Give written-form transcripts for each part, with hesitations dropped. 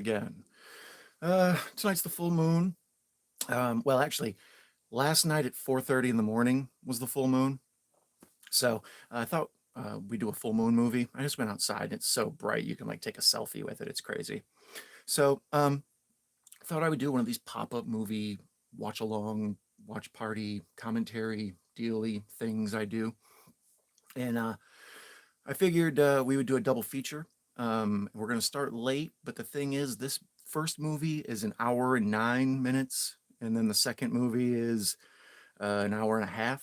again. Tonight's the full moon. Well, actually, last night at 4:30 in the morning was the full moon. So I thought we'd do a full moon movie. I just went outside. It's so bright you can like take a selfie with it. It's crazy. So I thought I would do one of these pop-up movie watch along, watch party, commentary, dealy things I do. And I figured we would do a double feature. We're going to start late, but the thing is, this first movie is an hour and 9 minutes, and then the second movie is an hour and a half.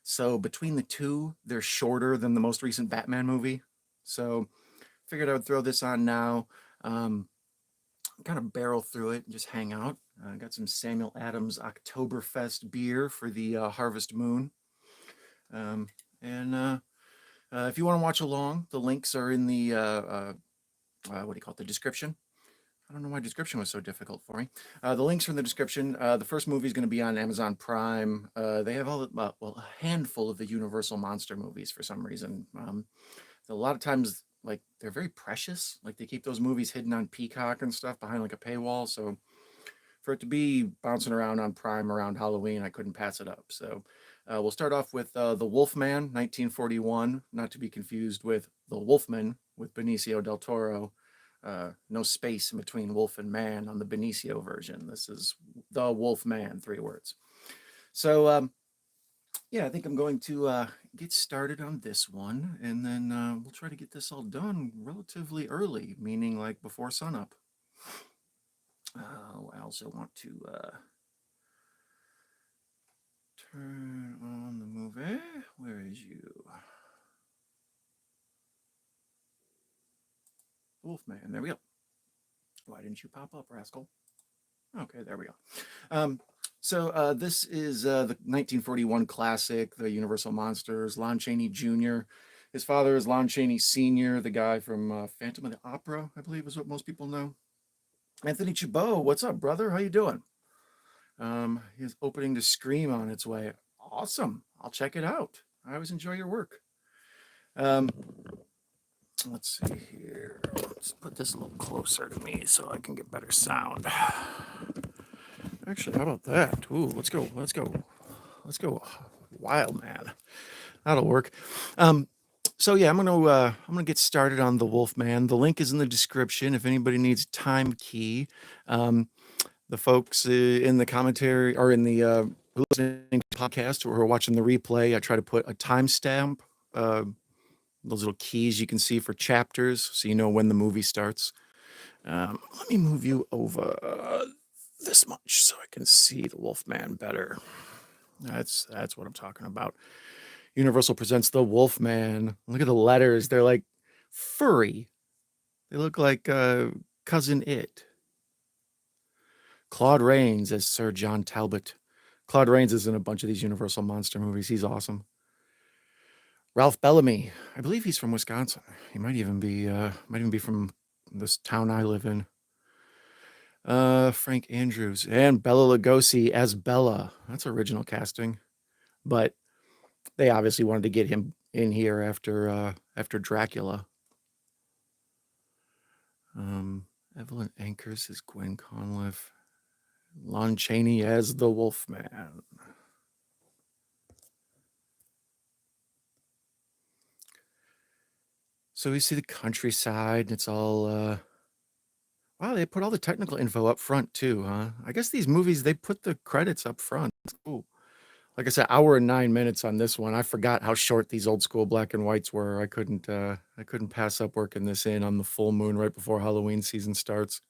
So between the two, they're shorter than the most recent Batman movie. So figured I would throw this on now, um, kind of barrel through it and just hang out. I got some Samuel Adams Oktoberfest beer for the Harvest Moon. Um, and if you want to watch along, the links are in the what do you call it? The description. I don't know why description was so difficult for me. The links are in the description. The first movie is going to be on Amazon Prime. They have well, a handful of the Universal monster movies for some reason. A lot of times, like they're very precious. Like they keep those movies hidden on Peacock and stuff behind like a paywall. So for it to be bouncing around on Prime around Halloween, I couldn't pass it up. So we'll start off with The Wolfman, 1941, not to be confused with The Wolfman with Benicio del Toro. No space in between wolf and man on the Benicio version. This is The Wolfman, 3 words. So, yeah, I think I'm going to get started on this one, and then we'll try to get this all done relatively early, meaning like before sunup. I also want to turn on the movie. Where is you? Wolfman. There we go. Why didn't you pop up, rascal? Okay, there we go. So this is the 1941 classic, The Universal Monsters, Lon Chaney Jr. His father is Lon Chaney Sr., the guy from Phantom of the Opera, I believe is what most people know. Anthony Chabot, what's up, brother? How you doing? His opening to Scream on its way. Awesome. I'll check it out. I always enjoy your work. Um, let's see here. Let's put this a little closer to me so I can get better sound. Actually, how about that? Ooh, let's go. Wild man. That'll work. So yeah, I'm gonna get started on The Wolfman. The link is in the description if anybody needs time key. The folks in the commentary or in the listening to the podcast or who are watching the replay, I try to put a timestamp. Those little keys you can see for chapters, so you know when the movie starts. Let me move you over this much so I can see the Wolfman better. That's what I'm talking about. Universal presents The Wolfman. Look at the letters. They're like furry. They look like Cousin It. Claude Rains as Sir John Talbot. Claude Rains is in a bunch of these Universal monster movies. He's awesome. Ralph Bellamy. I believe he's from Wisconsin. He might even be from this town I live in. Frank Andrews and Bela Lugosi as Bella. That's original casting, but they obviously wanted to get him in here after Dracula. Evelyn Ankers as Gwen Conliffe. Lon Chaney as the Wolfman. So we see the countryside, and it's all wow, they put all the technical info up front too, huh? I guess these movies, they put the credits up front. Ooh. Like I said, hour and 9 minutes on this one. I forgot how short these old school black and whites were. I couldn't pass up working this in on the full moon right before Halloween season starts.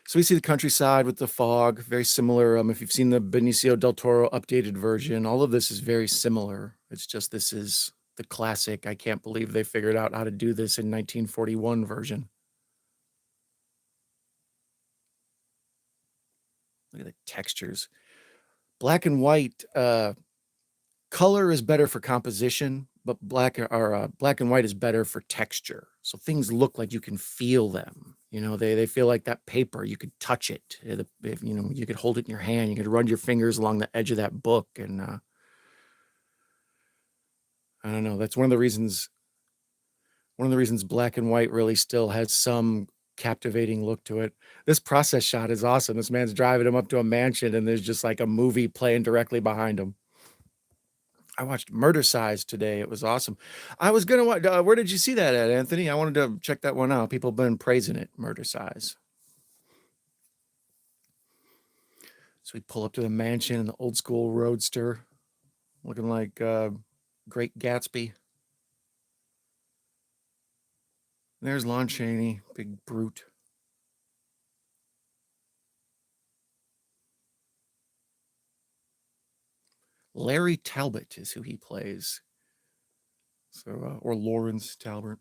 So we see the countryside with the fog, very similar. If you've seen the Benicio del Toro updated version, all of this is very similar. It's just this is the classic. I can't believe they figured out how to do this in 1941 version. Look at the textures. Black and white color is better for composition, but black and white is better for texture. So things look like you can feel them. You know, they feel like that paper. You could touch it. If, you know, you could hold it in your hand. You could run your fingers along the edge of that book, and I don't know. That's one of the reasons black and white really still has some captivating look to it. This process shot is awesome. This man's driving him up to a mansion, and there's just like a movie playing directly behind him. I watched Murder Size today. It was awesome. I was gonna watch. Where did you see that at, Anthony? I wanted to check that one out. People have been praising it. Murder Size. So we pull up to the mansion in the old school roadster, looking like Great Gatsby. There's Lon Chaney, big brute. Larry Talbot is who he plays. So, or Lawrence Talbot.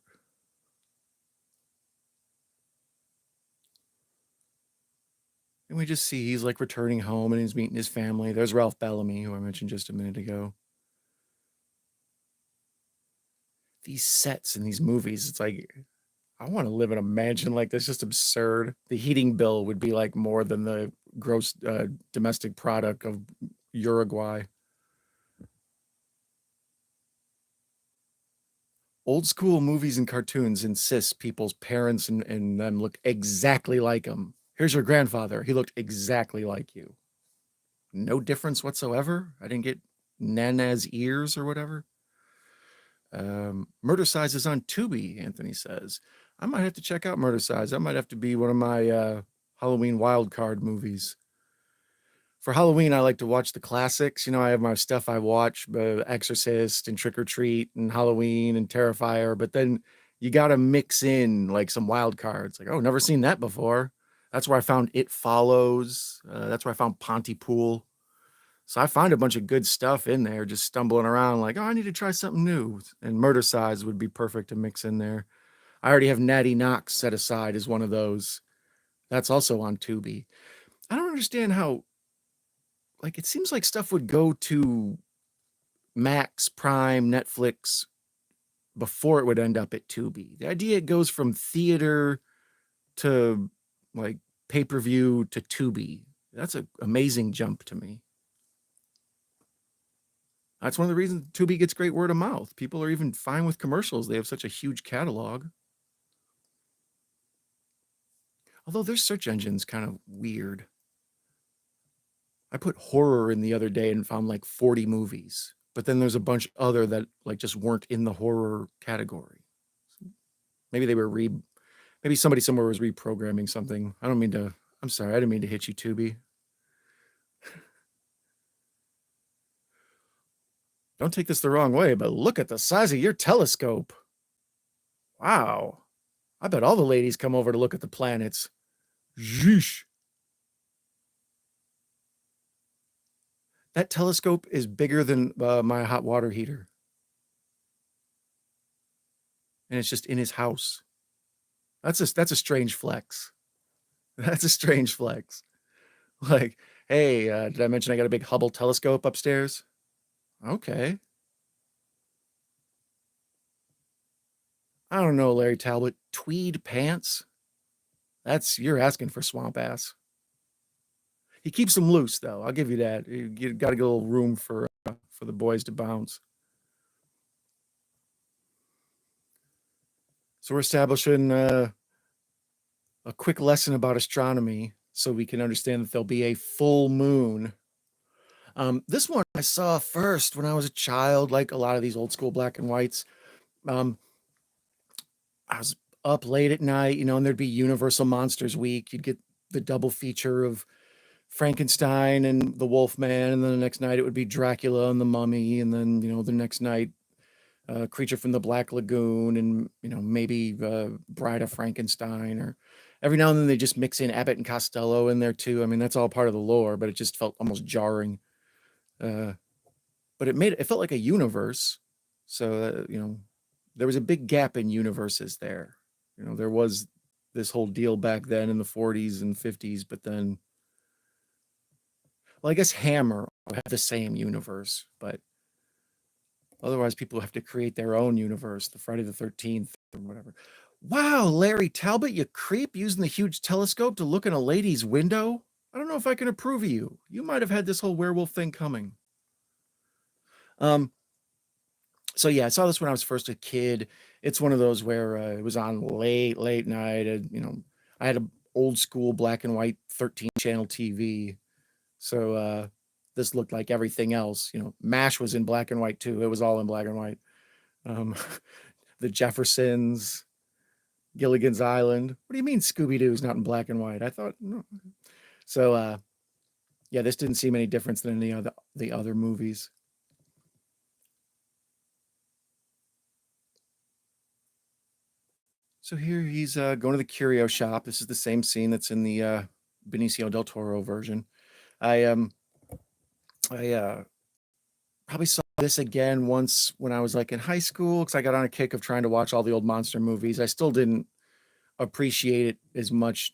And we just see he's like returning home and he's meeting his family. There's Ralph Bellamy, who I mentioned just a minute ago. These sets in these movies, it's like, I want to live in a mansion like this. Just absurd. The heating bill would be like more than the gross domestic product of Uruguay. Old school movies and cartoons insist people's parents and them look exactly like them. Here's your grandfather. He looked exactly like you. No difference whatsoever. I didn't get Nana's ears or whatever. Murder Size is on Tubi, Anthony says. I might have to check out Murder Size. That might have to be one of my Halloween wild card movies. For Halloween, I like to watch the classics. You know, I have my stuff I watch, Exorcist and Trick or Treat and Halloween and Terrifier. But then you got to mix in like some wild cards. Like, oh, never seen that before. That's where I found It Follows. That's where I found Pontypool. So I find a bunch of good stuff in there, just stumbling around like, oh, I need to try something new. And Murder Size would be perfect to mix in there. I already have Natty Knox set aside as one of those. That's also on Tubi. I don't understand how, like, it seems like stuff would go to Max, Prime, Netflix before it would end up at Tubi. The idea it goes from theater to like pay-per-view to Tubi. That's an amazing jump to me. That's one of the reasons Tubi gets great word of mouth. People are even fine with commercials. They have such a huge catalog. Although their search engine's kind of weird. I put horror in the other day and found like 40 movies. But then there's a bunch other that like just weren't in the horror category. Maybe they were maybe somebody somewhere was reprogramming something. I'm sorry, I didn't mean to hit you, Tubi. Don't take this the wrong way, but look at the size of your telescope. Wow. I bet all the ladies come over to look at the planets. Yeesh. That telescope is bigger than my hot water heater. And it's just in his house. That's a strange flex. That's a strange flex. Like, hey, did I mention I got a big Hubble telescope upstairs? Okay. I don't know, Larry Talbot. Tweed pants? You're asking for swamp ass. He keeps them loose, though. I'll give you that. You got to get a little room for the boys to bounce. So we're establishing a quick lesson about astronomy so we can understand that there'll be a full moon. This one I saw first when I was a child, like a lot of these old school black and whites. I was up late at night, and there'd be Universal Monsters Week. You'd get the double feature of Frankenstein and the Wolfman, and then the next night it would be Dracula and the Mummy, and then the next night Creature from the Black Lagoon, and maybe Bride of Frankenstein, or every now and then they just mix in Abbott and Costello in there too. I mean, that's all part of the lore, but it just felt almost jarring. But it felt like a universe. So there was a big gap in universes there. There was this whole deal back then in the 40s and 50s, but then, well, I guess Hammer have the same universe, but otherwise people have to create their own universe, the Friday the 13th or whatever. Wow, Larry Talbot, you creep, using the huge telescope to look in a lady's window. I don't know if I can approve of you. You might have had this whole werewolf thing coming. So yeah, I saw this when I was first a kid. It's one of those where it was on late night. I had a old school black and white 13 channel TV. So this looked like everything else. MASH was in black and white too. It was all in black and white. Um, the Jeffersons, Gilligan's Island. What do you mean Scooby-Doo's not in black and white? I thought no. So yeah, this didn't seem any different than any of the other movies. So here he's going to the curio shop. This is the same scene that's in the Benicio del Toro version. I probably saw this again once when I was like in high school because I got on a kick of trying to watch all the old monster movies. I still didn't appreciate it as much.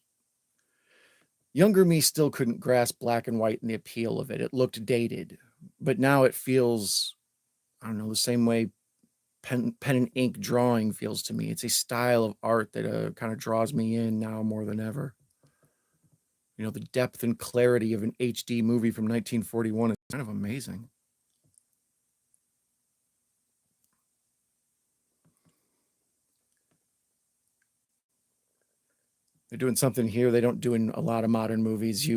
Younger me still couldn't grasp black and white and the appeal of it. It looked dated, but now it feels, I don't know, the same way pen and ink drawing feels to me. It's a style of art that kind of draws me in now more than ever. The depth and clarity of an HD movie from 1941 is kind of amazing. They're doing something here they don't do in a lot of modern movies.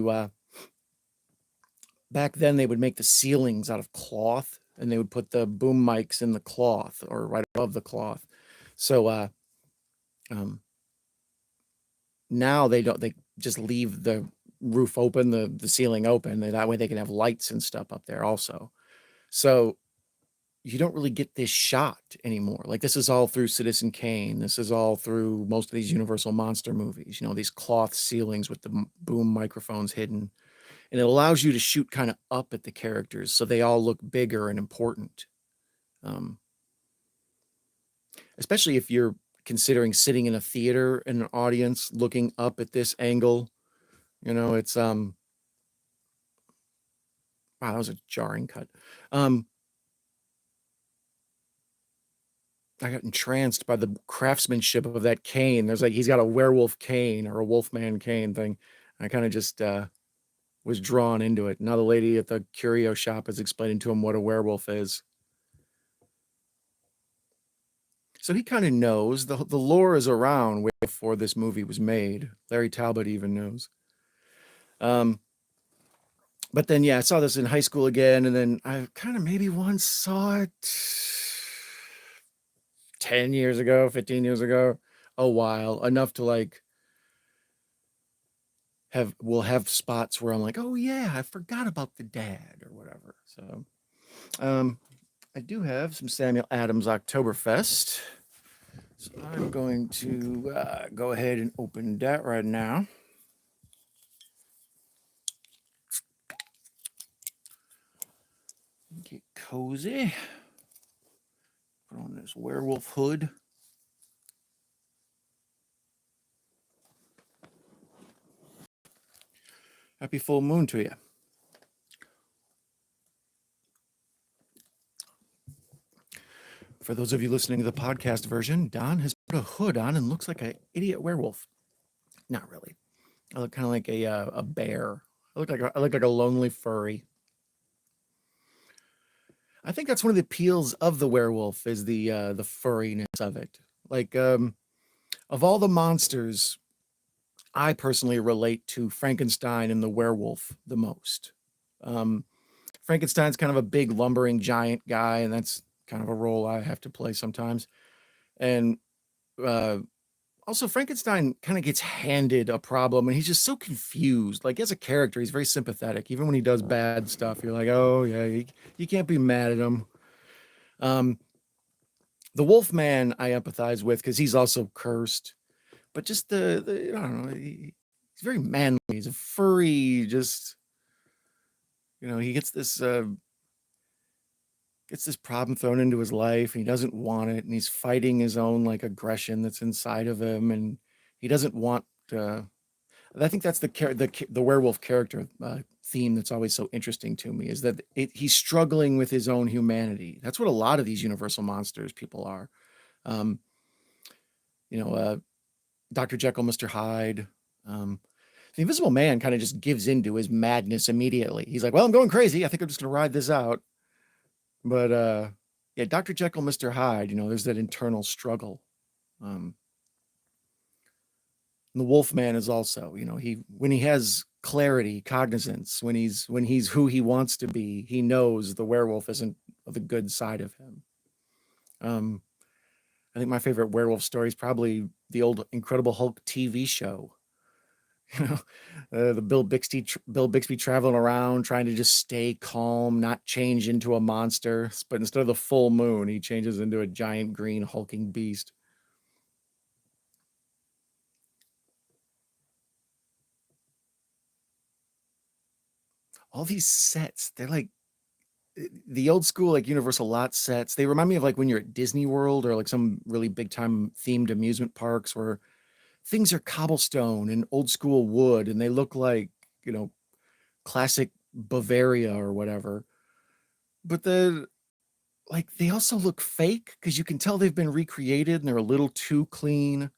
Back then they would make the ceilings out of cloth and they would put the boom mics in the cloth or right above the cloth. So now they just leave the roof open, the ceiling open, and that way they can have lights and stuff up there also. So you don't really get this shot anymore. Like this is all through Citizen Kane. This is all through most of these Universal monster movies, these cloth ceilings with the boom microphones hidden. And it allows you to shoot kind of up at the characters so they all look bigger and important. Especially if you're considering sitting in a theater in an audience looking up at this angle. It's wow, that was a jarring cut. I got entranced by the craftsmanship of that cane. There's he's got a werewolf cane or a wolfman cane thing. I kind of just was drawn into it. Now the lady at the curio shop is explaining to him what a werewolf is. So he kind of knows the lore is around way before this movie was made. Larry Talbot even knows. But then, yeah, I saw this in high school again, and then I kind of maybe once saw it 10 years ago, 15 years ago, a while, enough to we'll have spots where I'm like, oh yeah, I forgot about the dad or whatever. So I do have some Samuel Adams Oktoberfest. So I'm going to go ahead and open that right now. Get cozy. Put on this werewolf hood. Happy full moon to you. For those of you listening to the podcast version, Don has put a hood on and looks like an idiot werewolf. Not really. I look kind of like a bear. I look like a lonely furry. I think that's one of the appeals of the werewolf is the furriness of it. Of all the monsters, I personally relate to Frankenstein and the werewolf the most. Frankenstein's kind of a big lumbering giant guy, and that's kind of a role I have to play sometimes. And also Frankenstein kind of gets handed a problem and he's just so confused. Like as a character, he's very sympathetic. Even when he does bad stuff, you're like, oh yeah, you can't be mad at him. The Wolfman I empathize with because he's also cursed. But just the I don't know, he's very manly. He's a furry, just he gets this problem thrown into his life and he doesn't want it and he's fighting his own aggression that's inside of him and he doesn't want I think that's the werewolf character theme that's always so interesting to me is that he's struggling with his own humanity. That's what a lot of these Universal monsters people are. Dr. Jekyll, Mr. Hyde. The Invisible Man kind of just gives into his madness immediately. He's like, well, I'm going crazy. I think I'm just going to ride this out. But yeah, Dr. Jekyll, Mr. Hyde, there's that internal struggle. And the Wolfman is also, he when he has clarity, cognizance, when he's who he wants to be, he knows the werewolf isn't the good side of him. Um, I think my favorite werewolf story is probably the old Incredible Hulk TV show. You know, the Bill Bixby traveling around trying to just stay calm, not change into a monster. But instead of the full moon, he changes into a giant green hulking beast. All these sets, they're like the old school, like Universal lot sets. They remind me of like when you're at Disney World or like some really big time themed amusement parks where things are cobblestone and old school wood and they look like, you know, classic Bavaria or whatever. But they also look fake because you can tell they've been recreated and they're a little too clean.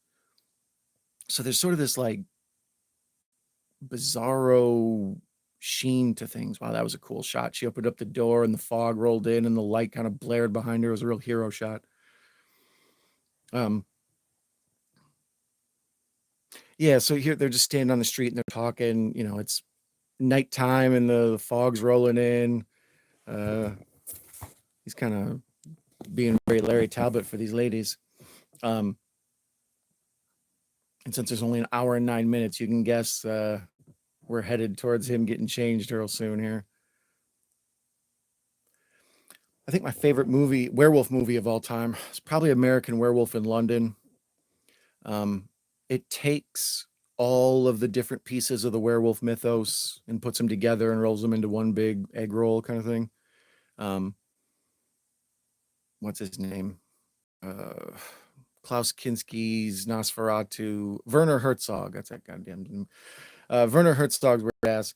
So there's sort of this like bizarro sheen to things. Wow, that was a cool shot. She opened up the door and the fog rolled in and the light kind of blared behind her. It was a real hero shot. Um, yeah, so here they're just standing on the street and they're talking. It's nighttime and the fog's rolling in. Uh, he's kind of being very Larry Talbot for these ladies. And since there's only an hour and 9 minutes, you can guess we're headed towards him getting changed real soon here. I think my favorite werewolf movie of all time, is probably American Werewolf in London. It takes all of the different pieces of the werewolf mythos and puts them together and rolls them into one big egg roll kind of thing. What's his name? Klaus Kinski's Nosferatu, Werner Herzog. That's that goddamn name. Werner Herzog's weird ass.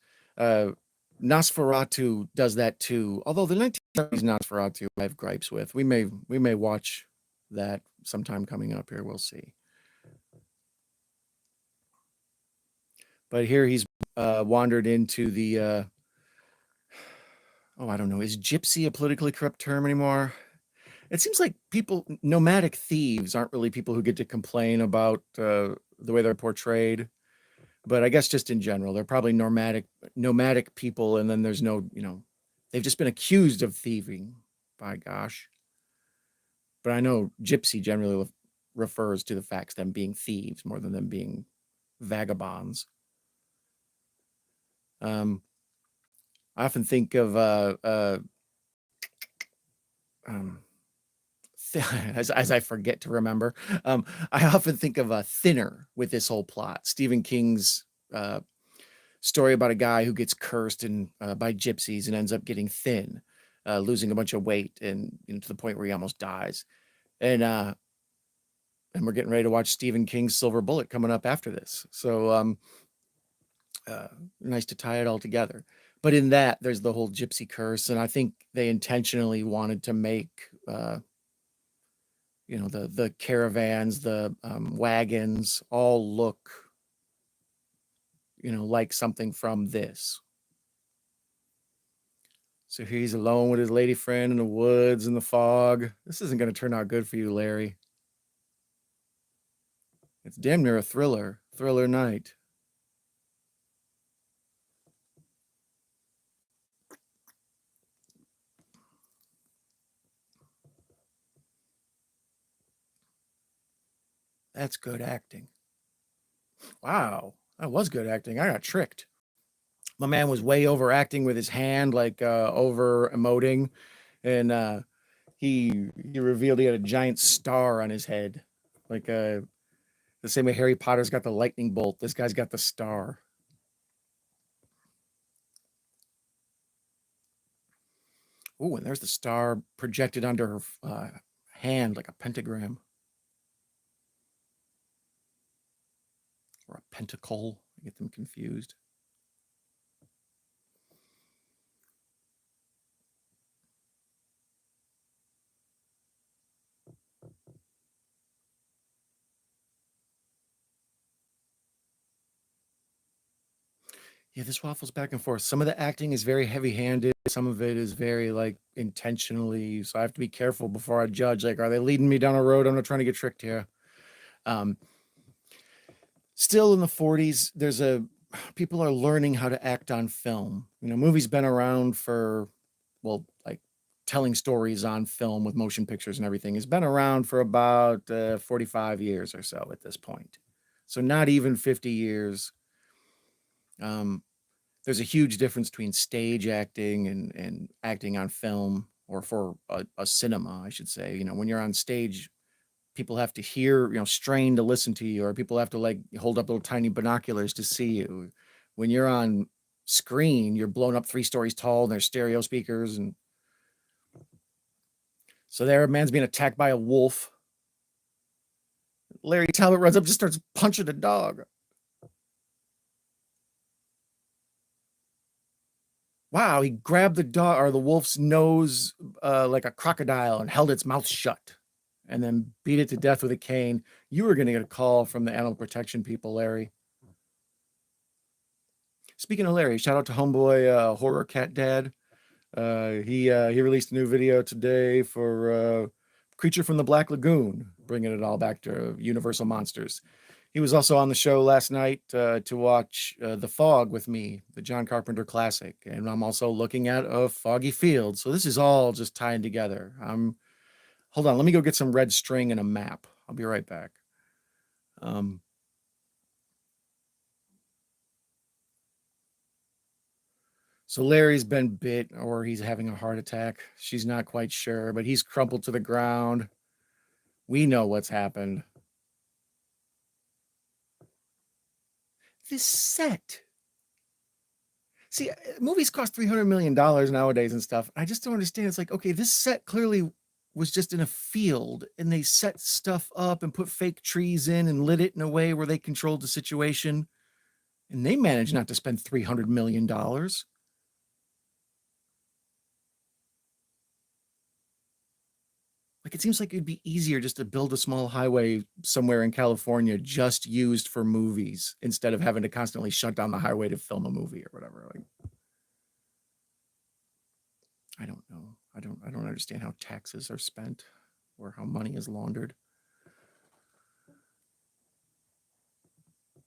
Nosferatu does that too. Although the 1970s Nosferatu I have gripes with. We may watch that sometime coming up here. We'll see. But here he's wandered into the I don't know. Is gypsy a politically corrupt term anymore? It seems like nomadic thieves aren't really people who get to complain about the way they're portrayed. But I guess just in general, they're probably nomadic people, and then there's no, they've just been accused of thieving, by gosh. But I know gypsy generally refers to the facts of them being thieves more than them being vagabonds. I often think of as I forget to remember, I often think of Thinner with this whole plot. Stephen King's story about a guy who gets cursed by gypsies and ends up getting thin, losing a bunch of weight, and to the point where he almost dies. And we're getting ready to watch Stephen King's Silver Bullet coming up after this. So nice to tie it all together. But in that, there's the whole gypsy curse, and I think they intentionally wanted to make the caravans, the wagons all look like something from this. So he's alone with his lady friend in the woods in the fog. This isn't going to turn out good for you, Larry. It's damn near a thriller night. That's good acting. Wow, that was good acting. I got tricked. My man was way overacting with his hand, like over emoting, and he revealed he had a giant star on his head, like the same way Harry Potter's got the lightning bolt. This guy's got the star. Oh, and there's the star projected onto her hand like a pentagram. Or a pentacle. I get them confused. Yeah, this waffles back and forth. Some of the acting is very heavy-handed. Some of it is very like intentionally. So I have to be careful before I judge. Like, are they leading me down a road? I'm not trying to get tricked here. still in the 40s, people are learning how to act on film. Movies been around for, well, like telling stories on film with motion pictures and everything has been around for about 45 years or so at this point. So not even 50 years. There's a huge difference between stage acting and acting on film, or for a cinema, I should say. When you're on stage, people have to hear, strain to listen to you, or people have to like hold up little tiny binoculars to see you. When you're on screen, you're blown up 3 stories tall and there's stereo speakers. And so there, a man's being attacked by a wolf. Larry Talbot runs up, just starts punching a dog. Wow, he grabbed the dog or the wolf's nose like a crocodile and held its mouth shut, and then beat it to death with a cane. You were going to get a call from the animal protection people, Larry. Speaking of Larry, shout out to homeboy Horror Cat Dad. He released a new video today for Creature from the Black Lagoon, bringing it all back to Universal Monsters. He was also on the show last night to watch The Fog with me, the John Carpenter classic. And I'm also looking at A Foggy Field. So this is all just tying together. Hold on, let me go get some red string and a map. I'll be right back. So Larry's been bit, or he's having a heart attack. She's not quite sure, but he's crumpled to the ground. We know what's happened. This set. See, movies cost $300 million nowadays and stuff. I just don't understand. It's like, okay, this set clearly was just in a field, and they set stuff up and put fake trees in and lit it in a way where they controlled the situation. And they managed not to spend $300 million. Like, it seems like it'd be easier just to build a small highway somewhere in California just used for movies, instead of having to constantly shut down the highway to film a movie or whatever. Like, I don't know. I don't understand how taxes are spent or how money is laundered.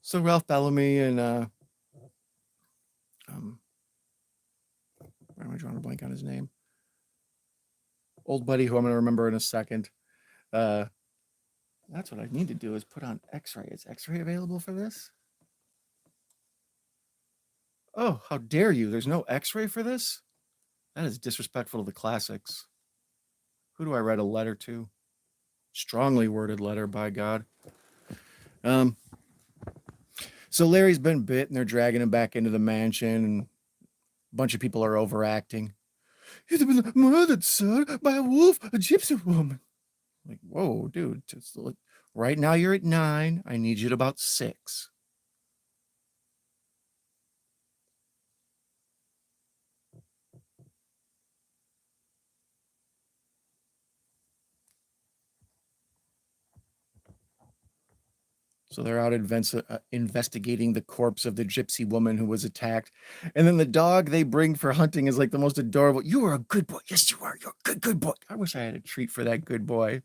So Ralph Bellamy and why am I drawing a blank on his name? Old buddy who I'm going to remember in a second. That's what I need to do, is put on X-ray. Is X-ray available for this? Oh, how dare you? There's no X-ray for this? That is disrespectful to the classics. Who do I write a letter to? Strongly worded letter, by God. So Larry's been bit, and they're dragging him back into the mansion, and a bunch of people are overacting. He's been murdered, sir, by a wolf, a gypsy woman. Like, whoa, dude. Right now you're at 9. I need you at about 6. So they're out investigating the corpse of the gypsy woman who was attacked. And then the dog they bring for hunting is like the most adorable. You are a good boy. Yes, you are. You're a good boy. I wish I had a treat for that good boy.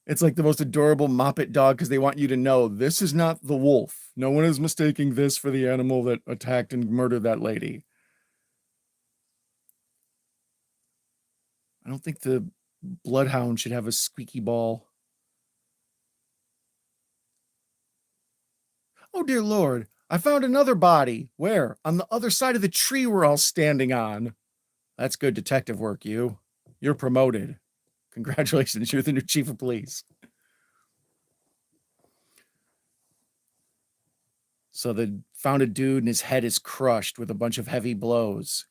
It's like the most adorable Moppet dog, because they want you to know this is not the wolf. No one is mistaking this for the animal that attacked and murdered that lady. I don't think the bloodhound should have a squeaky ball. Oh, dear Lord, I found another body. Where? On the other side of the tree we're all standing on. That's good detective work, you. You're promoted. Congratulations, you're the new chief of police. So they found a dude and his head is crushed with a bunch of heavy blows.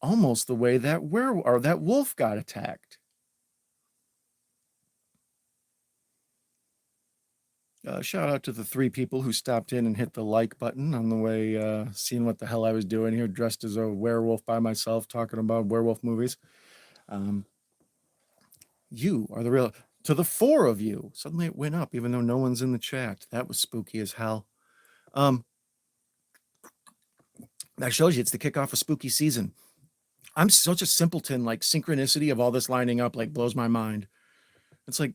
Almost the way that wolf got attacked. Shout out to the 3 people who stopped in and hit the like button on the way, seeing what the hell I was doing here, dressed as a werewolf by myself, talking about werewolf movies. You are the real... To the 4 of you. Suddenly it went up, even though no one's in the chat. That was spooky as hell. That shows you it's the kickoff of spooky season. I'm such a simpleton, like synchronicity of all this lining up, like blows my mind. It's like,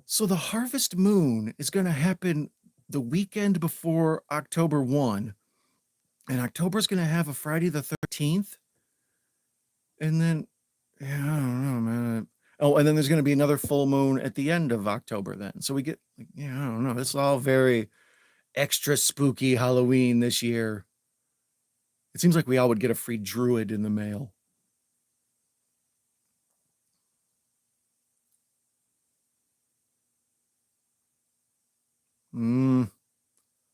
so the harvest moon is going to happen the weekend before October 1. And October's going to have a Friday the 13th. And then, yeah, I don't know, man. Oh, and then there's going to be another full moon at the end of October then. So we get, I don't know. It's all very extra spooky Halloween this year. It seems like we all would get a free druid in the mail.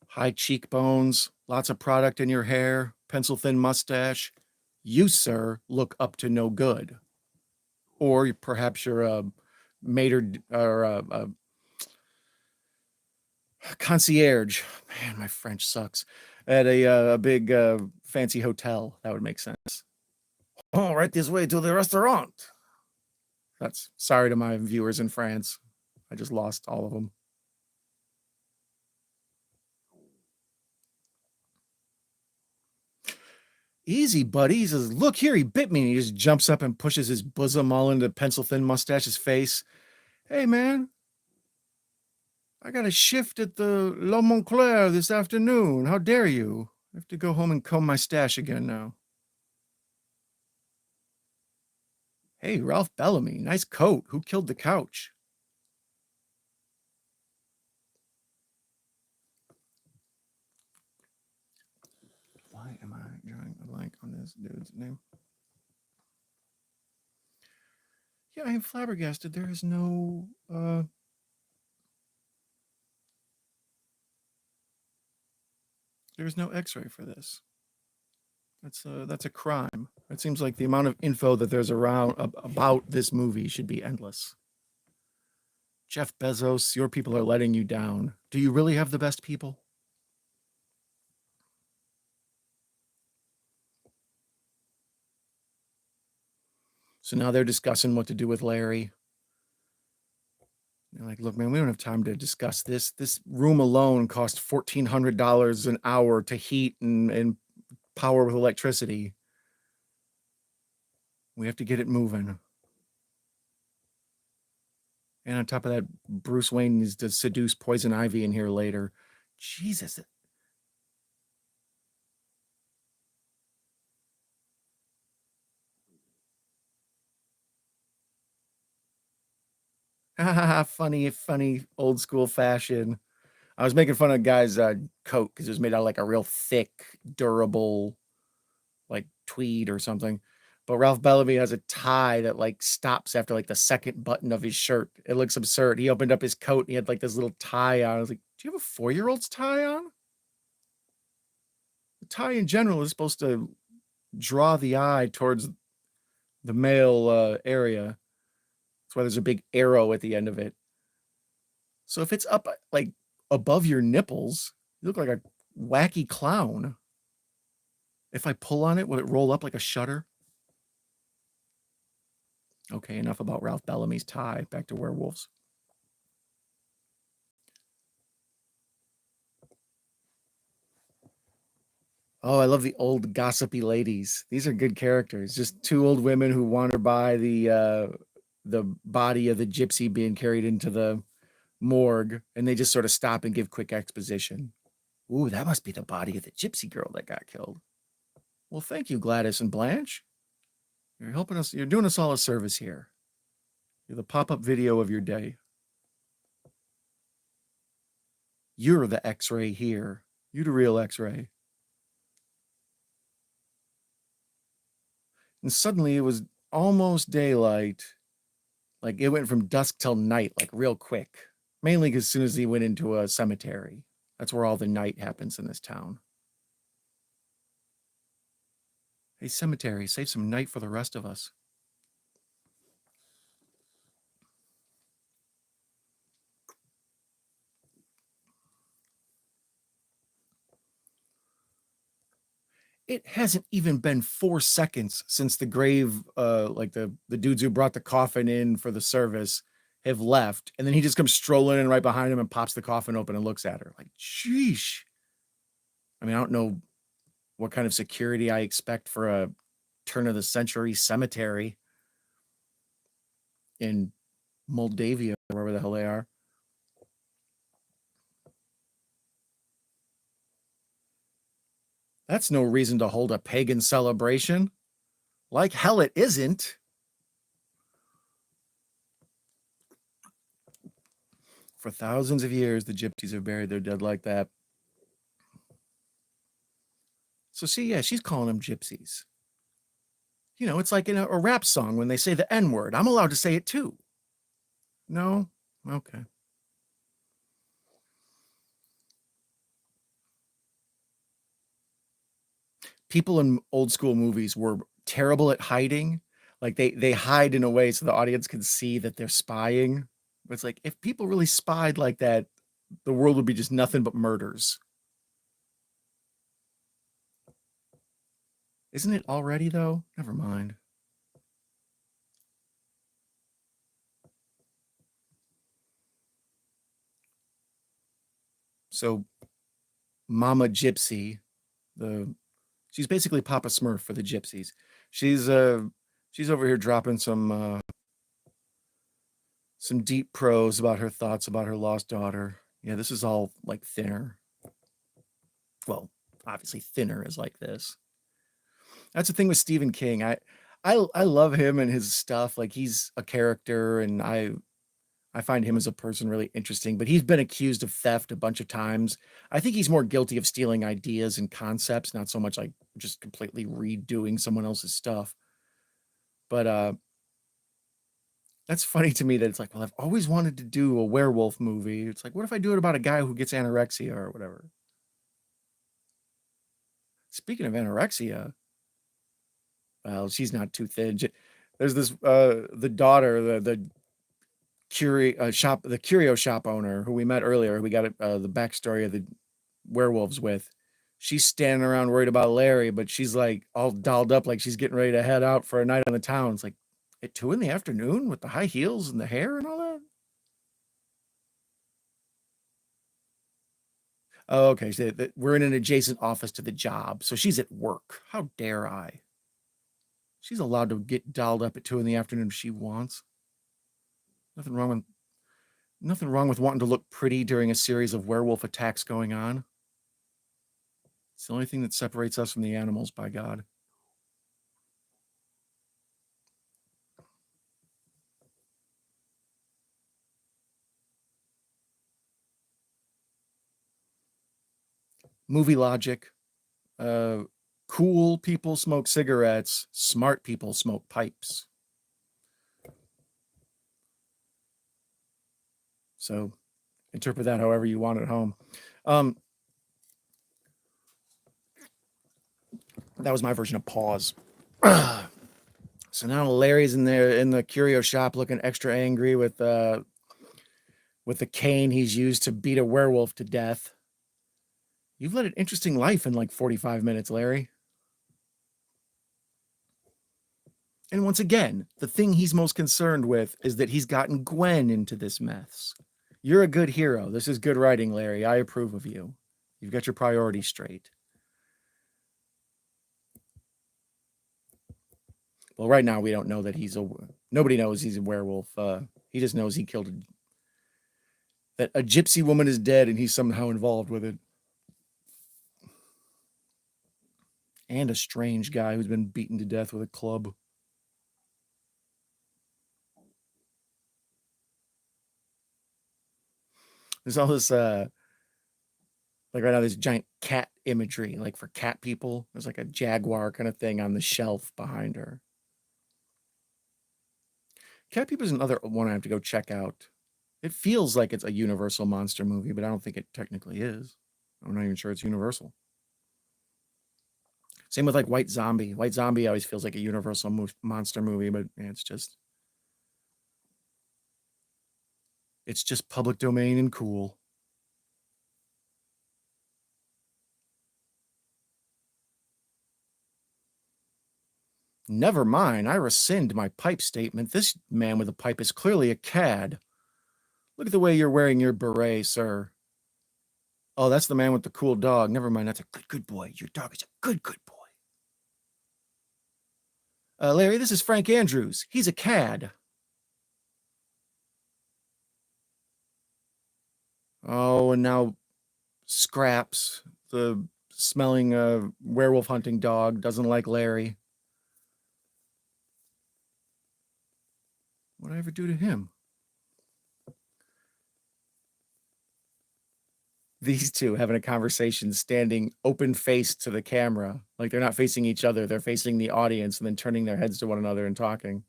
High cheekbones, lots of product in your hair, pencil thin mustache. You, sir, look up to no good. Or perhaps you're a maître or a concierge. Man, my French sucks. At a big fancy hotel. That would make sense. Oh, right this way to the restaurant. That's sorry to my viewers in France. I just lost all of them. Easy, buddy. He says, look here, he bit me. And he just jumps up and pushes his bosom all into pencil thin mustache's face. Hey, man, I got a shift at the La Montclair this afternoon. How dare you? I have to go home and comb my stash again now. Hey, Ralph Bellamy, nice coat. Who killed the couch? Why am I drawing a blank on this dude's name? Yeah, I am flabbergasted. There is no there's no x-ray for this. That's a crime. It seems like the amount of info that there's around about this movie should be endless. Jeff Bezos, your people are letting you down. Do you really have the best people? So now they're discussing what to do with Larry. They're like, look, man, we don't have time to discuss this. This room alone cost $1,400 an hour to heat and power with electricity. We have to get it moving. And on top of that, Bruce Wayne needs to seduce Poison Ivy in here later. Jesus. funny old school fashion. I was making fun of a guy's coat because it was made out of like a real thick, durable, like tweed or something. But Ralph Bellamy has a tie that like stops after like the second button of his shirt. It looks absurd. He opened up his coat and he had like this little tie on. I was like, do you have a 4-year-old's tie on? The tie in general is supposed to draw the eye towards the male area. That's why there's a big arrow at the end of it. So if it's up like above your nipples, you look like a wacky clown. If I pull on it, will it roll up like a shutter? Okay, enough about Ralph Bellamy's tie. Back to werewolves. Oh, I love the old gossipy ladies. These are good characters. Just two old women who wander by the body of the gypsy being carried into the morgue, and they just sort of stop and give quick exposition. Ooh, that must be the body of the gypsy girl that got killed. Well, thank you, Gladys and Blanche. You're helping us. You're doing us all a service here. You're the pop-up video of your day. You're the X-ray here. You're the real X-ray. And suddenly it was almost daylight. Like it went from dusk till night, like real quick. Mainly because as soon as he went into a cemetery, that's where all the night happens in this town. Hey, cemetery, save some night for the rest of us. It hasn't even been 4 seconds since the grave, like the dudes who brought the coffin in for the service have left. And then he just comes strolling in right behind him and pops the coffin open and looks at her like, sheesh. I mean, I don't know what kind of security I expect for a turn of the century cemetery in Moldavia, wherever the hell they are. That's no reason to hold a pagan celebration. Like hell it isn't. For thousands of years, the gypsies have buried their dead like that. So see, yeah, she's calling them gypsies. You know, it's like in a rap song when they say the N-word. I'm allowed to say it too. No? Okay. People in old school movies were terrible at hiding. Like they hide in a way so the audience can see that they're spying. But it's like if people really spied like that, the world would be just nothing but murders. Isn't it already though? Never mind. So Mama Gypsy, she's basically Papa Smurf for the gypsies. She's over here dropping some deep prose about her thoughts about her lost daughter. Yeah, this is all like thinner. Well, obviously thinner is like this. That's the thing with Stephen King. I love him and his stuff. Like he's a character, and I find him as a person really interesting. But he's been accused of theft a bunch of times. I think he's more guilty of stealing ideas and concepts, not so much like just completely redoing someone else's stuff. But that's funny to me that it's like, well, I've always wanted to do a werewolf movie. It's like, what if I do it about a guy who gets anorexia or whatever? Speaking of anorexia, well, she's not too thin. There's this the daughter, the curio shop owner who we met earlier. We got the backstory of the werewolves with. She's standing around worried about Larry, but she's like all dolled up like she's getting ready to head out for a night on the town. It's like at 2 PM with the high heels and the hair and all that. Oh, okay. So we're in an adjacent office to the job, so she's at work. How dare I? She's allowed to get dolled up at 2 PM if she wants. Nothing wrong with wanting to look pretty during a series of werewolf attacks going on. It's the only thing that separates us from the animals, by God. Movie logic. Cool people smoke cigarettes. Smart people smoke pipes. So interpret that however you want at home. That was my version of pause. So now Larry's in the curio shop looking extra angry with the cane he's used to beat a werewolf to death. You've led an interesting life in like 45 minutes, Larry. And once again, the thing he's most concerned with is that he's gotten Gwen into this mess. You're a good hero. This is good writing, Larry. I approve of you. You've got your priorities straight. Well, right now we don't know that nobody knows he's a werewolf. He just knows he killed that a gypsy woman is dead and he's somehow involved with it. And a strange guy who's been beaten to death with a club. There's all this like right now there's giant cat imagery, like for cat people. There's like a jaguar kind of thing on the shelf behind her. Cat People is another one I have to go check out. It feels like it's a Universal monster movie, but I don't think it technically is. I'm not even sure it's Universal. Same with like White Zombie. White Zombie always feels like a Universal monster movie, but it's just public domain and cool. Never mind, I rescind my pipe statement. This man with a pipe is clearly a cad. Look at the way you're wearing your beret, sir. Oh, that's the man with the cool dog. Never mind, that's a good boy. Your dog is a good boy. Larry, this is Frank Andrews. He's a cad. Oh, and now Scraps, the smelling werewolf hunting dog doesn't like Larry. What'd I ever do to him? These two having a conversation, standing open-faced to the camera. Like they're not facing each other. They're facing the audience and then turning their heads to one another and talking.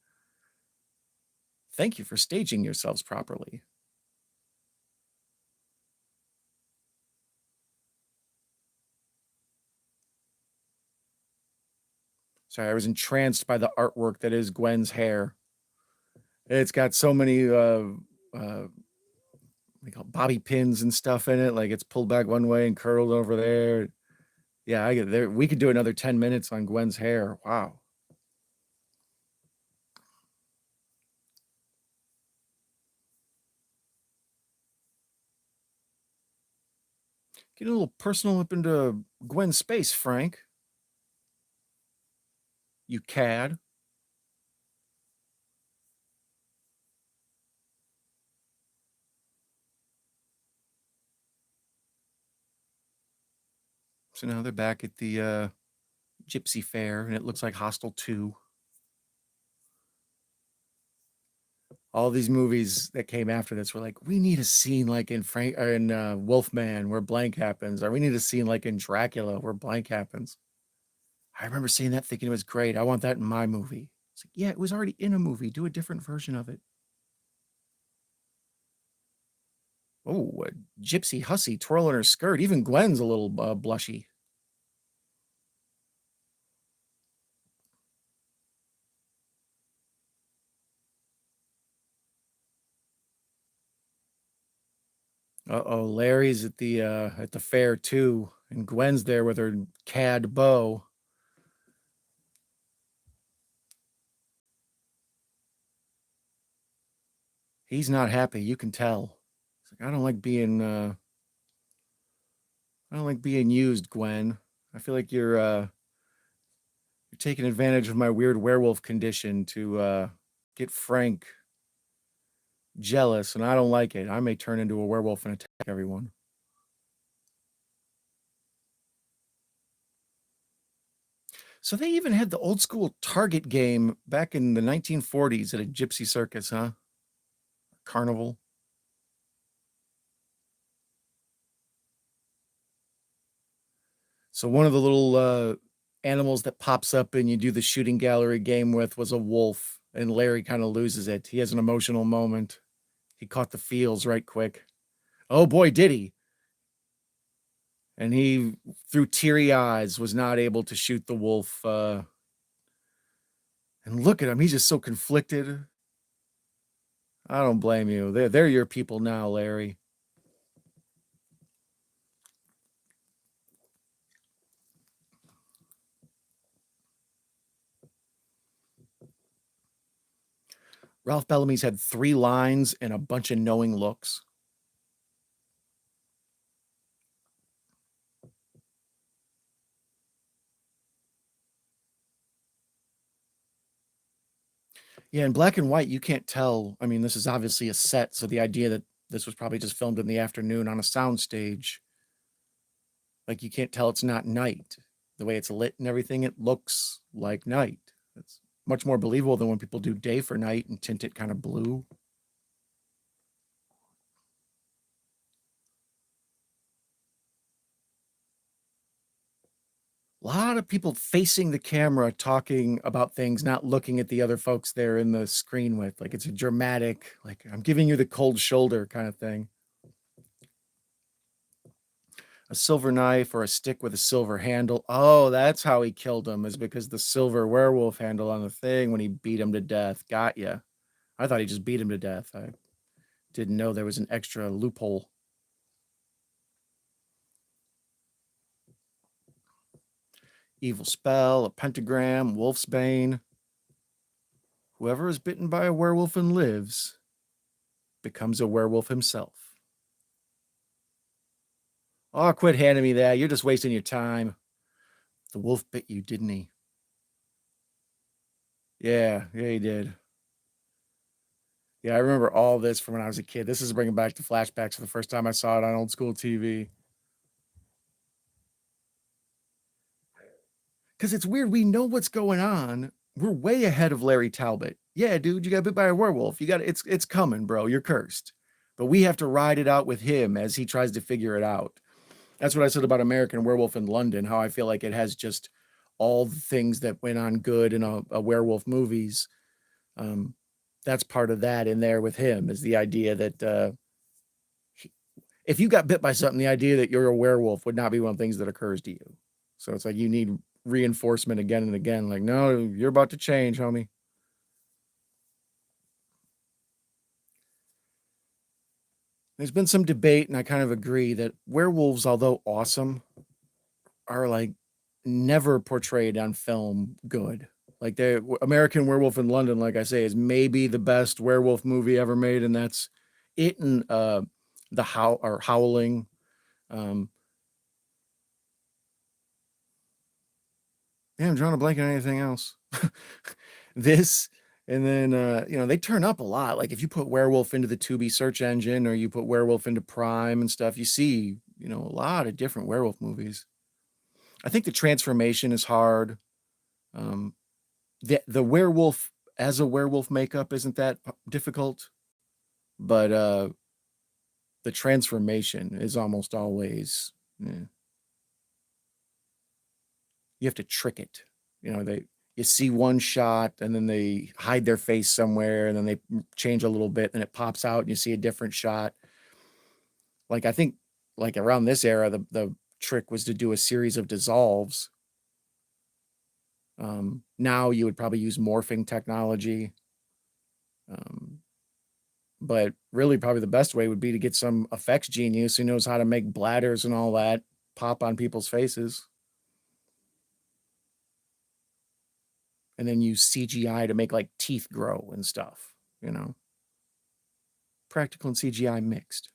Thank you for staging yourselves properly. Sorry, I was entranced by the artwork that is Gwen's hair. It's got so many we call bobby pins and stuff in it. Like it's pulled back one way and curled over there. Yeah, I get there. We could do another 10 minutes on Gwen's hair. Wow. Get a little personal up into Gwen's space, Frank. You cad. So now they're back at the Gypsy Fair, and it looks like Hostel 2. All these movies that came after this were like, we need a scene like in Wolfman where blank happens, or we need a scene like in Dracula where blank happens. I remember seeing that thinking it was great. I want that in my movie. It's like, yeah, it was already in a movie. Do a different version of it. Oh, a gypsy hussy twirling her skirt. Even Gwen's a little blushy. Uh-oh, Larry's at the fair too, and Gwen's there with her cad beau. He's not happy, you can tell. He's like, I don't like being used, Gwen. I feel like you're taking advantage of my weird werewolf condition to get Frank jealous, and I don't like it. I may turn into a werewolf and attack everyone. So they even had the old school target game back in the 1940s at a gypsy circus, huh? Carnival. So one of the little animals that pops up and you do the shooting gallery game with was a wolf, and Larry kind of loses it. He has an emotional moment. He caught the feels right quick. Oh boy, did he. And he, through teary eyes, was not able to shoot the wolf. And look at him. He's just so conflicted. I don't blame you. They're your people now, Larry. Ralph Bellamy's had 3 lines and a bunch of knowing looks. Yeah, in black and white, you can't tell. I mean, this is obviously a set, so the idea that this was probably just filmed in the afternoon on a soundstage, like you can't tell it's not night. The way it's lit and everything, it looks like night. It's much more believable than when people do day for night and tint it kind of blue. A lot of people facing the camera talking about things, not looking at the other folks they're in the screen with. Like it's a dramatic, like I'm giving you the cold shoulder kind of thing. A silver knife or a stick with a silver handle. Oh, that's how he killed him, is because the silver werewolf handle on the thing when he beat him to death. Got ya. I thought he just beat him to death. I didn't know there was an extra loophole. Evil spell, a pentagram, wolf's bane. Whoever is bitten by a werewolf and lives becomes a werewolf himself. Oh, quit handing me that. You're just wasting your time. The wolf bit you, didn't he? Yeah, he did. Yeah, I remember all this from when I was a kid. This is bringing back the flashbacks for the first time I saw it on old school TV. because it's weird. We know what's going on. We're way ahead of Larry Talbot. Yeah, dude, you got bit by a werewolf. You got it's coming, bro. You're cursed. But we have to ride it out with him as he tries to figure it out. That's what I said about American Werewolf in London, how I feel like it has just all the things that went on good in a werewolf movies. Um, that's part of that in there with him is the idea that if you got bit by something, the idea that you're a werewolf would not be one of the things that occurs to you. So it's like you need reinforcement again and again. Like, no, you're about to change, homie. There's been some debate, and I kind of agree that werewolves, although awesome, are like never portrayed on film good. Like the American Werewolf in London, like I say, is maybe the best werewolf movie ever made, and that's it. And the howling. Um, yeah, I'm drawing a blank on anything else. This, and then they turn up a lot. Like if you put werewolf into the Tubi search engine or you put werewolf into Prime and stuff, you see a lot of different werewolf movies. I think the transformation is hard. Um, the werewolf as a werewolf makeup isn't that difficult, but the transformation is almost always you have to trick it. You see one shot and then they hide their face somewhere and then they change a little bit and it pops out and you see a different shot. Like I think like around this era, the trick was to do a series of dissolves. Now you would probably use morphing technology. But really probably the best way would be to get some effects genius who knows how to make bladders and all that pop on people's faces. And then use CGI to make like teeth grow and stuff, Practical and CGI mixed.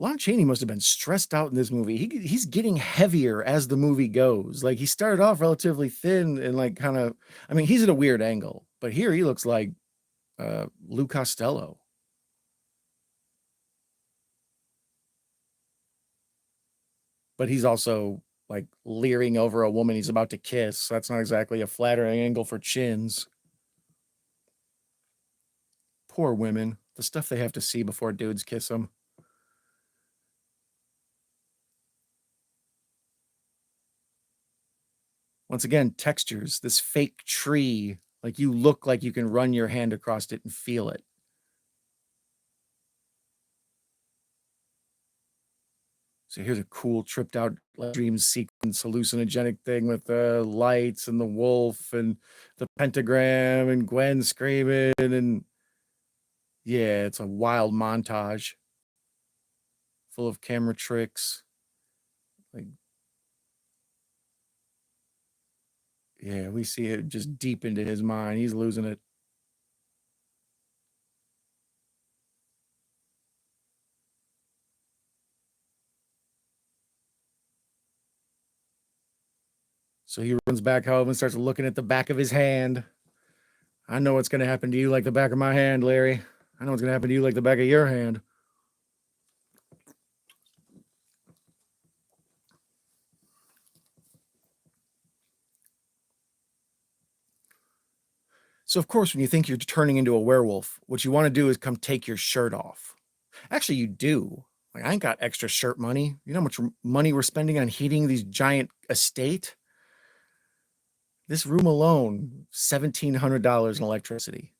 Lon Chaney must have been stressed out in this movie. He's getting heavier as the movie goes. Like he started off relatively thin and like kind of, I mean, he's at a weird angle, but here he looks like Lou Costello. But he's also like leering over a woman he's about to kiss. That's not exactly a flattering angle for chins. Poor women, the stuff they have to see before dudes kiss them. Once again, textures, this fake tree, like you look like you can run your hand across it and feel it. So here's a cool tripped out dream sequence, hallucinogenic thing with the lights and the wolf and the pentagram and Gwen screaming. And yeah, it's a wild montage full of camera tricks. Like, yeah, we see it just deep into his mind. He's losing it. So he runs back home and starts looking at the back of his hand. I know what's going to happen to you like the back of my hand, Larry. I know what's going to happen to you like the back of your hand. So, of course, when you think you're turning into a werewolf, what you want to do is come take your shirt off. Actually, you do. Like, I ain't got extra shirt money. You know how much money we're spending on heating these giant estate? This room alone, $1,700 in electricity.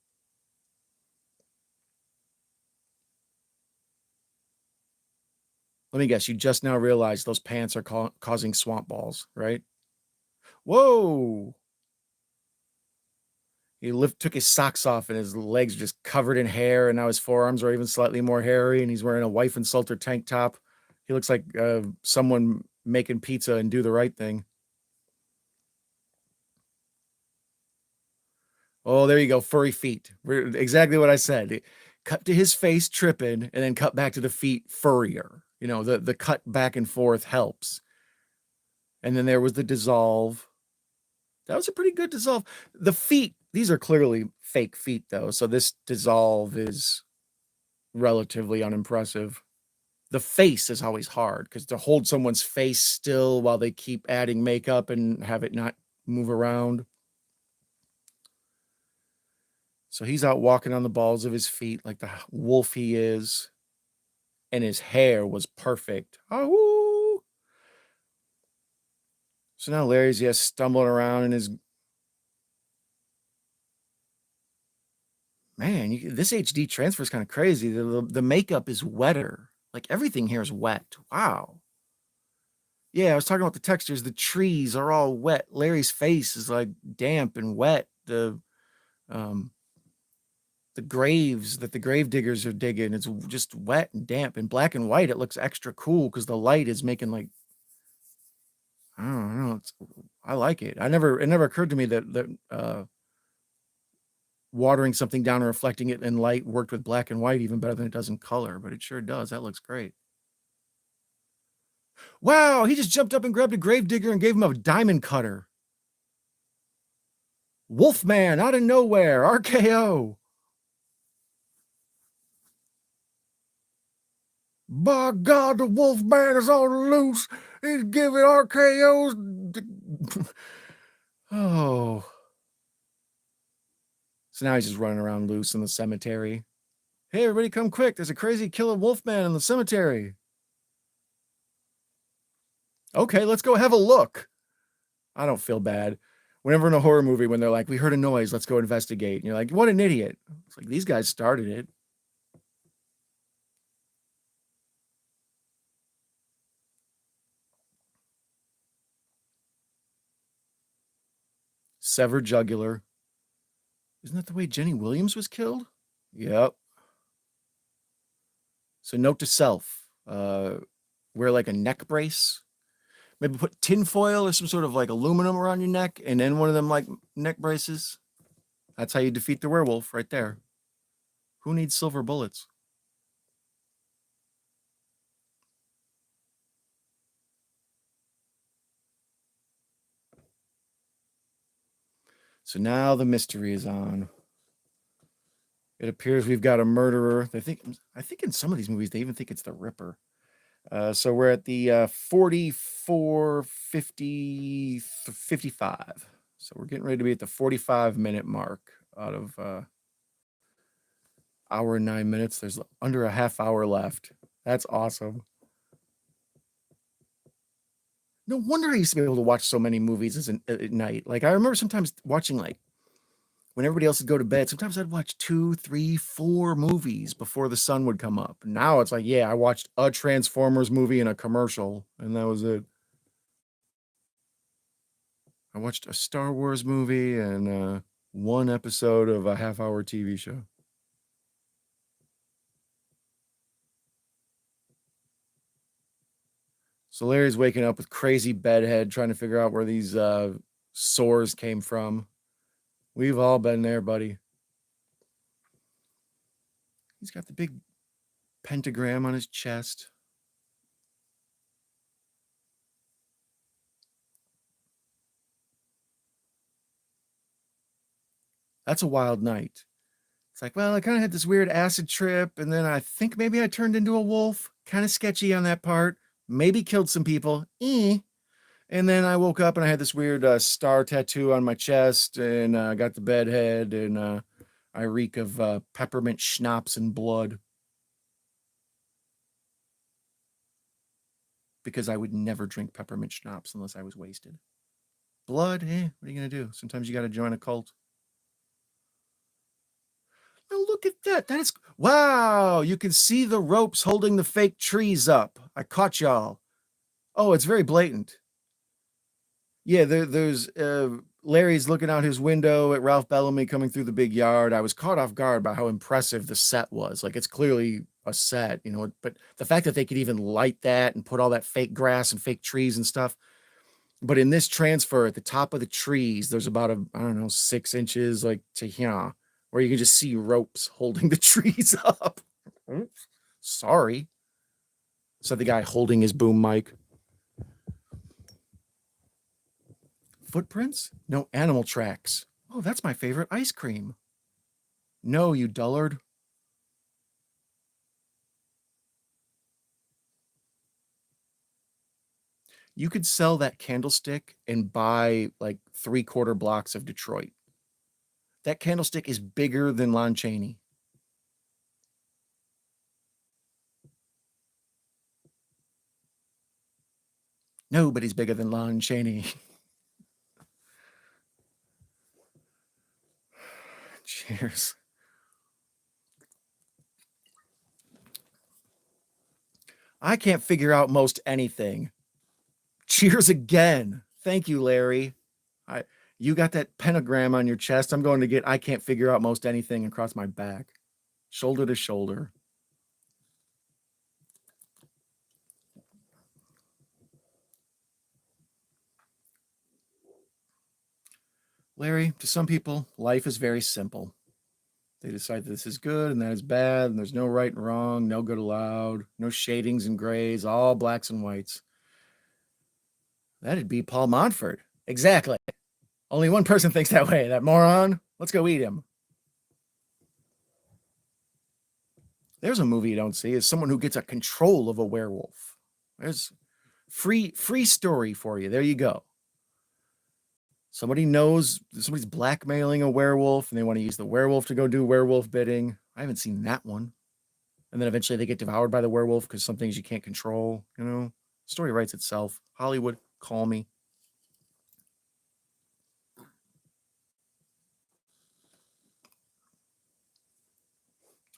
Let me guess, you just now realized those pants are causing swamp balls, right? Whoa! He took his socks off and his legs are just covered in hair, and now his forearms are even slightly more hairy, and he's wearing a wife insulter tank top. He looks like someone making pizza and do the right thing. Oh, there you go, furry feet. Exactly what I said. Cut to his face tripping, and then cut back to the feet furrier. The cut back and forth helps. And then there was the dissolve. That was a pretty good dissolve. The feet These are clearly fake feet, though, so this dissolve is relatively unimpressive. The face is always hard because to hold someone's face still while they keep adding makeup and have it not move around. So he's out walking on the balls of his feet like the wolf he is. And his hair was perfect. Oh, so now Larry's stumbling around in his. Man, this HD transfer is kind of crazy. The makeup is wetter. Like everything here is wet. Wow. Yeah, I was talking about the textures. The trees are all wet. Larry's face is like damp and wet. The graves that the grave diggers are digging, it's just wet and damp. In black and white, it looks extra cool because the light is making like, I don't know. I like it. It never occurred to me that watering something down and reflecting it in light worked with black and white even better than it does in color, but it sure does. That looks great. Wow, he just jumped up and grabbed a gravedigger and gave him a diamond cutter. Wolfman out of nowhere, RKO. By God, the Wolfman is on loose. He's giving RKOs. Oh. So now he's just running around loose in the cemetery. Hey, everybody come quick. There's a crazy killer Wolfman in the cemetery. Okay, let's go have a look. I don't feel bad. Whenever in a horror movie, when they're like, we heard a noise, let's go investigate. And you're like, what an idiot. It's like, these guys started it. Severed jugular. Isn't that the way Jenny Williams was killed? Yep. So note to self, wear like a neck brace. Maybe put tinfoil or some sort of like aluminum around your neck and then one of them like neck braces. That's how you defeat the werewolf right there. Who needs silver bullets? So now the mystery is on. It appears we've got a murderer. I think in some of these movies, they even think it's the Ripper. So we're at the 44, 50, 55. So we're getting ready to be at the 45-minute mark out of hour and 9 minutes. There's under a half hour left. That's awesome. No wonder I used to be able to watch so many movies at night. Like I remember sometimes watching like when everybody else would go to bed, sometimes I'd watch 2, 3, 4 movies before the sun would come up. Now it's like, yeah, I watched a Transformers movie and a commercial, and that was it. I watched a Star Wars movie and one episode of a half-hour TV show. So Larry's waking up with crazy bedhead, trying to figure out where these sores came from. We've all been there, buddy. He's got the big pentagram on his chest. That's a wild night. It's like, well, I kind of had this weird acid trip, and then I think maybe I turned into a wolf. Kind of sketchy on that part. Maybe killed some people. And then I woke up and I had this weird star tattoo on my chest, and got the bedhead, and I reek of peppermint schnapps and blood. Because I would never drink peppermint schnapps unless I was wasted. Blood, what are you going to do? Sometimes you got to join a cult. Oh, look at that. That is, wow, you can see the ropes holding the fake trees up. I caught y'all. Oh, it's very blatant. Yeah, there's Larry's looking out his window at Ralph Bellamy coming through the big yard. I was caught off guard by how impressive the set was. Like, it's clearly a set, but the fact that they could even light that and put all that fake grass and fake trees and stuff. But in this transfer at the top of the trees, there's about 6 inches like to here, where you can just see ropes holding the trees up. Oops, sorry. Said the guy holding his boom mic. Footprints? No, animal tracks. Oh, that's my favorite ice cream. No, you dullard. You could sell that candlestick and buy like 3/4 blocks of Detroit. That candlestick is bigger than Lon Chaney. Nobody's bigger than Lon Chaney. Cheers. I can't figure out most anything. Cheers again. Thank you, Larry. I You got that pentagram on your chest. I'm going to get I can't figure out most anything across my back. Shoulder to shoulder. Larry, to some people, life is very simple. They decide that this is good and that is bad, and there's no right and wrong, no good allowed, no shadings and grays, all blacks and whites. That'd be Paul Montfort. Exactly. Only one person thinks that way, that moron. Let's go eat him. There's a movie you don't see is someone who gets a control of a werewolf. There's free story for you. There you go. Somebody knows somebody's blackmailing a werewolf and they want to use the werewolf to go do werewolf bidding. I haven't seen that one. And then eventually they get devoured by the werewolf because some things you can't control. Story writes itself. Hollywood, call me.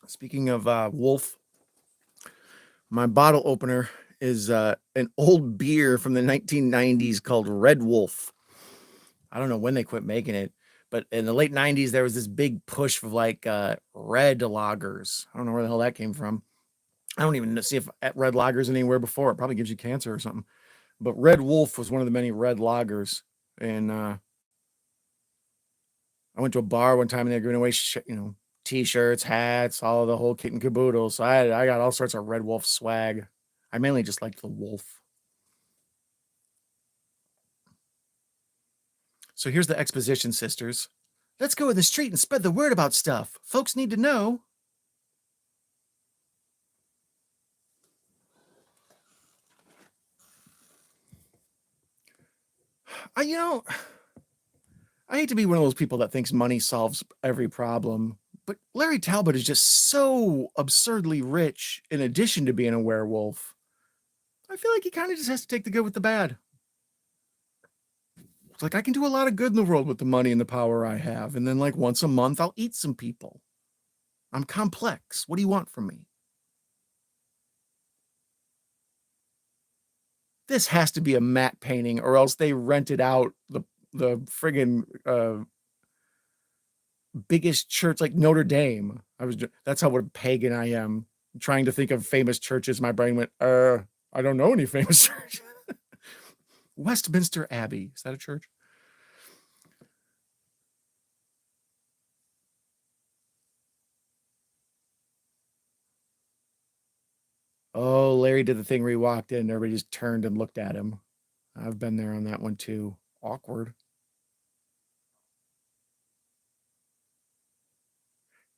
Speaking of wolf, my bottle opener is an old beer from the 1990s called Red Wolf. I don't know when they quit making it, but in the late 90s, there was this big push of like red lagers. I don't know where the hell that came from. I don't even see if red lagers anywhere before. It probably gives you cancer or something. But Red Wolf was one of the many red lagers. And I went to a bar one time and they were giving away, t-shirts, hats, all the whole kit and caboodle. So I got all sorts of Red Wolf swag. I mainly just liked the wolf. So here's the exposition, sisters. Let's go in the street and spread the word about stuff. Folks need to know. I hate to be one of those people that thinks money solves every problem, but Larry Talbot is just so absurdly rich in addition to being a werewolf. I feel like he kind of just has to take the good with the bad. It's like I can do a lot of good in the world with the money and the power I have, and then like once a month I'll eat some people. I'm complex. What do you want from me? This has to be a matte painting, or else they rented out the friggin' biggest church like Notre Dame. That's how pagan I am. I'm trying to think of famous churches. My brain went, I don't know any famous church. Westminster Abbey. Is that a church? Oh, Larry did the thing where he walked in and everybody just turned and looked at him. I've been there on that one too. Awkward.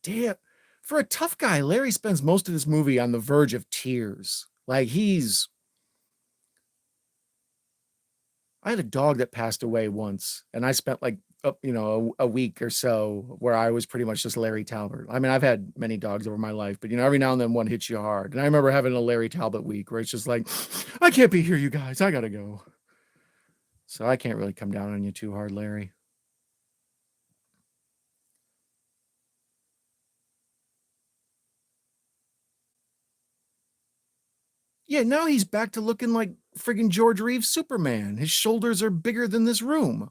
Damn. For a tough guy, Larry spends most of this movie on the verge of tears. Like I had a dog that passed away once, and I spent like a week or so where I was pretty much just Larry Talbot. I mean, I've had many dogs over my life, but every now and then one hits you hard. And I remember having a Larry Talbot week where it's just like, I can't be here, you guys. I gotta go. So I can't really come down on you too hard, Larry. Yeah, now he's back to looking like friggin' George Reeves Superman. His shoulders are bigger than this room.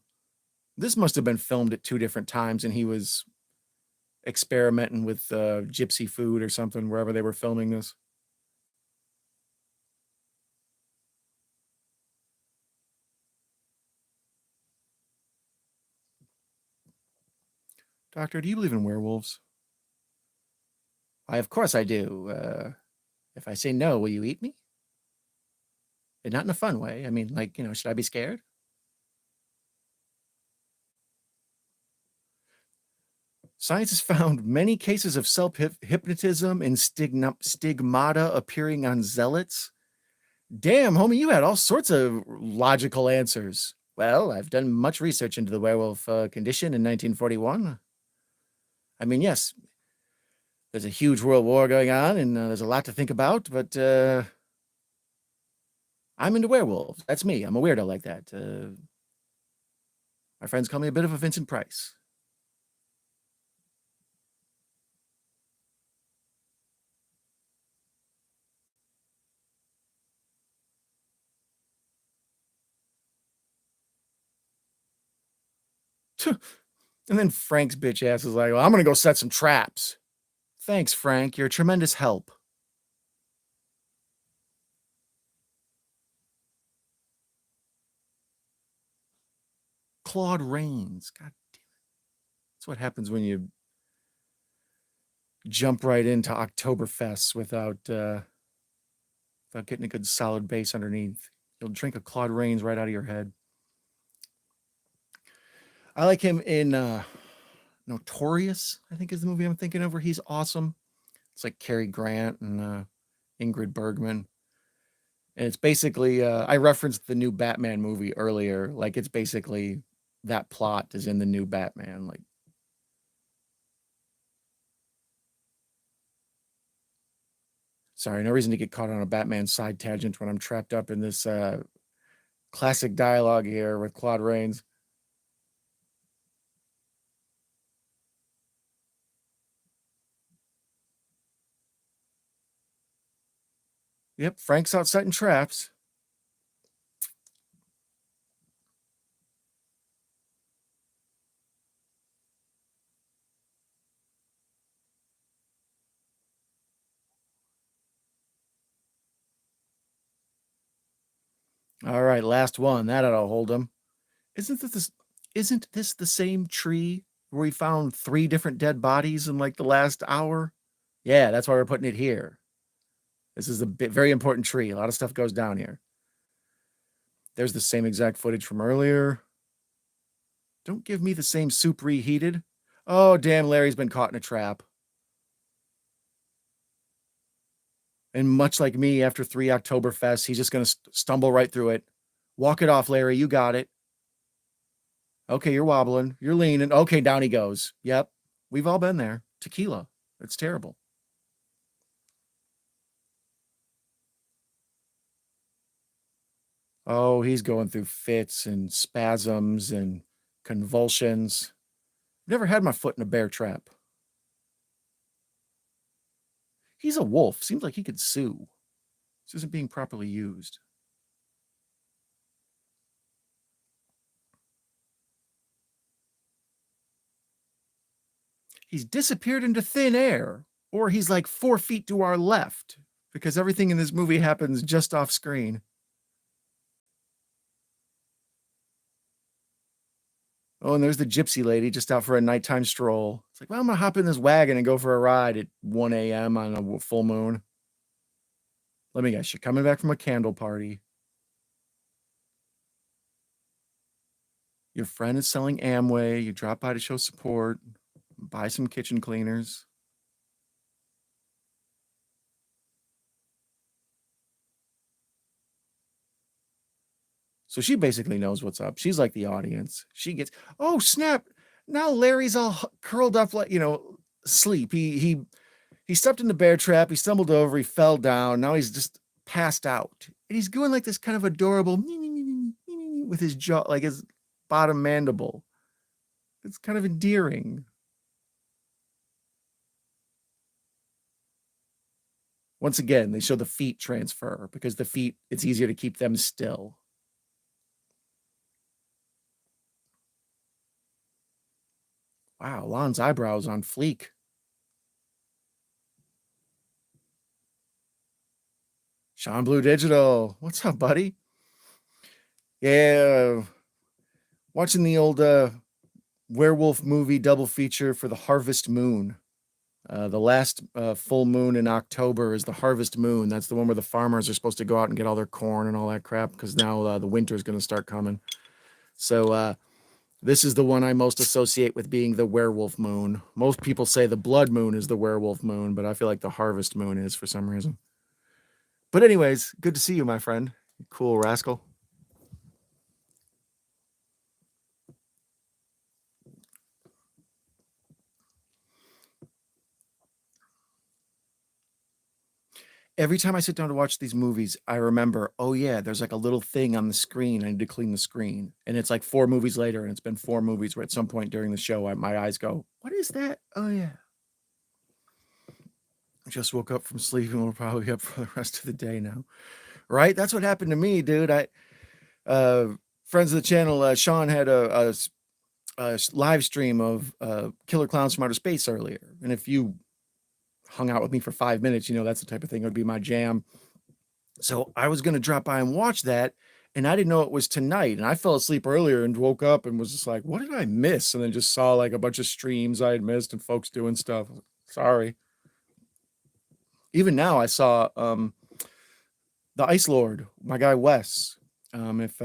This must have been filmed at two different times, and he was experimenting with gypsy food or something wherever they were filming this. Doctor, do you believe in werewolves? Why, of course I do. If I say no, will you eat me? And not in a fun way. I mean, like, should I be scared? Science has found many cases of self-hypnotism and stigmata appearing on zealots. Damn, homie, you had all sorts of logical answers. Well, I've done much research into the werewolf condition in 1941. I mean, yes, there's a huge world war going on, and there's a lot to think about, but I'm into werewolves. That's me. I'm a weirdo like that. My friends call me a bit of a Vincent Price. And then Frank's bitch ass is like, well, I'm going to go set some traps. Thanks, Frank. You're a tremendous help. Claude Rains. God damn it. That's what happens when you jump right into Oktoberfest without getting a good solid base underneath. You'll drink a Claude Rains right out of your head. I like him in Notorious, I think is the movie I'm thinking of, where he's awesome. It's like Cary Grant and Ingrid Bergman. And it's basically, I referenced the new Batman movie earlier. Like, it's basically that plot is in the new Batman. Like, sorry, no reason to get caught on a Batman side tangent when I'm trapped up in this classic dialogue here with Claude Rains. Yep, Frank's out setting traps. All right, last one. That ought to hold him. Isn't this the same tree where we found 3 different dead bodies in like the last hour? Yeah, that's why we're putting it here. This is a very important tree. A lot of stuff goes down here. There's the same exact footage from earlier. Don't give me the same soup reheated. Oh, damn, Larry's been caught in a trap. And much like me after 3 Oktoberfests, he's just going to stumble right through it. Walk it off, Larry. You got it. Okay, you're wobbling. You're leaning. Okay, down he goes. Yep. We've all been there. Tequila. It's terrible. Oh, he's going through fits and spasms and convulsions. Never had my foot in a bear trap. He's a wolf. Seems like he could sue. This isn't being properly used. He's disappeared into thin air, or he's like 4 feet to our left, because everything in this movie happens just off screen. Oh, and there's the gypsy lady just out for a nighttime stroll. It's like, well, I'm going to hop in this wagon and go for a ride at 1 a.m. on a full moon. Let me guess, you're coming back from a candle party. Your friend is selling Amway. You drop by to show support, buy some kitchen cleaners. So she basically knows what's up. She's like the audience. She gets, oh snap! Now Larry's all curled up like sleep. He stepped in the bear trap. He stumbled over. He fell down. Now he's just passed out, and he's doing like this kind of adorable with his jaw, like his bottom mandible. It's kind of endearing. Once again, they show the feet transfer because the feet, it's easier to keep them still. Wow, Lon's eyebrows on fleek. Sean Blue Digital. What's up, buddy? Yeah. Watching the old werewolf movie double feature for the Harvest Moon. The last full moon in October is the Harvest Moon. That's the one where the farmers are supposed to go out and get all their corn and all that crap because now the winter is going to start coming. So This is the one I most associate with being the werewolf moon. Most people say the blood moon is the werewolf moon, but I feel like the harvest moon is for some reason. But anyways, good to see you, my friend. Cool rascal. Every time I sit down to watch these movies, I remember, oh yeah, there's like a little thing on the screen. I need to clean the screen. And it's like 4 movies later, and it's been 4 movies where at some point during the show, my eyes go, what is that? Oh yeah. I just woke up from sleep and we'll probably be up for the rest of the day now. Right? That's what happened to me, dude. Friends of the channel, Sean had a live stream of Killer Clowns from Outer Space earlier. And if you hung out with me for 5 minutes, you know, that's the type of thing that would be my jam. So I was going to drop by and watch that. And I didn't know it was tonight. And I fell asleep earlier and woke up and was just like, what did I miss? And then just saw like a bunch of streams I had missed and folks doing stuff. Sorry. Even now I saw the Ice Lord, my guy Wes. If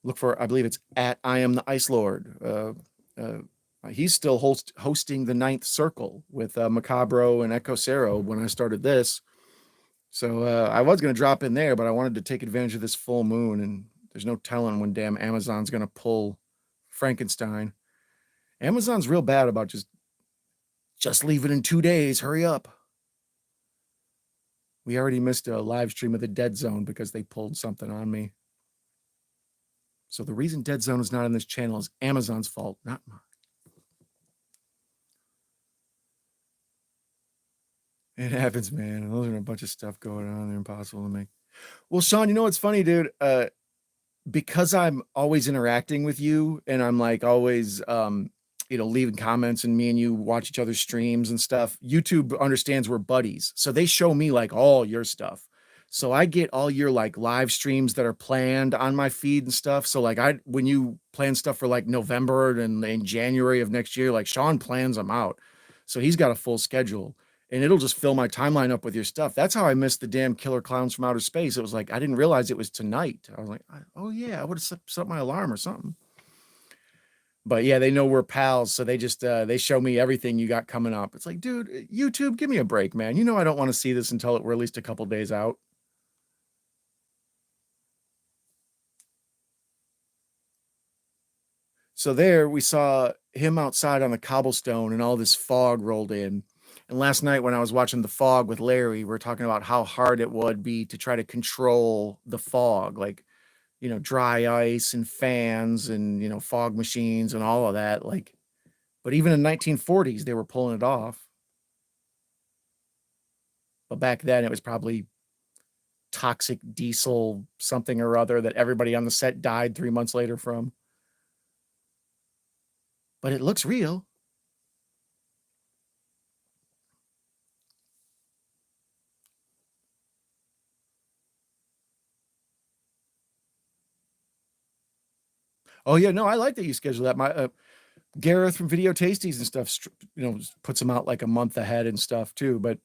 look for, I believe it's at I am the Ice Lord. He's still hosting the 9th Circle with Macabro and Echo Cero when I started this. So I was going to drop in there, but I wanted to take advantage of this full moon, and there's no telling when damn Amazon's going to pull Frankenstein. Amazon's real bad about just leave it in 2 days. Hurry up. We already missed a live stream of the Dead Zone because they pulled something on me. So the reason Dead Zone is not on this channel is Amazon's fault, not mine. It happens, man. Those are a bunch of stuff going on. They're impossible to make. Well, Sean, you know what's funny, dude? Because I'm always interacting with you and I'm like always leaving comments, and me and you watch each other's streams and stuff, YouTube understands we're buddies. So they show me like all your stuff. So I get all your like live streams that are planned on my feed and stuff. So like when you plan stuff for like November and in January of next year, like Sean plans them out. So he's got a full schedule. And it'll just fill my timeline up with your stuff. That's how I missed the damn Killer Clowns from Outer Space. It was like, I didn't realize it was tonight. I was like, oh yeah, I would have set my alarm or something. But yeah, they know we're pals. So they just, they show me everything you got coming up. It's like, dude, YouTube, give me a break, man. You know, I don't want to see this until we're at least a couple days out. So there we saw him outside on the cobblestone and all this fog rolled in. And last night when I was watching The Fog with Larry, we were talking about how hard it would be to try to control the fog, like, you know, dry ice and fans and, you know, fog machines and all of that. Like, but even in 1940s, they were pulling it off. But back then it was probably toxic diesel something or other that everybody on the set died 3 months later from. But it looks real. Oh yeah, no, I like that you schedule that. My Gareth from Video Tasties and stuff, you know, puts them out like a month ahead and stuff too. But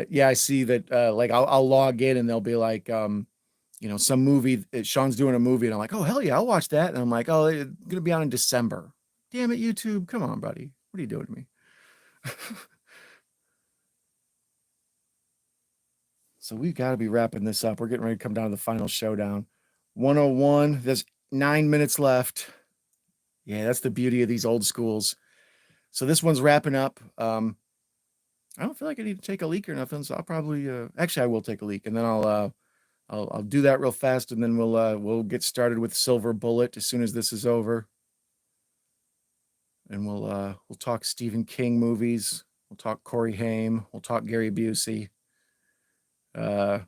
yeah, I see that. Like I'll log in and they'll be like, you know, some movie. Sean's doing a movie, and I'm like, oh hell yeah, I'll watch that. And I'm like, oh, it's gonna be on in December. Damn it, YouTube, come on, buddy, what are you doing to me? So we've got to be wrapping this up. We're getting ready to come down to the final showdown. 101. There's 9 minutes left. Yeah, that's the beauty of these old schools. So this one's wrapping up. I don't feel like I need to take a leak or nothing, so I'll probably actually I will take a leak, and then I'll do that real fast, and then we'll get started with Silver Bullet as soon as this is over, and we'll talk Stephen King movies. We'll talk Corey Haim. We'll talk Gary Busey. We'll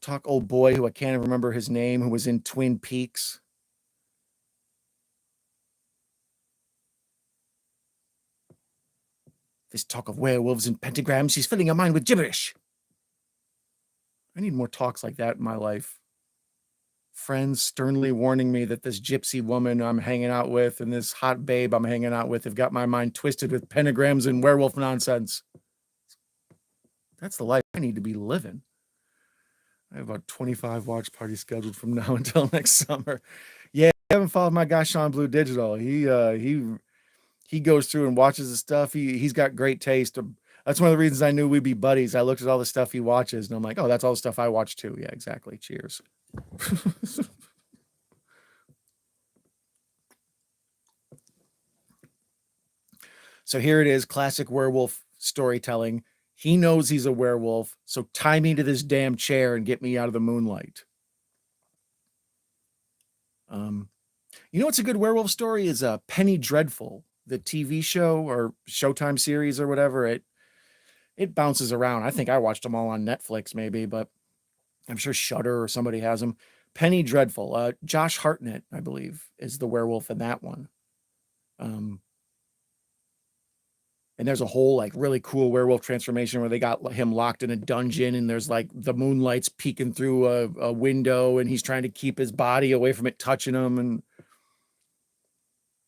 talk old boy who I can't even remember his name, who was in Twin Peaks. This talk of werewolves and pentagrams, she's filling your mind with gibberish. I need more talks like that in my life. Friends sternly warning me that this gypsy woman I'm hanging out with and this hot babe I'm hanging out with have got my mind twisted with pentagrams and werewolf nonsense. That's the life I need to be living. I have about 25 watch parties scheduled from now until next summer. Yeah, I haven't followed my guy Sean Blue Digital. He goes through and watches the stuff. He's got great taste. That's one of the reasons I knew we'd be buddies. I looked at all the stuff he watches, and I'm like, oh, that's all the stuff I watch too. Yeah, exactly. Cheers. So here it is, classic werewolf storytelling. He knows he's a werewolf, so tie me to this damn chair and get me out of the moonlight. You know what's a good werewolf story is Penny Dreadful, the TV show or Showtime series or whatever. It bounces around. I think I watched them all on Netflix maybe, but I'm sure Shudder or somebody has them. Penny Dreadful. Josh Hartnett, I believe, is the werewolf in that one. And there's a whole like really cool werewolf transformation where they got him locked in a dungeon and there's like the moonlight's peeking through a window and he's trying to keep his body away from it touching him. And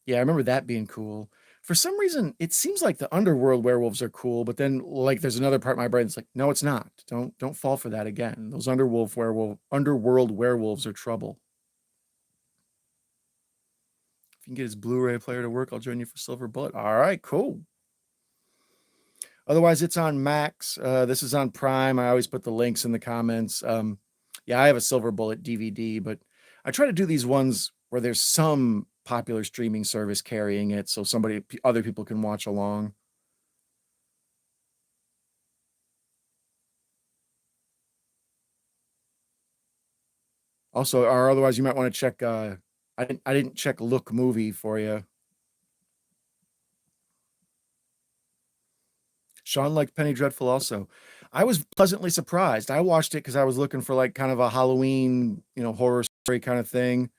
yeah, I remember that being cool. For some reason, it seems like the underworld werewolves are cool, but then like there's another part of my brain that's like, no, it's not. Don't fall for that again. Those underworld werewolves are trouble. If you can get his Blu-ray player to work, I'll join you for Silver Bullet. All right, cool. Otherwise, it's on Max. This is on Prime. I always put the links in the comments. Yeah, I have a Silver Bullet DVD, but I try to do these ones where there's some popular streaming service carrying it so other people can watch along. Also, or otherwise you might want to check I didn't check Look Movie for you. Sean liked Penny Dreadful also. I was pleasantly surprised. I watched it because I was looking for like kind of a Halloween, horror story kind of thing.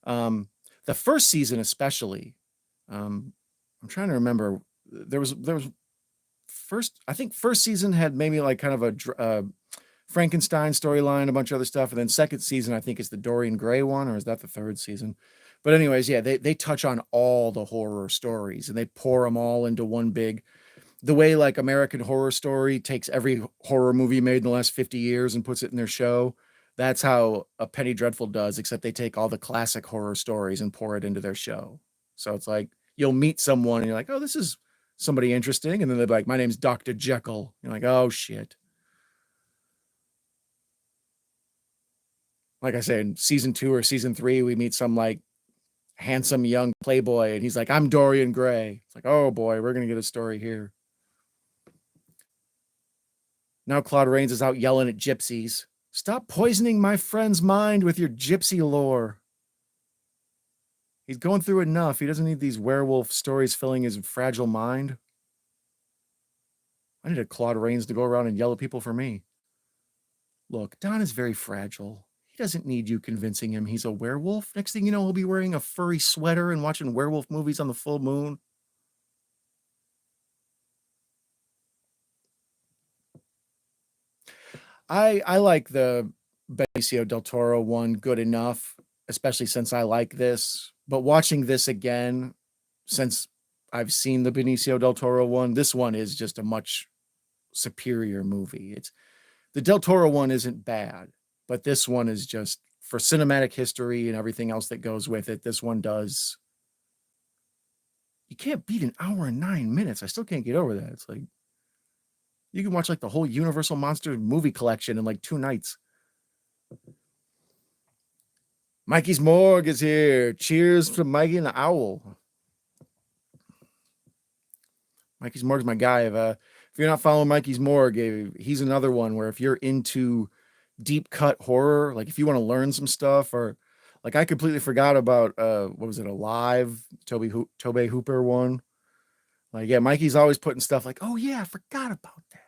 The first season especially, I'm trying to remember. There was I think first season had maybe like kind of a Frankenstein storyline, a bunch of other stuff, and then second season I think is the Dorian Gray one, or is that the third season? But anyways, yeah, they touch on all the horror stories and they pour them all into one big. The way like American Horror Story takes every horror movie made in the last 50 years and puts it in their show. That's how a Penny Dreadful does, except they take all the classic horror stories and pour it into their show. So it's like you'll meet someone and you're like, oh, this is somebody interesting. And then they're like, my name's Dr. Jekyll. You're like, oh shit. Like I said, in season 2 or season 3, we meet some like handsome young playboy and he's like, I'm Dorian Gray. It's like, oh boy, we're going to get a story here. Now Claude Rains is out yelling at gypsies. Stop poisoning my friend's mind with your gypsy lore. He's going through enough. He doesn't need these werewolf stories filling his fragile mind. I need a Claude Rains to go around and yell at people for me. Look, Don is very fragile. He doesn't need you convincing him he's a werewolf. Next thing you know, he'll be wearing a furry sweater and watching werewolf movies on the full moon. I like the Benicio del Toro one good enough, especially since I like this. But watching this again, since I've seen the Benicio del Toro one, this one is just a much superior movie. The del Toro one isn't bad, but this one is just for cinematic history and everything else that goes with it. This one does. You can't beat an hour and 9 minutes. I still can't get over that. It's like you can watch like the whole Universal Monster movie collection in like 2 nights. Mikey's Morgue is here. Cheers to Mikey and the Owl. Mikey's Morgue is my guy. If you're not following Mikey's Morgue, he's another one where if you're into deep cut horror, like if you want to learn some stuff, or like I completely forgot about what was it, Alive, Tobe Hooper one. Like, yeah, Mikey's always putting stuff like, oh yeah, I forgot about that.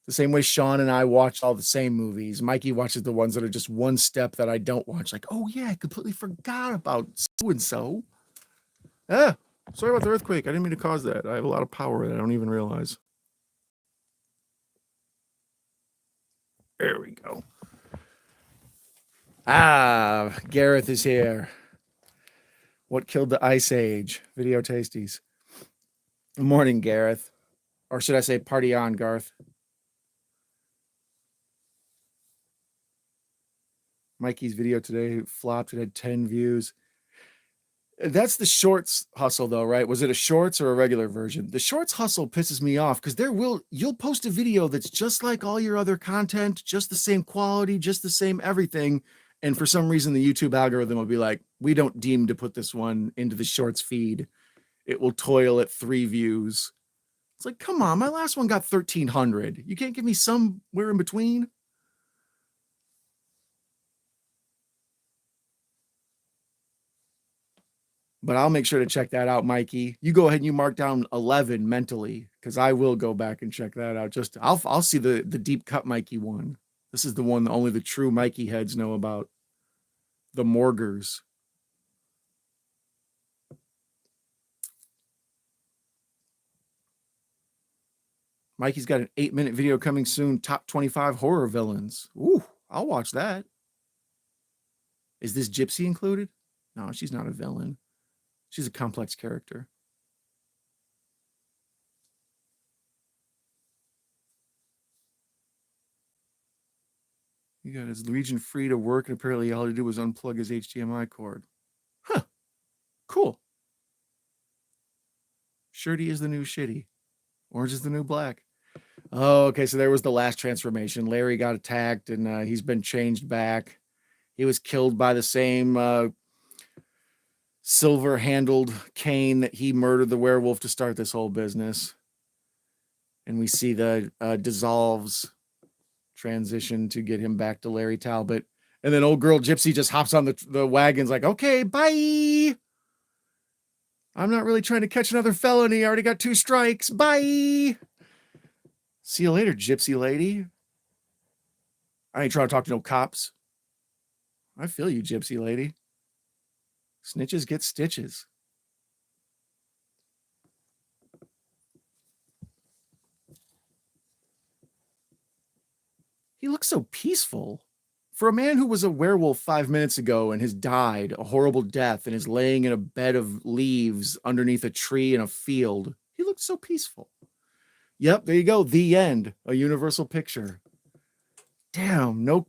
The same way Sean and I watch all the same movies. Mikey watches the ones that are just one step that I don't watch. Like, oh yeah, I completely forgot about so-and-so. Ah, sorry about the earthquake. I didn't mean to cause that. I have a lot of power that I don't even realize. There we go. Ah, Gareth is here. What killed the Ice Age? Video Tasties. Good morning, Gareth. Or should I say party on, Garth? Mikey's video today flopped. It had 10 views. That's the shorts hustle though, right? Was it a shorts or a regular version? The shorts hustle pisses me off because you'll post a video that's just like all your other content, just the same quality, just the same everything. And for some reason, the YouTube algorithm will be like, we don't deem to put this one into the shorts feed. It will toil at 3 views. It's like, come on, my last one got 1,300. You can't give me somewhere in between? But I'll make sure to check that out, Mikey. You go ahead and you mark down 11 mentally, because I will go back and check that out. I'll see the deep cut Mikey one. This is the one that only the true Mikey heads know about. The Morgers. Mikey's got an 8-minute video coming soon. Top 25 horror villains. Ooh, I'll watch that. Is this Gypsy included? No, she's not a villain. She's a complex character. He got his Legion free to work, and apparently all he did was unplug his HDMI cord. Huh. Cool. Shirty is the new shitty. Orange is the new black. Oh, okay. So there was the last transformation. Larry got attacked, and he's been changed back. He was killed by the same silver-handled cane that he murdered the werewolf to start this whole business. And we see the dissolves transition to get him back to Larry Talbot. And then old girl Gypsy just hops on the wagon's like, okay, bye. I'm not really trying to catch another felony. I already got 2 strikes. Bye. See you later, Gypsy lady. I ain't trying to talk to no cops. I feel you, Gypsy lady. Snitches get stitches. He looks so peaceful. For a man who was a werewolf 5 minutes ago and has died a horrible death and is laying in a bed of leaves underneath a tree in a field, he looks so peaceful. Yep, there you go. The end. A universal picture. Damn, no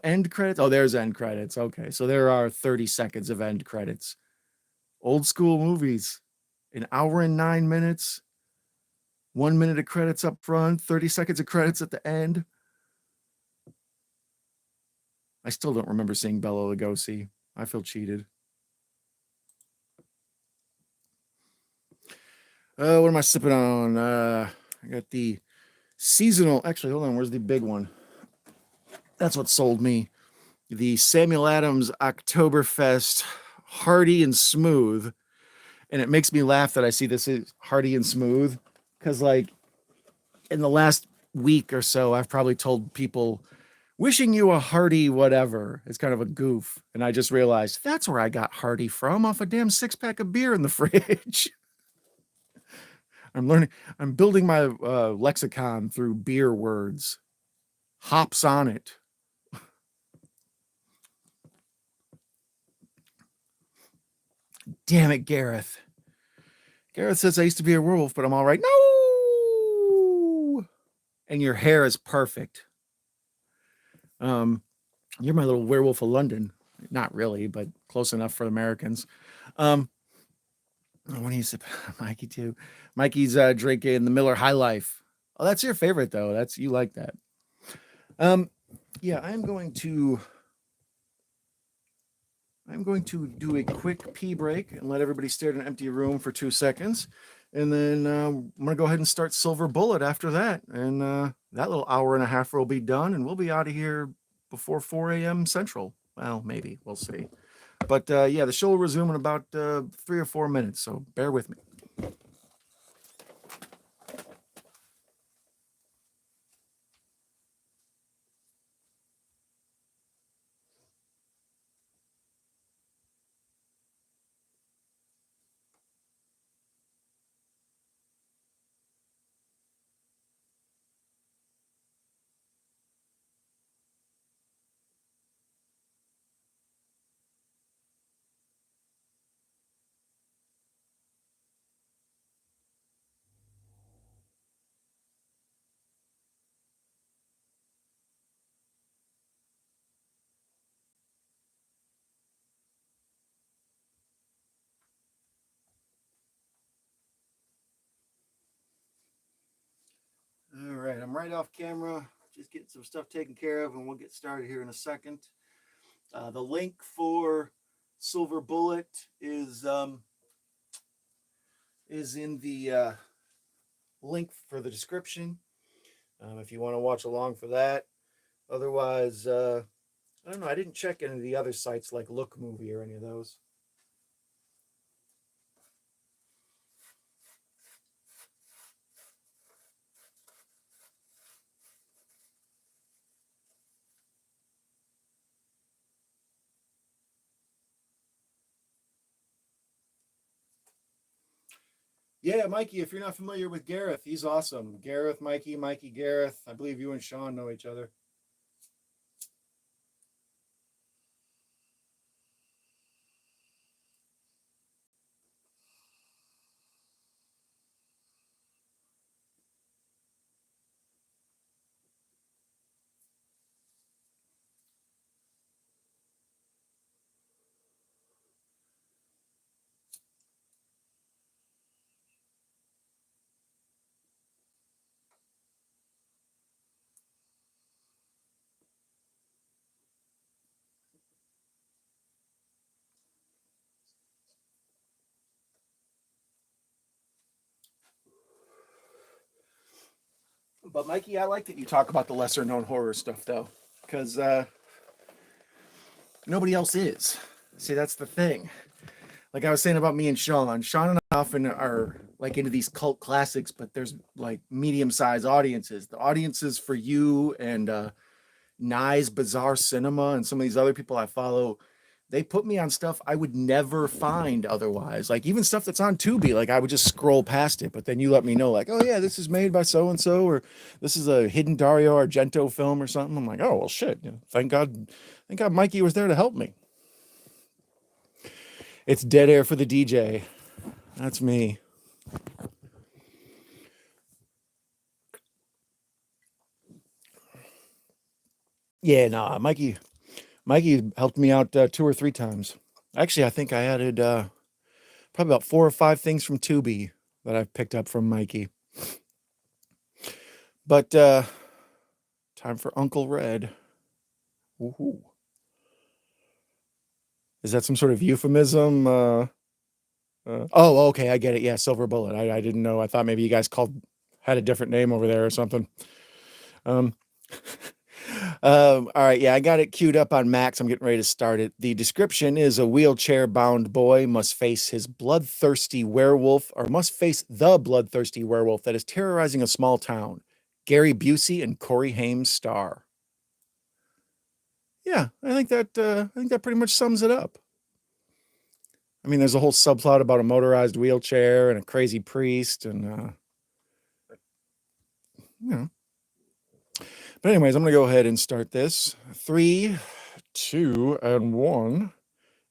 end credits. Oh, there's end credits. Okay, so there are 30 seconds of end credits. Old school movies. An hour and 9 minutes. 1 minute of credits up front. 30 seconds of credits at the end. I still don't remember seeing Bela Lugosi. I feel cheated. What am I sipping on? I got the seasonal. Actually, hold on. Where's the big one? That's what sold me. The Samuel Adams Oktoberfest Hearty and Smooth. And it makes me laugh that I see this is Hearty and Smooth. Because, like, in the last week or so, I've probably told people, wishing you a hearty whatever. It's kind of a goof. And I just realized that's where I got hearty from, off a damn 6-pack of beer in the fridge. I'm building my lexicon through beer words. Hops on it. Damn it, Gareth. Gareth says I used to be a werewolf, but I'm all right. No! And your hair is perfect. You're my little werewolf of London. Not really, but close enough for Americans. What do you sip? Mikey too. Mikey's drinking the Miller High Life. Oh, that's your favorite though. You like that. Yeah, I'm going to do a quick pee break and let everybody stare at an empty room for 2 seconds. And then I'm going to go ahead and start Silver Bullet after that. And that little hour and a half will be done, and we'll be out of here before 4 a.m. Central. Well, maybe. We'll see. But yeah, the show will resume in about 3 or 4 minutes, so bear with me. I'm right off camera, just getting some stuff taken care of, and we'll get started here in a second. The link for Silver Bullet is in the link for the description if you want to watch along for that. Otherwise, I don't know. I didn't check any of the other sites like Look Movie or any of those. Yeah, Mikey, if you're not familiar with Gareth, he's awesome. Gareth, Mikey, Gareth. I believe you and Sean know each other. But Mikey, I like that you talk about the lesser known horror stuff though, because nobody else is. See, that's the thing. Like I was saying about me and Sean and I often are like into these cult classics, but there's like medium-sized audiences. The audiences for you and Nye's Bizarre Cinema and some of these other people I follow, they put me on stuff I would never find otherwise. Like even stuff that's on Tubi, like I would just scroll past it, but then you let me know like, oh yeah, this is made by so-and-so, or this is a hidden Dario Argento film or something. I'm like, oh, well shit. You know, thank God Mikey was there to help me. It's dead air for the DJ. That's me. Yeah, nah, Mikey helped me out 2 or 3 times. Actually, I think I added probably about 4 or 5 things from Tubi that I've picked up from Mikey. But time for Uncle Red. Woohoo. Is that some sort of euphemism? Oh, okay, I get it. Yeah, Silver Bullet. I didn't know. I thought maybe you guys had a different name over there or something. All right, yeah, I got it queued up on Max. I'm getting ready to start it. The description is a wheelchair-bound boy must face the bloodthirsty werewolf that is terrorizing a small town. Gary Busey and Corey Haim star. Yeah, I think that pretty much sums it up. I mean, there's a whole subplot about a motorized wheelchair and a crazy priest, and you know. But anyways, I'm gonna go ahead and start this. 3, 2, and 1,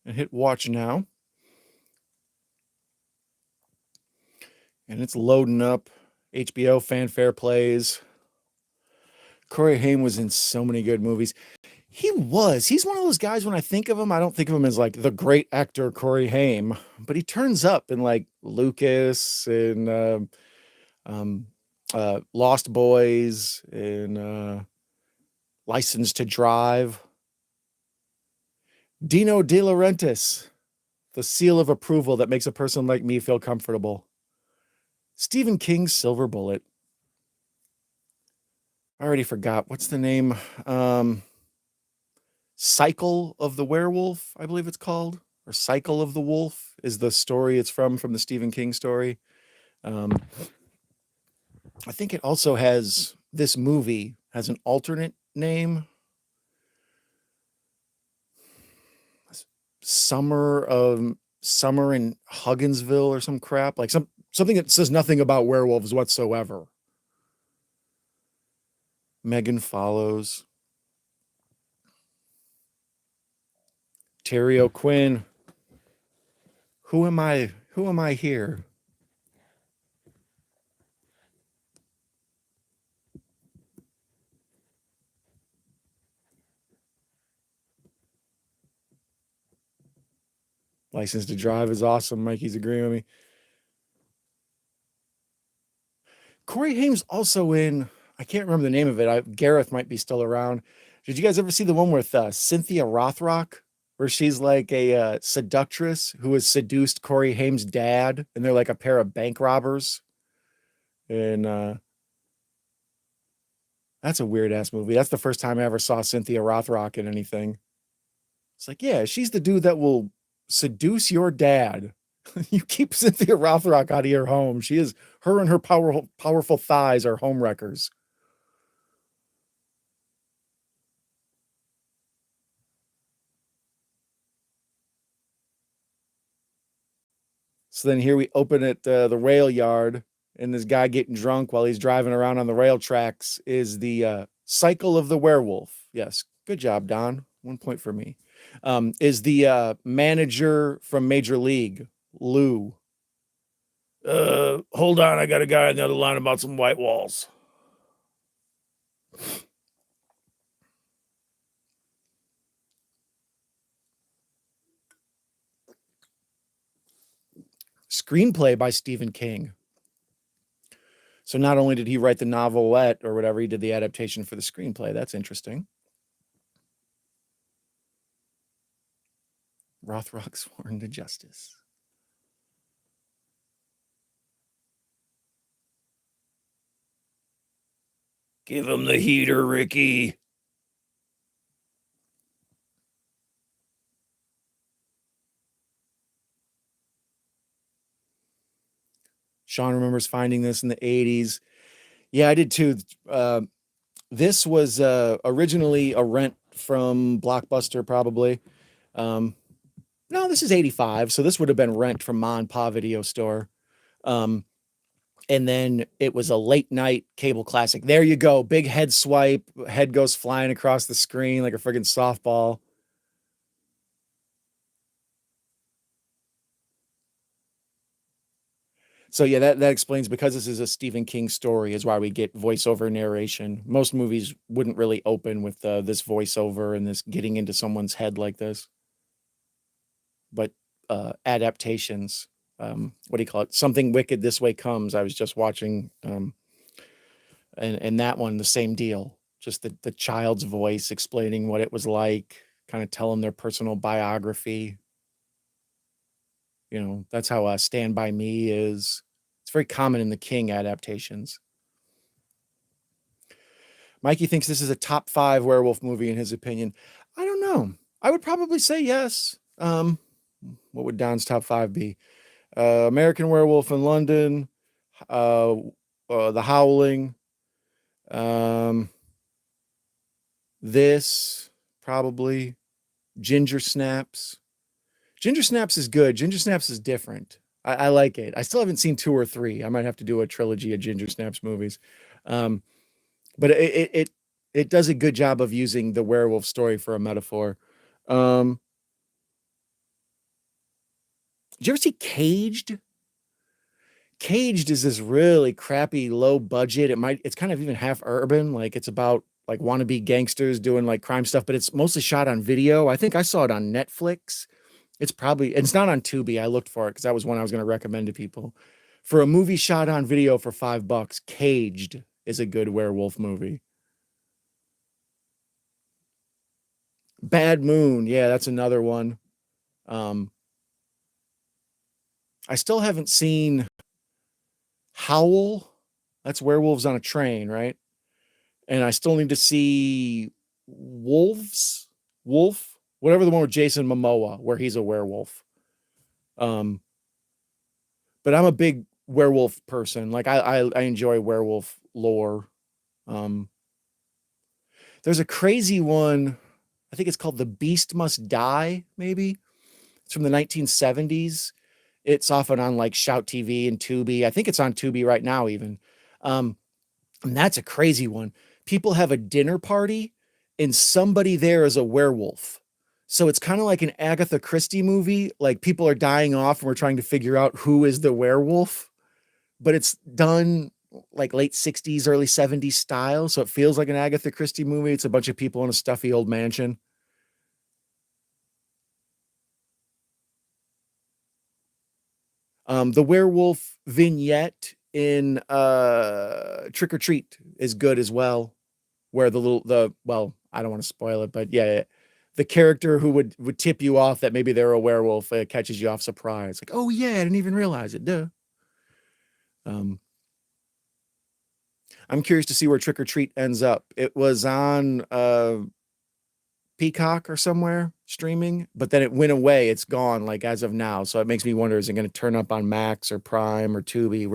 and hit watch now. And it's loading up. HBO fanfare plays. Corey Haim was in so many good movies. He's one of those guys, when I think of him, I don't think of him as like the great actor Corey Haim, but he turns up in like Lucas and Lost Boys and License to Drive. Dino De Laurentiis, the seal of approval that makes a person like me feel comfortable. Stephen King's Silver Bullet. I already forgot. What's the name? Cycle of the Werewolf, I believe it's called. Or Cycle of the Wolf is the story it's from the Stephen King story. I think it also has, this movie has an alternate name. Summer in Hugginsville or some crap, like something that says nothing about werewolves whatsoever. Megan Follows. Terry O'Quinn. Who am I here? License to Drive is awesome. Mikey's agreeing with me. Corey Haim's also in, I can't remember the name of it. Gareth might be still around. Did you guys ever see the one with Cynthia Rothrock, where she's like a seductress who has seduced Corey Haim's dad, and they're like a pair of bank robbers? And that's a weird ass movie. That's the first time I ever saw Cynthia Rothrock in anything. It's like, yeah, she's the dude that will seduce your dad. You keep Cynthia Rothrock out of your home. Her and her powerful thighs are home wreckers. So then here we open at the rail yard, and this guy getting drunk while he's driving around on the rail tracks is the cycle of the werewolf. Yes, good job, Don. 1 point for me. Is the manager from Major League, Lou. Hold on, I got a guy on the other line about some white walls. Screenplay by Stephen King. So not only did he write the novelette or whatever, he did the adaptation for the screenplay. That's interesting. Rothrock sworn to justice. Give him the heater, Ricky. Sean remembers finding this in the 80s. Yeah, I did too. This was originally a rent from Blockbuster, probably. No, this is 85, so this would have been rent from Ma and Pa Video Store. And then it was a late night cable classic. There you go. Big head swipe. Head goes flying across the screen like a friggin' softball. So yeah, that explains, because this is a Stephen King story, is why we get voiceover narration. Most movies wouldn't really open with this voiceover and this getting into someone's head like this. But adaptations, what do you call it? Something Wicked This Way Comes. I was just watching, and that one, the same deal. Just the child's voice explaining what it was like, kind of telling their personal biography. You know, that's how Stand By Me is. It's very common in the King adaptations. Mikey thinks this is a top 5 werewolf movie in his opinion. I don't know. I would probably say yes. What would Don's top 5 be? American Werewolf in London, The Howling, this, probably, Ginger Snaps. Ginger Snaps is good. Ginger Snaps is different. I like it. I still haven't seen 2 or 3. I might have to do a trilogy of Ginger Snaps movies. But it does a good job of using the werewolf story for a metaphor. Did you ever see Caged? Caged is this really crappy, low budget. It's kind of even half urban. Like, it's about like wannabe gangsters doing like crime stuff, but it's mostly shot on video. I think I saw it on Netflix. It's not on Tubi. I looked for it because that was one I was going to recommend to people. For a movie shot on video for $5, Caged is a good werewolf movie. Bad Moon. Yeah, that's another one. I still haven't seen Howl. That's werewolves on a train, right? And I still need to see Wolf, whatever the one with Jason Momoa, where he's a werewolf. But I'm a big werewolf person. Like, I enjoy werewolf lore. There's a crazy one. I think it's called The Beast Must Die, maybe. It's from the 1970s. It's often on like Shout TV and Tubi. I think it's on Tubi right now, even. And that's a crazy one. People have a dinner party and somebody there is a werewolf. So it's kind of like an Agatha Christie movie. Like, people are dying off and we're trying to figure out who is the werewolf. But it's done like late 60s, early 70s style. So it feels like an Agatha Christie movie. It's a bunch of people in a stuffy old mansion. The werewolf vignette in Trick or Treat is good as well, where well, I don't want to spoil it, but yeah, the character who would tip you off that maybe they're a werewolf catches you off surprise. Like, oh yeah, I didn't even realize it. Duh. I'm curious to see where Trick or Treat ends up. It was on Peacock or somewhere streaming, but then it went away. It's gone, like as of now. So it makes me wonder: is it going to turn up on Max or Prime or Tubi?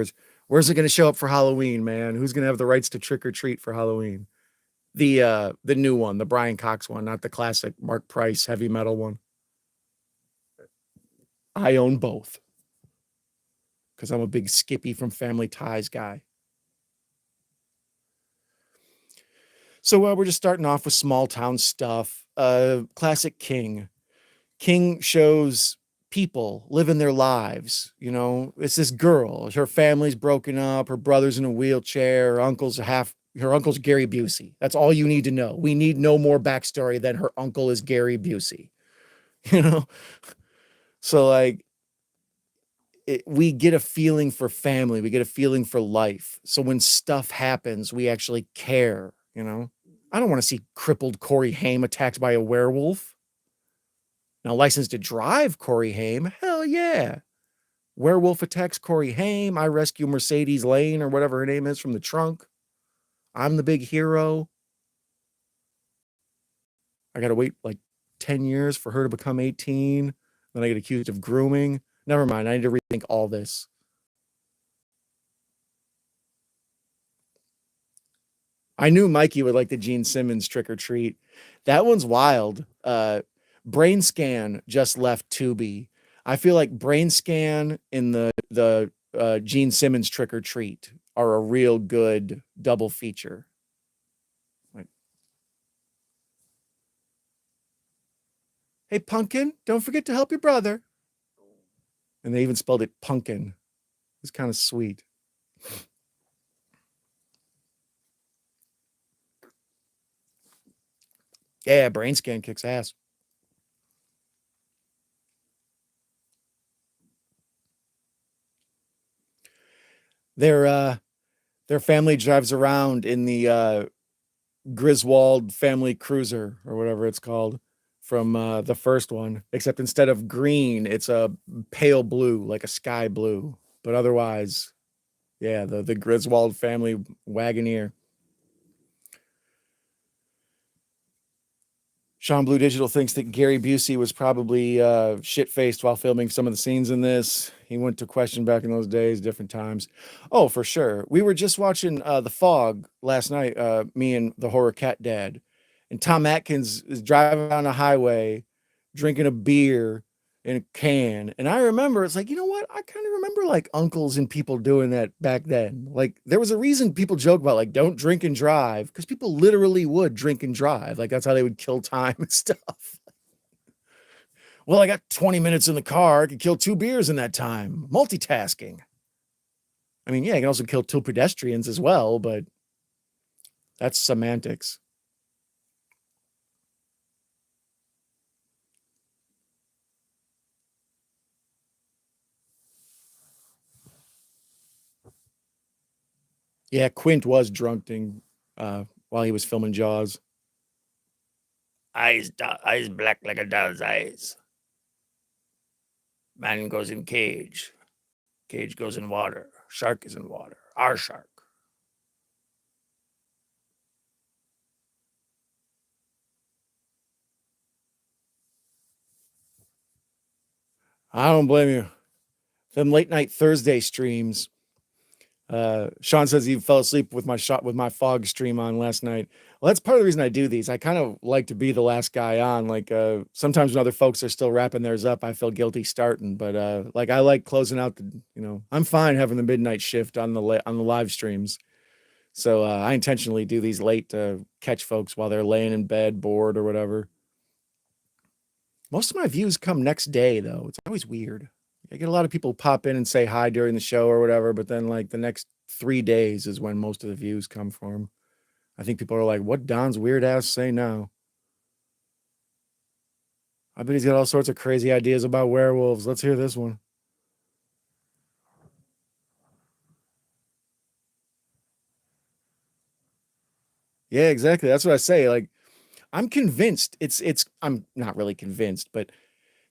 Where's it going to show up for Halloween, man? Who's going to have the rights to Trick or Treat for Halloween? The new one, the Brian Cox one, not the classic Mark Price heavy metal one. I own both because I'm a big Skippy from Family Ties guy. So we're just starting off with small town stuff. Classic King. King shows people living their lives. You know, it's this girl. Her family's broken up. Her brother's in a wheelchair. Her uncle's Gary Busey. That's all you need to know. We need no more backstory than her uncle is Gary Busey. You know? So like, we get a feeling for family. We get a feeling for life. So when stuff happens, we actually care, you know? I don't want to see crippled Corey Haim attacked by a werewolf. Now, licensed to drive Corey Haim, hell yeah. Werewolf attacks Corey Haim. I rescue Mercedes Lane or whatever her name is from the trunk. I'm the big hero. I got to wait like 10 years for her to become 18. Then I get accused of grooming. Never mind. I need to rethink all this. I knew Mikey would like the Gene Simmons Trick or Treat. That one's wild. Brain Scan just left Tubi. I feel like Brain Scan and the Gene Simmons Trick or Treat are a real good double feature. Like, hey, Pumpkin, don't forget to help your brother. And they even spelled it Pumpkin. It's kind of sweet. Yeah, Brain Scan kicks ass. Their family drives around in the Griswold family cruiser or whatever it's called from the first one, except instead of green, it's a pale blue, like a sky blue. But otherwise, yeah, the Griswold family Wagoneer. Sean Blue Digital thinks that Gary Busey was probably shit-faced while filming some of the scenes in this. He went to question back in those days, different times. Oh, for sure. We were just watching The Fog last night, me and the horror cat dad. And Tom Atkins is driving on a highway, drinking a beer in a can. And I remember, it's like, you know what? I kind of remember like uncles and people doing that back then. Like there was a reason people joke about like, don't drink and drive, because people literally would drink and drive. Like that's how they would kill time and stuff. Well, I got 20 minutes in the car. I could kill 2 beers in that time. Multitasking. I mean, yeah, I can also kill 2 pedestrians as well, but that's semantics. Yeah, Quint was drunking while he was filming Jaws. Eyes black like a doll's eyes. Man goes in cage. Cage goes in water. Shark is in water. Our shark. I don't blame you. Them late night Thursday streams. Sean says he fell asleep with my fog stream on last night. Well, that's part of the reason I do these. I kind of like to be the last guy on. Like sometimes when other folks are still wrapping theirs up, I feel guilty starting. But like I like closing out I'm fine having the midnight shift on the live streams. So I intentionally do these late to catch folks while they're laying in bed, bored or whatever. Most of my views come next day though. It's always weird. I get a lot of people pop in and say hi during the show or whatever, but then like the next 3 days is when most of the views come from. I think people are like, what Don's weird ass say now? I bet he's got all sorts of crazy ideas about werewolves. Let's hear this one. Yeah, exactly. That's what I say. Like, I'm convinced I'm not really convinced, but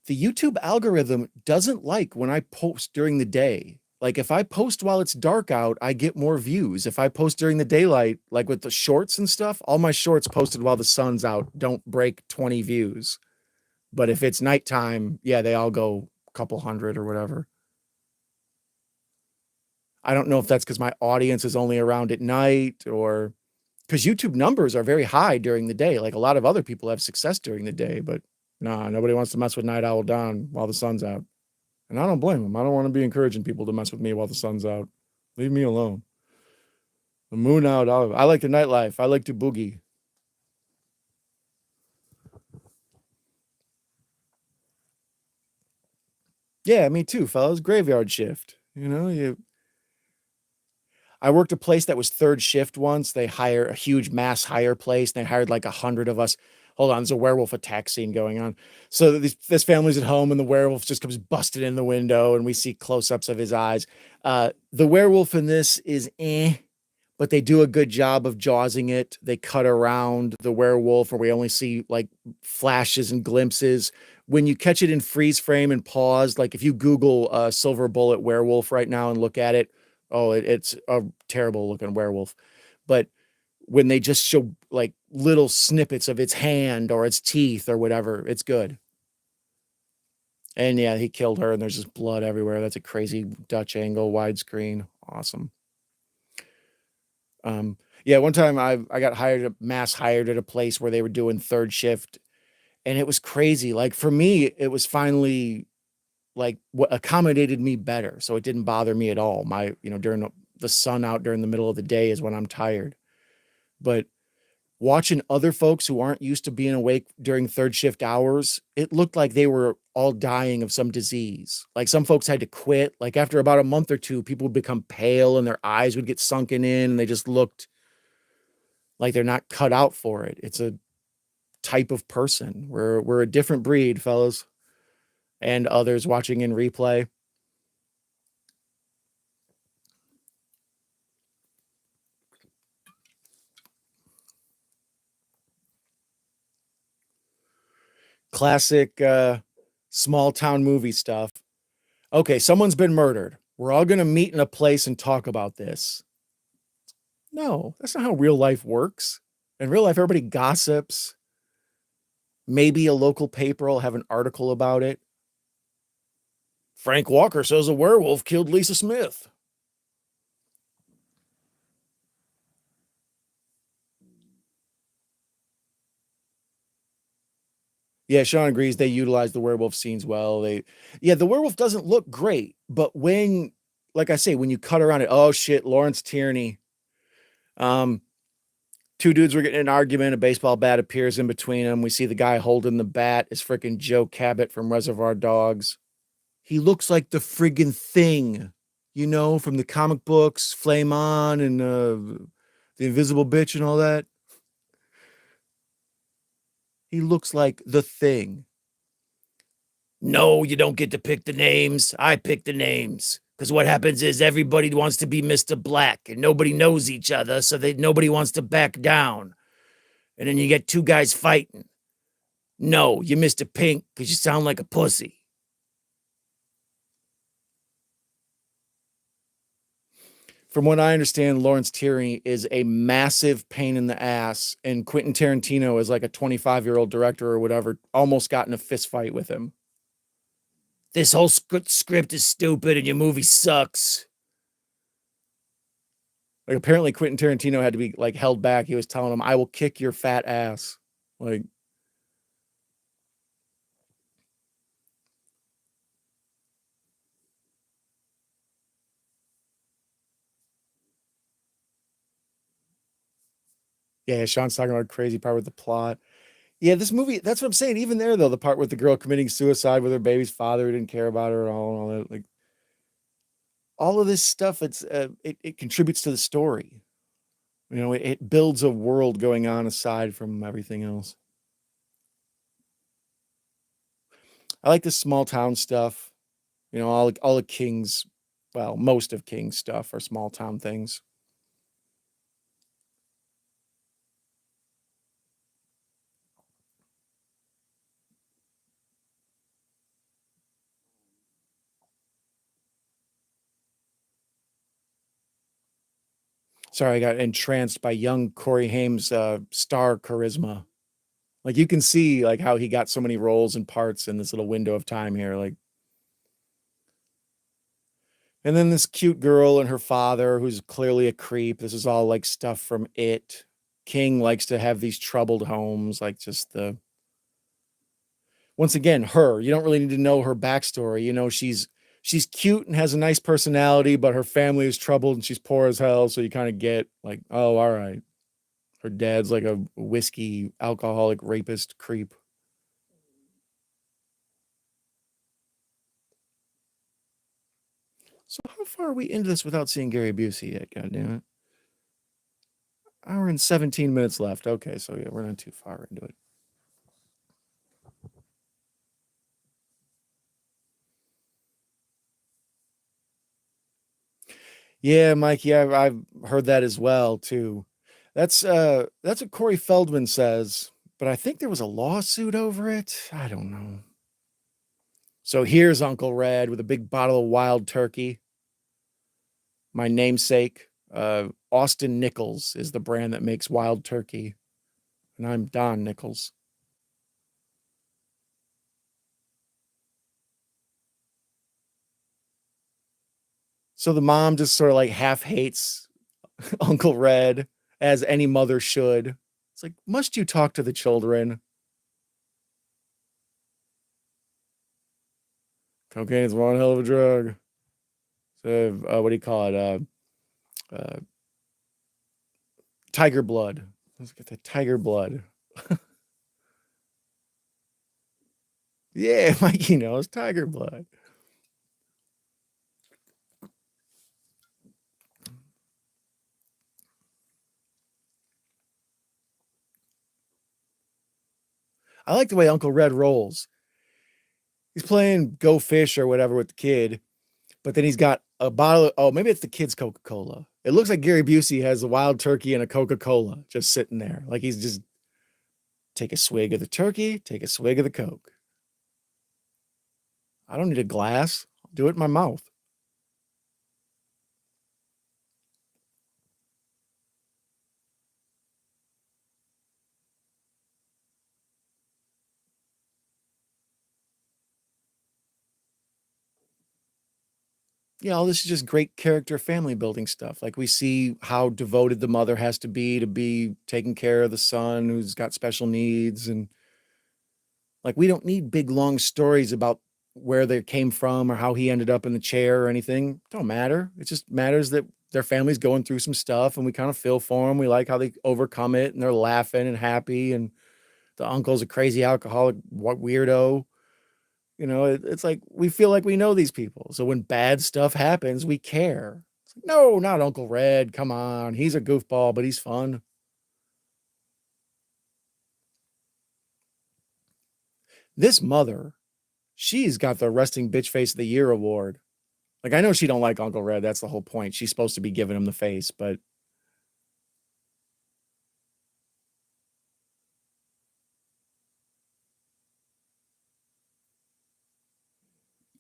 the YouTube algorithm doesn't like when I post during the day. Like if I post while it's dark out, I get more views. If I post during the daylight, like with the shorts and stuff, all my shorts posted while the sun's out don't break 20 views. But if it's nighttime, yeah, they all go a couple hundred or whatever. I don't know if that's because my audience is only around at night or because YouTube numbers are very high during the day. Like a lot of other people have success during the day, but nah, nobody wants to mess with Night Owl Don while the sun's out. And I don't blame them. I don't want to be encouraging people to mess with me while the sun's out. Leave me alone. The moon out. I like the nightlife. I like to boogie. Yeah, me too, fellas. Graveyard shift. I worked a place that was third shift once. They hire a huge mass hire place. And they hired like 100 of us. Hold on, there's a werewolf attack scene going on. So this family's at home, and the werewolf just comes busted in the window, and we see close-ups of his eyes. The werewolf in this is but they do a good job of jawsing it. They cut around the werewolf, or we only see like flashes and glimpses. When you catch it in freeze frame and pause, like if you Google silver bullet werewolf right now and look at it, oh, it's a terrible looking werewolf. But when they just show like little snippets of its hand or its teeth or whatever, it's good. And yeah, he killed her, and there's just blood everywhere. That's a crazy Dutch angle widescreen. Awesome. Yeah, one time I got mass hired at a place where they were doing third shift, and it was crazy. Like for me, it was finally like what accommodated me better, so it didn't bother me at all. During the sun out during the middle of the day is when I'm tired. But watching other folks who aren't used to being awake during third shift hours, it looked like they were all dying of some disease. Like some folks had to quit. Like after about a month or two, people would become pale and their eyes would get sunken in, and they just looked like they're not cut out for it. It's a type of person. We're a different breed, fellas, and others watching in replay. Classic small town movie stuff. Okay, someone's been murdered. We're all going to meet in a place and talk about this. No, that's not how real life works. In real life, everybody gossips. Maybe a local paper will have an article about it. Frank Walker says a werewolf killed Lisa Smith. Yeah, Sean agrees they utilize the werewolf scenes well. The werewolf doesn't look great, but like I say, when you cut around it, oh shit, Lawrence Tierney. Um, Two dudes were getting in an argument. A baseball bat appears in between them. We see the guy holding the bat is freaking Joe Cabot from Reservoir Dogs. He looks like the friggin' thing, from the comic books, Flame On and the Invisible Bitch and all that. He looks like the thing. No, you don't get to pick the names. I pick the names. Because what happens is everybody wants to be Mr. Black and nobody knows each other, so nobody wants to back down. And then you get two guys fighting. No, you're Mr. Pink because you sound like a pussy. From what I understand, Lawrence Tierney is a massive pain in the ass, and Quentin Tarantino is like a 25-year-old director or whatever, almost got in a fist fight with him. This whole script is stupid and your movie sucks. Like apparently Quentin Tarantino had to be like held back. He was telling him, "I will kick your fat ass." Like, yeah, Sean's talking about a crazy part with the plot. Yeah, this movie, that's what I'm saying. Even there, though, the part with the girl committing suicide with her baby's father who didn't care about her at all, and all that, like all of this stuff, it contributes to the story. It builds a world going on aside from everything else. I like this small town stuff. All of King's, well, most of King's stuff are small town things. Sorry, I got entranced by young Corey Haim's star charisma. Like you can see like how he got so many roles and parts in this little window of time here. Like, and then this cute girl and her father, who's clearly a creep. This is all like stuff from It. King likes to have these troubled homes, like just the once again, her. You don't really need to know her backstory. You know, she's cute and has a nice personality, but her family is troubled and she's poor as hell. So you kind of get like, oh, all right. Her dad's like a whiskey alcoholic rapist creep. So how far are we into this without seeing Gary Busey yet? God damn it. Hour and 17 minutes left. Okay, so yeah, we're not too far into it. Yeah, Mikey, I've heard that as well too. That's what Corey Feldman says, but I think there was a lawsuit over it. I don't know. So here's Uncle Red with a big bottle of wild turkey. My namesake, Austin Nichols is the brand that makes wild turkey, and I'm Don Nichols. So the mom just sort of like half hates Uncle Red, as any mother should. It's like, must you talk to the children? Cocaine is one hell of a drug. So, what do you call it? Uh, tiger blood. Let's get the tiger blood. Yeah, Mikey knows tiger blood. I like the way Uncle Red rolls. He's playing Go Fish or whatever with the kid, but then he's got a bottle. Oh, maybe it's the kid's Coca Cola. It looks like Gary Busey has a wild turkey and a Coca Cola just sitting there. Like he's just take a swig of the turkey, take a swig of the Coke. I don't need a glass. I'll do it in my mouth. Yeah, all this is just great character family building stuff. Like we see how devoted the mother has to be taking care of the son who's got special needs. And like we don't need big long stories about where they came from or how he ended up in the chair or anything. It don't matter. It just matters that their family's going through some stuff and we kind of feel for them. We like how they overcome it and they're laughing and happy. And the uncle's a crazy alcoholic weirdo. You know, it's like we feel like we know these people. So when bad stuff happens, we care. It's like, no, not Uncle Red. Come on. He's a goofball, but he's fun. This mother, she's got the resting bitch face of the year award. Like I know she don't like Uncle Red. That's the whole point. She's supposed to be giving him the face, but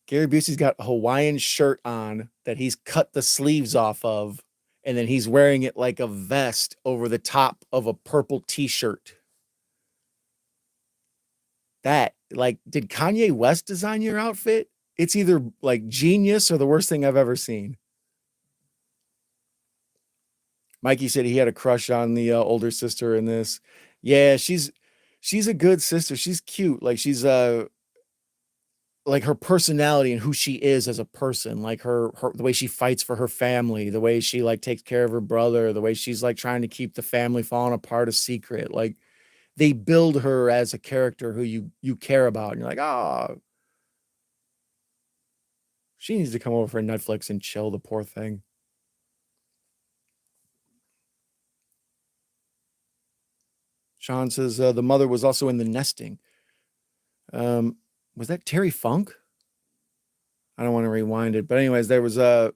Gary Busey's got a Hawaiian shirt on that he's cut the sleeves off of, and then he's wearing it like a vest over the top of a purple t-shirt. That like, did Kanye West design your outfit? It's either like genius or the worst thing I've ever seen. Mikey said he had a crush on the older sister in this. Yeah, she's a good sister. She's cute. Like she's like her personality and who she is as a person, like her the way she fights for her family, the way she like takes care of her brother, the way she's like trying to keep the family falling apart a secret. Like they build her as a character who you care about, and you're like, oh, she needs to come over for Netflix and chill, the poor thing. Sean says the mother was also in The Nesting. Um, was that Terry Funk? I don't want to rewind it, but anyways, there was a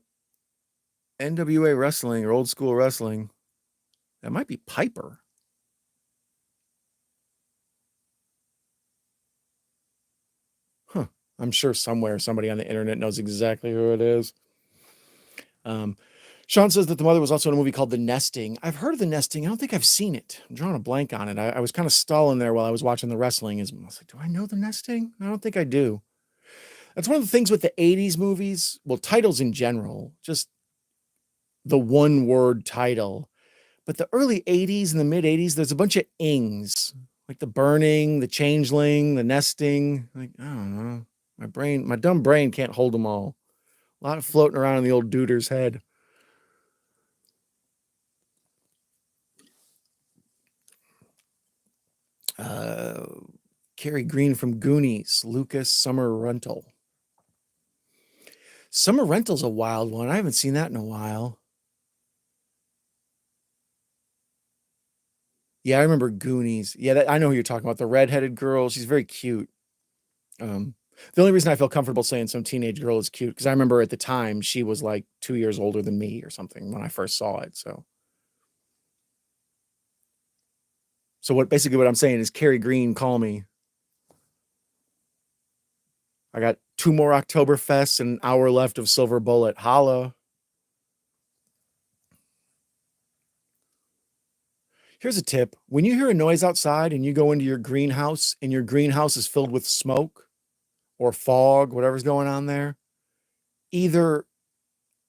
NWA wrestling or old school wrestling. That might be Piper. Huh. I'm sure somewhere somebody on the internet knows exactly who it is. Um, Sean says that the mother was also in a movie called The Nesting. I've heard of The Nesting. I don't think I've seen it. I'm drawing a blank on it. I was kind of stalling there while I was watching the wrestling. I was like, do I know The Nesting? I don't think I do. That's one of the things with the 80s movies. Well, titles in general, just the one word title. But the early 80s and the mid 80s, there's a bunch of ings, like The Burning, The Changeling, The Nesting. Like, I don't know. My dumb brain can't hold them all. A lot of floating around in the old duder's head. Cary Green from Goonies, Lucas Summer Rental. Summer Rental's a wild one. I haven't seen that in a while. Yeah, I remember Goonies. Yeah, I know who you're talking about. The redheaded girl. She's very cute. The only reason I feel comfortable saying some teenage girl is cute because I remember at the time she was like 2 years older than me or something when I first saw it. So what I'm saying is Cary Green, call me. I got 2 more Oktoberfests and an hour left of Silver Bullet. Holla. Here's a tip. When you hear a noise outside and you go into your greenhouse and your greenhouse is filled with smoke or fog, whatever's going on there, either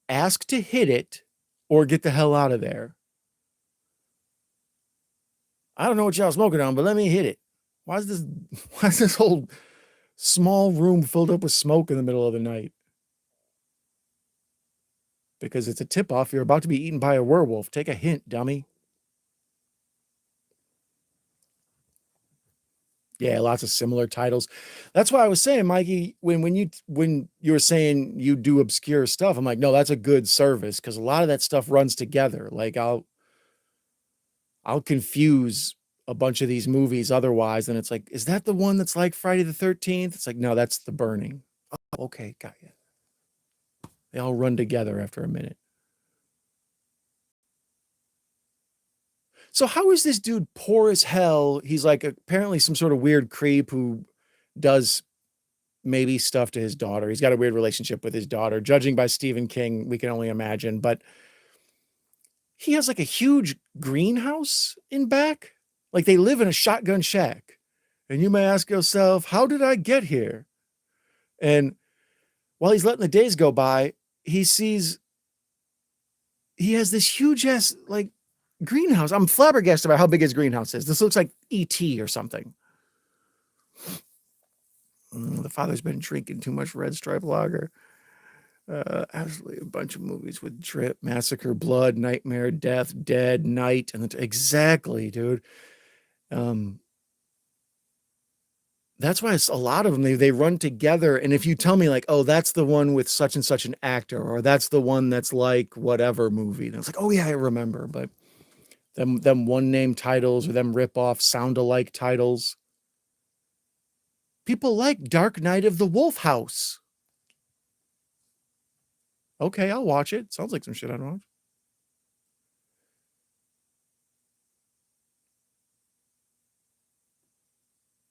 ask to hit it or get the hell out of there. I don't know what y'all smoking on, but let me hit it. Why is this whole small room filled up with smoke in the middle of the night? Because it's a tip off. You're about to be eaten by a werewolf. Take a hint, dummy. Yeah, lots of similar titles. That's why I was saying, Mikey, when you were saying you do obscure stuff, I'm like, no, that's a good service because a lot of that stuff runs together. Like I'll confuse a bunch of these movies otherwise, and it's like, is that the one that's like Friday the 13th? It's like, no, that's The Burning. Oh, okay, got you. They all run together after a minute. So how is this dude poor as hell? He's like apparently some sort of weird creep who does maybe stuff to his daughter. He's got a weird relationship with his daughter. Judging by Stephen King, we can only imagine. But he has like a huge greenhouse in back. Like they live in a shotgun shack. And you may ask yourself, how did I get here? And while he's letting the days go by, he sees he has this huge ass like greenhouse. I'm flabbergasted about how big his greenhouse is. This looks like E.T. or something. The father's been drinking too much Red Stripe Lager. Absolutely a bunch of movies with drip, massacre, blood, nightmare, death, dead, night, and exactly, dude. That's why it's a lot of them. They run together, and if you tell me like, oh, that's the one with such and such an actor, or that's the one that's like whatever movie, then it's like, oh yeah, I remember. But them one name titles or them rip off sound alike titles. People like Dark Knight of the Wolf House. Okay, I'll watch it. Sounds like some shit I'd watch.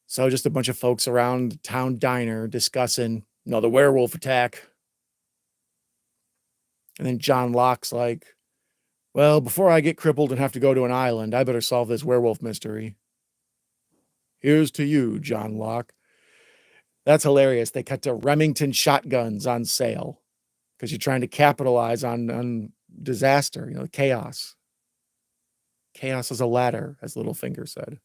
So just a bunch of folks around the town diner discussing, the werewolf attack. And then John Locke's like, well, before I get crippled and have to go to an island, I better solve this werewolf mystery. Here's to you, John Locke. That's hilarious. They cut to Remington shotguns on sale because you're trying to capitalize on disaster, chaos. Chaos is a ladder, as Littlefinger said.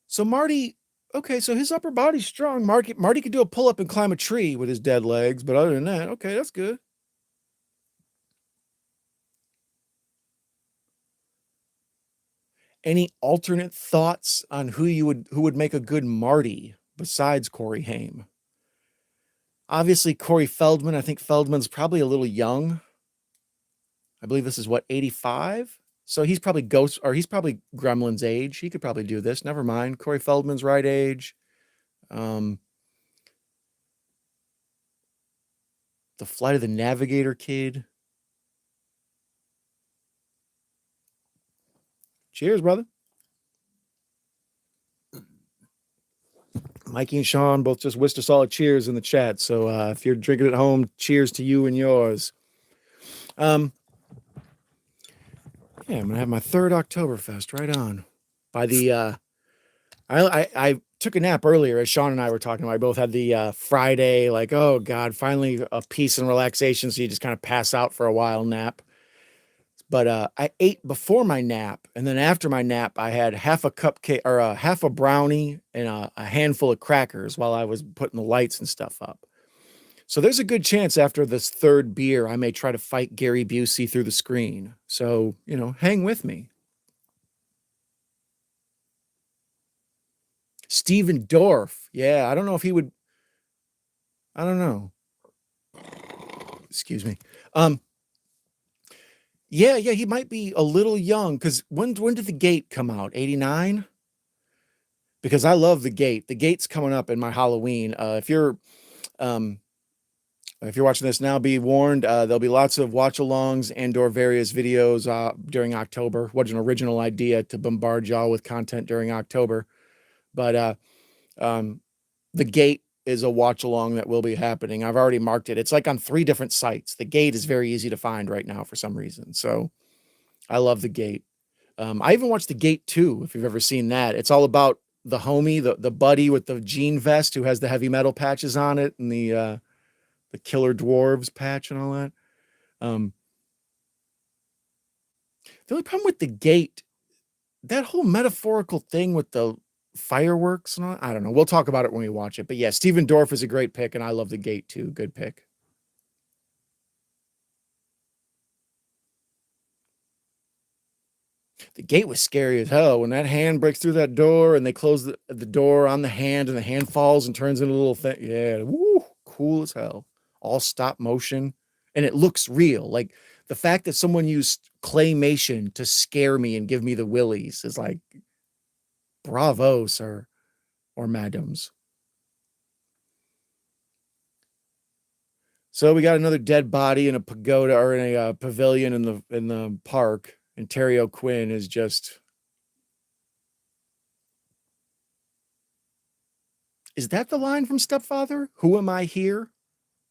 So Marty, okay, so his upper body's strong. Marty could do a pull-up and climb a tree with his dead legs, but other than that, okay, that's good. Any alternate thoughts on who would make a good Marty besides Corey Haim? Obviously, Corey Feldman. I think Feldman's probably a little young. I believe this is what, 85? So he's probably he's probably Gremlin's age. He could probably do this. Never mind. Corey Feldman's right age. The Flight of the Navigator kid. Cheers, brother. Mikey and Sean both just wished us all a cheers in the chat. So if you're drinking at home, cheers to you and yours. Yeah, I'm gonna have my third Oktoberfest right on. By the I took a nap earlier, as Sean and I were talking about. I both had the Friday, like, oh God, finally a peace and relaxation. So you just kind of pass out for a while nap. But I ate before my nap, and then after my nap, I had half a cupcake or half a brownie and a handful of crackers while I was putting the lights and stuff up. So there's a good chance after this third beer, I may try to fight Gary Busey through the screen. So, hang with me. Steven Dorff. Yeah, I don't know if he would. I don't know. Excuse me. Yeah, he might be a little young because when did The Gate come out? 89? Because I love The Gate. The Gate's coming up in my Halloween. If you're watching this now, be warned, there'll be lots of watch-alongs and/or various videos during October. What an original idea to bombard y'all with content during October. But The Gate is a watch-along that will be happening. I've already marked it. It's like on 3 different sites. The Gate is very easy to find right now for some reason. So I love The Gate. I even watched The Gate 2, if you've ever seen that. It's all about the homie, the buddy with the jean vest who has the heavy metal patches on it and the killer dwarves patch and all that. The only problem with The Gate, that whole metaphorical thing with the fireworks and all, I don't know. We'll talk about it when we watch it. But yeah, Steven Dorff is a great pick, and I love The Gate too. Good pick. The Gate was scary as hell. When that hand breaks through that door and they close the door on the hand and the hand falls and turns into a little thing. Yeah, woo, cool as hell. All stop motion. And it looks real. Like the fact that someone used claymation to scare me and give me the willies is like, bravo, sir, or madams. So we got another dead body in a pagoda or in a pavilion in the park, and Terry O'Quinn is just. Is that the line from Stepfather? Who am I here?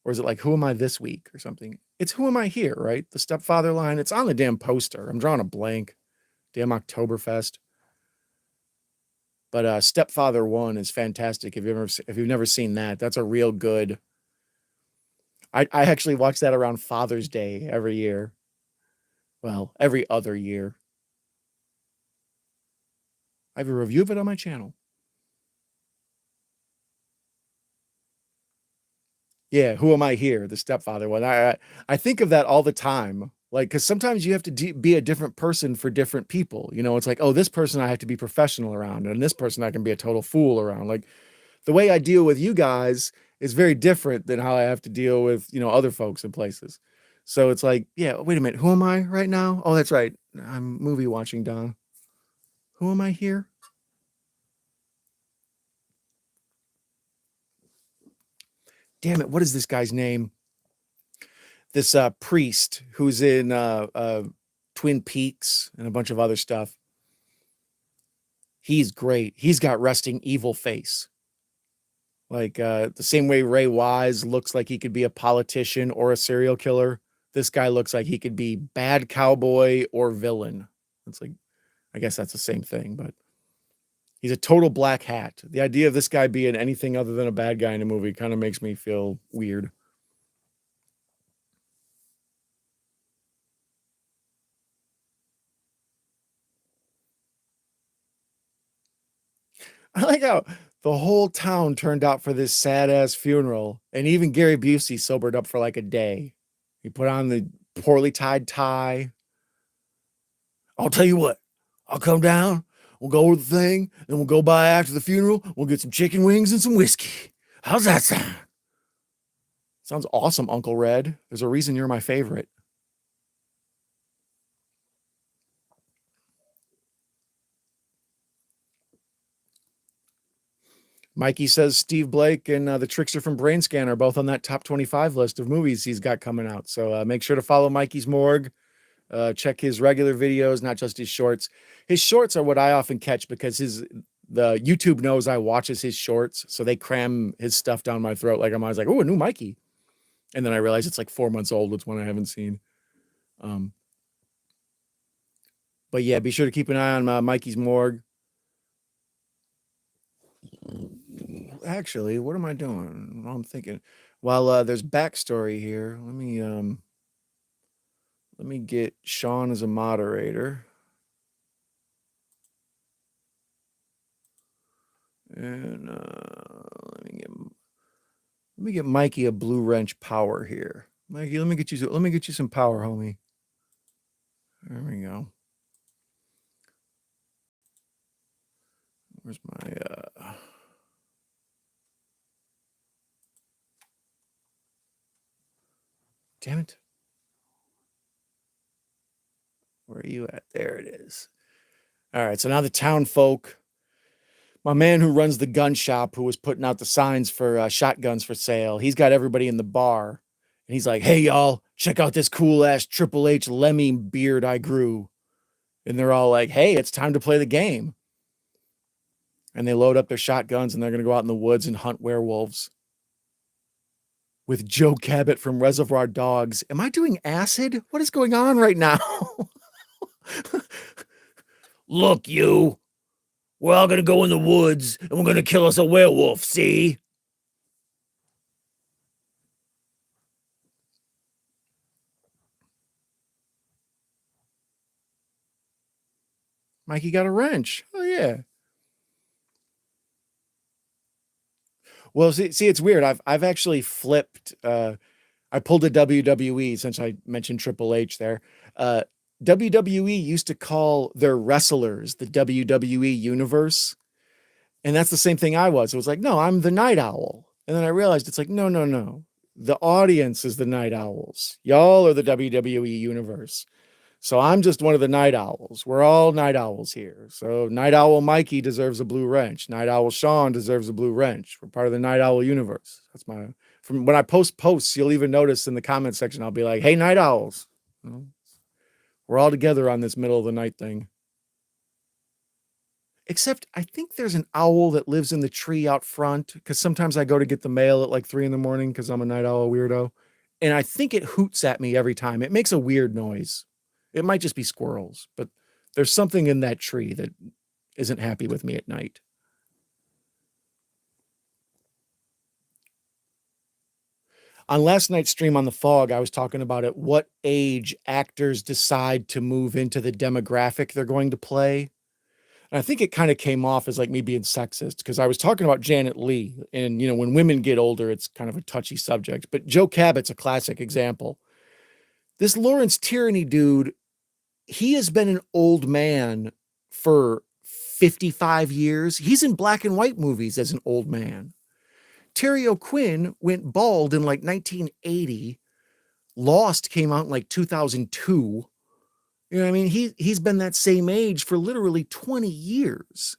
Or is it like, who am I this week or something? It's who am I here, right? The Stepfather line. It's on the damn poster. I'm drawing a blank. Damn Oktoberfest. But Stepfather 1 is fantastic. If you've never seen that, that's a real good. I actually watch that around Father's Day every year. Well, every other year. I have a review of it on my channel. Yeah, who am I here? The Stepfather one. I think of that all the time. Like, because sometimes you have to be a different person for different people. It's like, oh, this person I have to be professional around, and this person I can be a total fool around. Like, the way I deal with you guys is very different than how I have to deal with, other folks and places. So it's like, yeah, wait a minute. Who am I right now? Oh, that's right. I'm movie watching, Don. Who am I here? Damn it. What is this guy's name? This priest who's in Twin Peaks and a bunch of other stuff. He's great. He's got resting evil face. Like the same way Ray Wise looks like he could be a politician or a serial killer. This guy looks like he could be bad cowboy or villain. It's like, I guess that's the same thing, but he's a total black hat. The idea of this guy being anything other than a bad guy in a movie kind of makes me feel weird. I like how the whole town turned out for this sad-ass funeral, and even Gary Busey sobered up for like a day. He put on the poorly tied tie. I'll tell you what, I'll come down, we'll go over the thing, then we'll go by after the funeral, we'll get some chicken wings and some whiskey. How's that sound? Sounds awesome, Uncle Red. There's a reason you're my favorite. Mikey says Steve Blake and the Trickster from Brain Scan are both on that top 25 list of movies he's got coming out. So make sure to follow Mikey's Morgue. Check his regular videos, not just his shorts. His shorts are what I often catch because the YouTube knows I watches his shorts, so they cram his stuff down my throat. Like I'm always like, oh, a new Mikey. And then I realize it's like 4 months old. It's one I haven't seen. But yeah, be sure to keep an eye on Mikey's Morgue. Actually, what am I doing? Well, I'm thinking. While there's backstory here, let me get Sean as a moderator. And let me get Mikey a blue wrench power here. Mikey, let me get you some power, homie. There we go. Where's my damn it. Where are you at? There it is. All right, so now the town folk, my man who runs the gun shop, who was putting out the signs for shotguns for sale, he's got everybody in the bar. And he's like, hey, y'all, check out this cool-ass Triple H Lemmy beard I grew. And they're all like, hey, it's time to play the game. And they load up their shotguns, and they're going to go out in the woods and hunt werewolves. With Joe Cabot from Reservoir Dogs. Am I doing acid? What is going on right now? Look, you. We're all going to go in the woods, and we're going to kill us a werewolf, see? Mikey got a wrench. Oh, yeah. Well, see, it's weird. I've actually flipped. I pulled a WWE since I mentioned Triple H there. WWE used to call their wrestlers the WWE Universe. And that's the same thing I was. It was like, no, I'm the Night Owl. And then I realized it's like, no. The audience is the Night Owls. Y'all are the WWE Universe. So I'm just one of the Night Owls. We're all Night Owls here. So Night Owl Mikey deserves a blue wrench. Night Owl Sean deserves a blue wrench. We're part of the Night Owl universe. That's from when I post posts, you'll even notice in the comment section, I'll be like, hey, Night Owls. We're all together on this middle of the night thing. Except I think there's an owl that lives in the tree out front, because sometimes I go to get the mail at like 3 a.m. because I'm a Night Owl weirdo. And I think it hoots at me every time. It makes a weird noise. It might just be squirrels, but there's something in that tree that isn't happy with me at night. On last night's stream on the fog, I was talking about at what age actors decide to move into the demographic they're going to play. And I think it kind of came off as like me being sexist, because I was talking about Janet Leigh, and when women get older, it's kind of a touchy subject. But Joe Cabot's a classic example. This Lawrence Tierney dude, he has been an old man for 55 years. He's in black and white movies as an old man. Terry O'Quinn went bald in like 1980. Lost came out in like 2002. You know what I mean? He's been that same age for literally 20 years.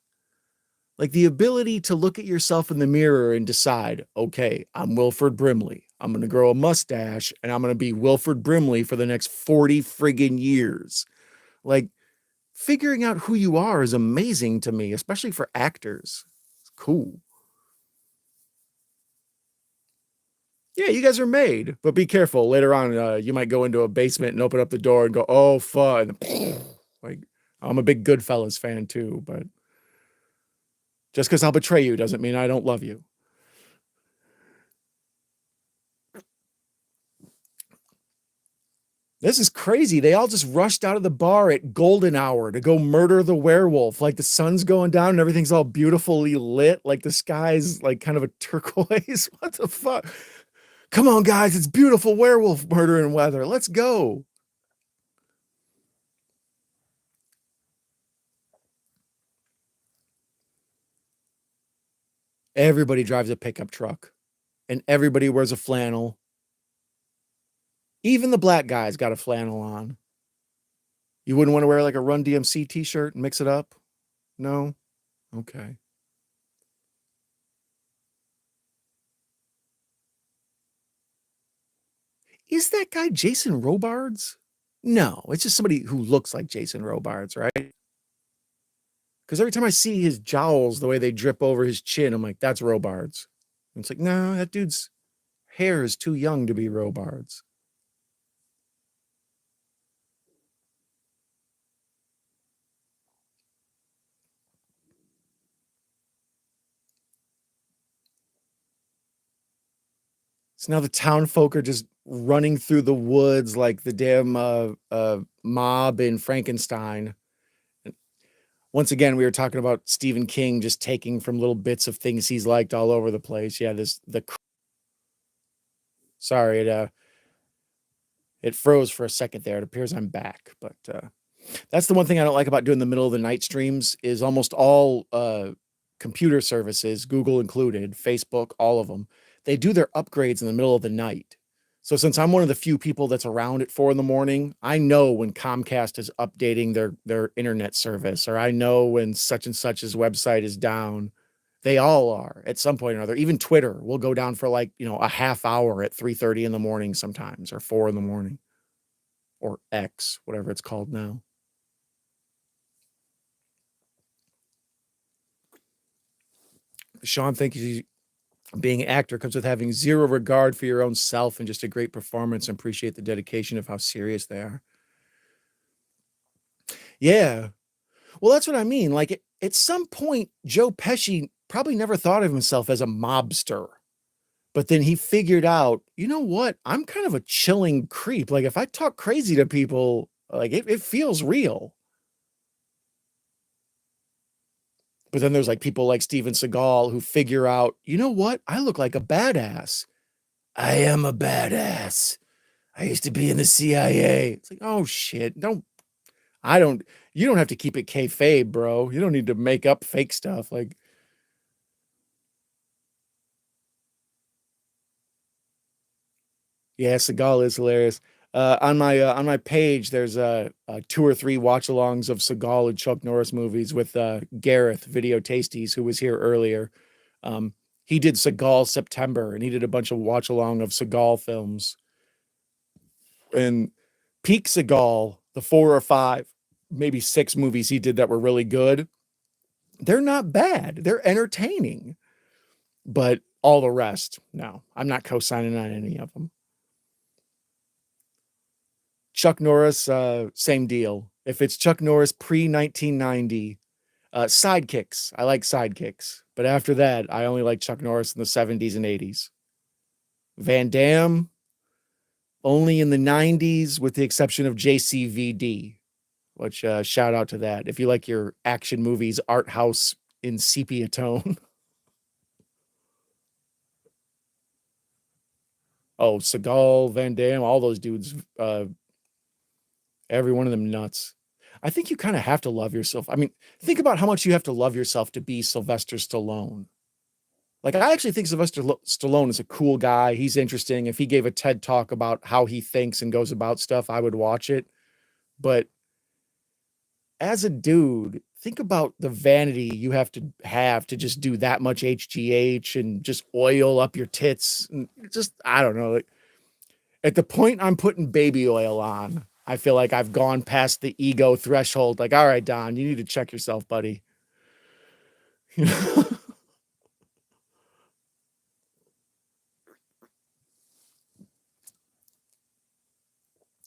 Like the ability to look at yourself in the mirror and decide, okay, I'm Wilford Brimley. I'm going to grow a mustache and I'm going to be Wilford Brimley for the next 40 friggin' years. Like figuring out who you are is amazing to me, especially for actors. It's cool. Yeah, you guys are made, but be careful. Later on, you might go into a basement and open up the door and go, oh, fun. Like, I'm a big Goodfellas fan too, but just because I'll betray you doesn't mean I don't love you. This is crazy. They all just rushed out of the bar at golden hour to go murder the werewolf. Like the sun's going down and everything's all beautifully lit. Like the sky's like kind of a turquoise. What the fuck? Come on, guys. It's beautiful werewolf murder and weather. Let's go. Everybody drives a pickup truck and everybody wears a flannel. Even the black guys got a flannel on. You wouldn't want to wear like a Run DMC t-shirt and mix it up? No? Okay. Is that guy Jason Robards? No, it's just somebody who looks like Jason Robards, right? Because every time I see his jowls, the way they drip over his chin, I'm like, that's Robards. And it's like, no, that dude's hair is too young to be Robards. So now the town folk are just running through the woods like the damn mob in Frankenstein. Once again, we were talking about Stephen King just taking from little bits of things he's liked all over the place. Yeah, sorry, it froze for a second there. It appears I'm back, but that's the one thing I don't like about doing the middle of the night streams is almost all computer services, Google included, Facebook, all of them, they do their upgrades in the middle of the night. So since I'm one of the few people that's around at 4 a.m, I know when Comcast is updating their internet service, or I know when such and such's website is down. They all are at some point or another. Even Twitter will go down for like, a half hour at 3:30 in the morning sometimes, or 4 a.m, or X, whatever it's called now. Sean, thank you. Being an actor comes with having zero regard for your own self and just a great performance, and appreciate the dedication of how serious they are. Yeah. Well, that's what I mean. Like at some point, Joe Pesci probably never thought of himself as a mobster, but then he figured out, you know what? I'm kind of a chilling creep. Like if I talk crazy to people, like it feels real. But then there's like people like Steven Seagal who figure out, you know what? I look like a badass. I am a badass. I used to be in the CIA. It's like, oh shit. You don't have to keep it kayfabe, bro. You don't need to make up fake stuff. Like, yeah, Seagal is hilarious. On my page, there's 2 or 3 watch-alongs of Seagal and Chuck Norris movies with Gareth Video Tasties, who was here earlier. Um, he did Seagal September, and he did a bunch of watch-along of Seagal films. And peak Seagal, the 4 or 5, maybe 6 movies he did that were really good, they're not bad. They're entertaining. But all the rest, no, I'm not co-signing on any of them. Chuck Norris, same deal. If it's Chuck Norris pre 1990, sidekicks, I like sidekicks. But after that, I only like Chuck Norris in the 70s and 80s. Van Damme, only in the 90s, with the exception of JCVD, which shout out to that. If you like your action movies, art house in sepia tone. Oh, Seagal, Van Damme, all those dudes, every one of them nuts. I think you kind of have to love yourself. I mean, think about how much you have to love yourself to be Sylvester Stallone. Like, I actually think Sylvester Stallone is a cool guy. He's interesting. If he gave a TED talk about how he thinks and goes about stuff, I would watch it. But as a dude, think about the vanity you have to just do that much HGH and just oil up your tits. And just, I don't know. Like, at the point I'm putting baby oil on, I feel like I've gone past the ego threshold. Like, all right, Don, you need to check yourself, buddy. You know?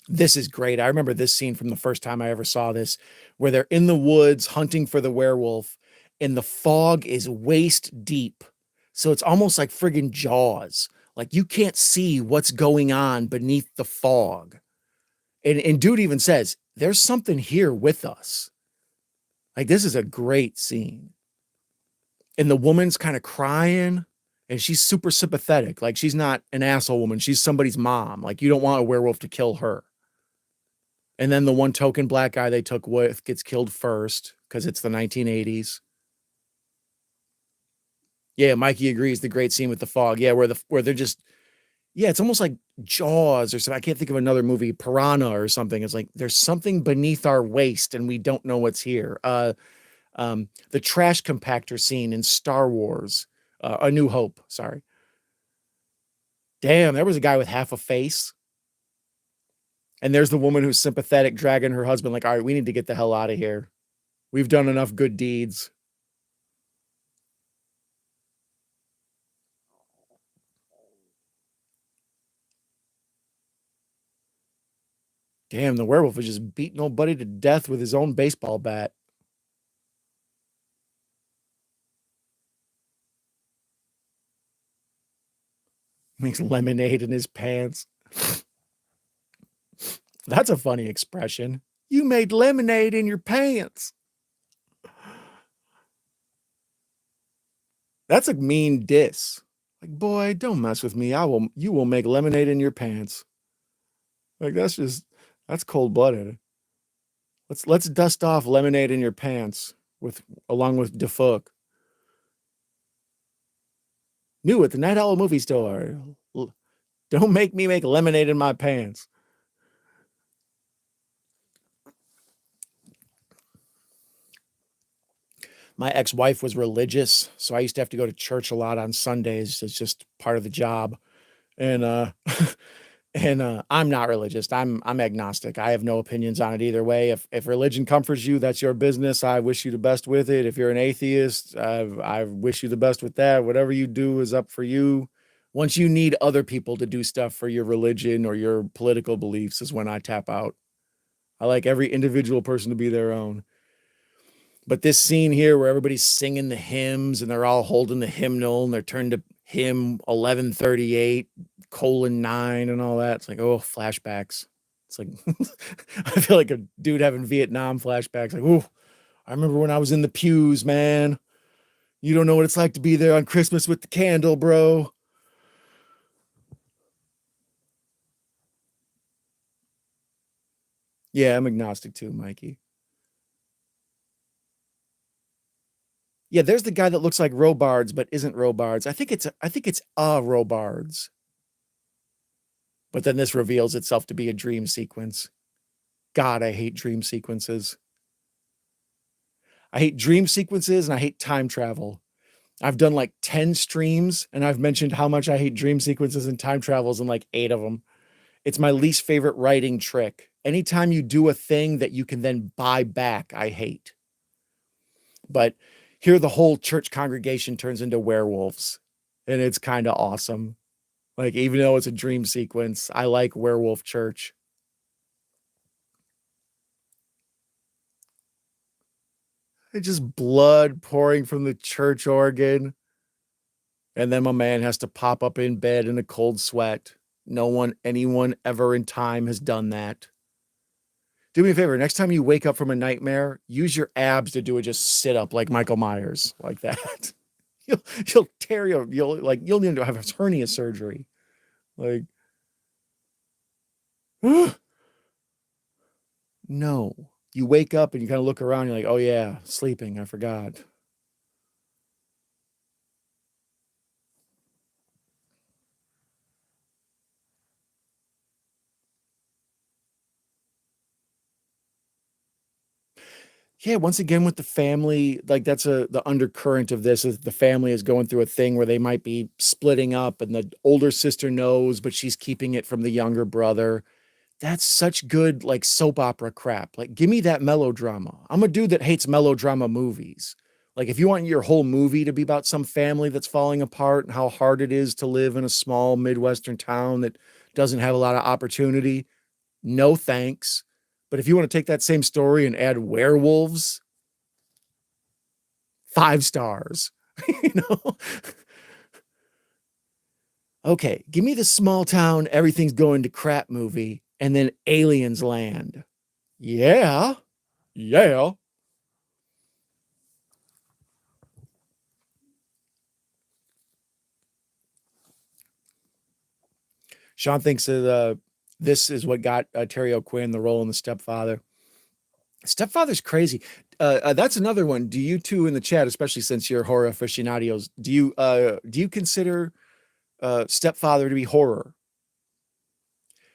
This is great. I remember this scene from the first time I ever saw this, where they're in the woods hunting for the werewolf, and the fog is waist deep. So it's almost like friggin' Jaws. Like you can't see what's going on beneath the fog. And dude even says, there's something here with us. Like this is a great scene. And the woman's kind of crying, and she's super sympathetic. Like she's not an asshole woman. She's somebody's mom. Like you don't want a werewolf to kill her. And then the one token black guy they took with gets killed first because it's the 1980s. Yeah, Mikey agrees. The great scene with the fog. Yeah, where they're just, yeah, it's almost like Jaws or something. I can't think of another movie, Piranha or something. It's like there's something beneath our waist and we don't know what's here. The trash compactor scene in Star Wars, A New Hope. Sorry. Damn, there was a guy with half a face. And there's the woman who's sympathetic, dragging her husband, like, all right, we need to get the hell out of here. We've done enough good deeds. Damn, the werewolf is just beating old buddy to death with his own baseball bat. Makes lemonade in his pants. That's a funny expression. You made lemonade in your pants. That's a mean diss. Like, boy, don't mess with me. You will make lemonade in your pants. Like, that's cold-blooded. Let's dust off lemonade in your pants along with DeFuck. New at the Night Owl movie store. Don't make me make lemonade in my pants. My ex-wife was religious, so I used to have to go to church a lot on Sundays. It's just part of the job. And I'm not religious. I'm agnostic. I have no opinions on it either way. If religion comforts you, that's your business. I wish you the best with it. If you're an atheist, I wish you the best with that. Whatever you do is up for you. Once you need other people to do stuff for your religion or your political beliefs is when I tap out. I like every individual person to be their own. But this scene here where everybody's singing the hymns and they're all holding the hymnal and they're turned to hymn 1138:9 and all that. It's like, oh, flashbacks. It's like, I feel like a dude having Vietnam flashbacks. Like, oh, I remember when I was in the pews, man. You don't know what it's like to be there on Christmas with the candle, bro. Yeah, I'm agnostic too, Mikey. Yeah, there's the guy that looks like Robards but isn't Robards. I think it's a Robards. But then this reveals itself to be a dream sequence. God, I hate dream sequences. I hate dream sequences and I hate time travel. I've done like 10 streams and I've mentioned how much I hate dream sequences and time travels in like 8 of them. It's my least favorite writing trick. Anytime you do a thing that you can then buy back, I hate. But here the whole church congregation turns into werewolves and it's kind of awesome. Like, even though it's a dream sequence, I like werewolf church. It's just blood pouring from the church organ. And then my man has to pop up in bed in a cold sweat. Anyone ever in time has done that. Do me a favor. Next time you wake up from a nightmare, use your abs to do a just sit up like Michael Myers, like that. You'll tear you'll need to have hernia surgery. Like, no. You wake up and you kind of look around, you're like, oh yeah, sleeping, I forgot. Yeah, once again with the family, like that's the undercurrent of this is the family is going through a thing where they might be splitting up and the older sister knows, but she's keeping it from the younger brother. That's such good like soap opera crap. Like, give me that melodrama. I'm a dude that hates melodrama movies. Like, if you want your whole movie to be about some family that's falling apart and how hard it is to live in a small Midwestern town that doesn't have a lot of opportunity, no thanks. But if you want to take that same story and add werewolves, 5 stars. You know? Okay, give me the small town, everything's going to crap movie, and then aliens land. Yeah. Yeah. Sean thinks that this is what got Terry O'Quinn the role in The Stepfather. Stepfather's crazy. That's another one. Do you two in the chat, especially since you're horror aficionados, do you consider Stepfather to be horror?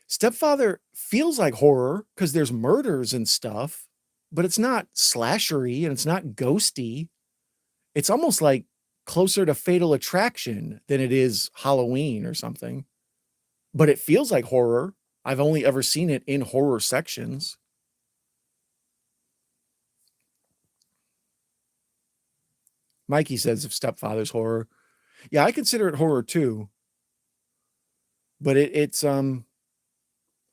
Stepfather feels like horror because there's murders and stuff, but it's not slashery and it's not ghosty. It's almost like closer to Fatal Attraction than it is Halloween or something. But it feels like horror. I've only ever seen it in horror sections. Mikey says if Stepfather's horror. Yeah, I consider it horror too. But it's I mean,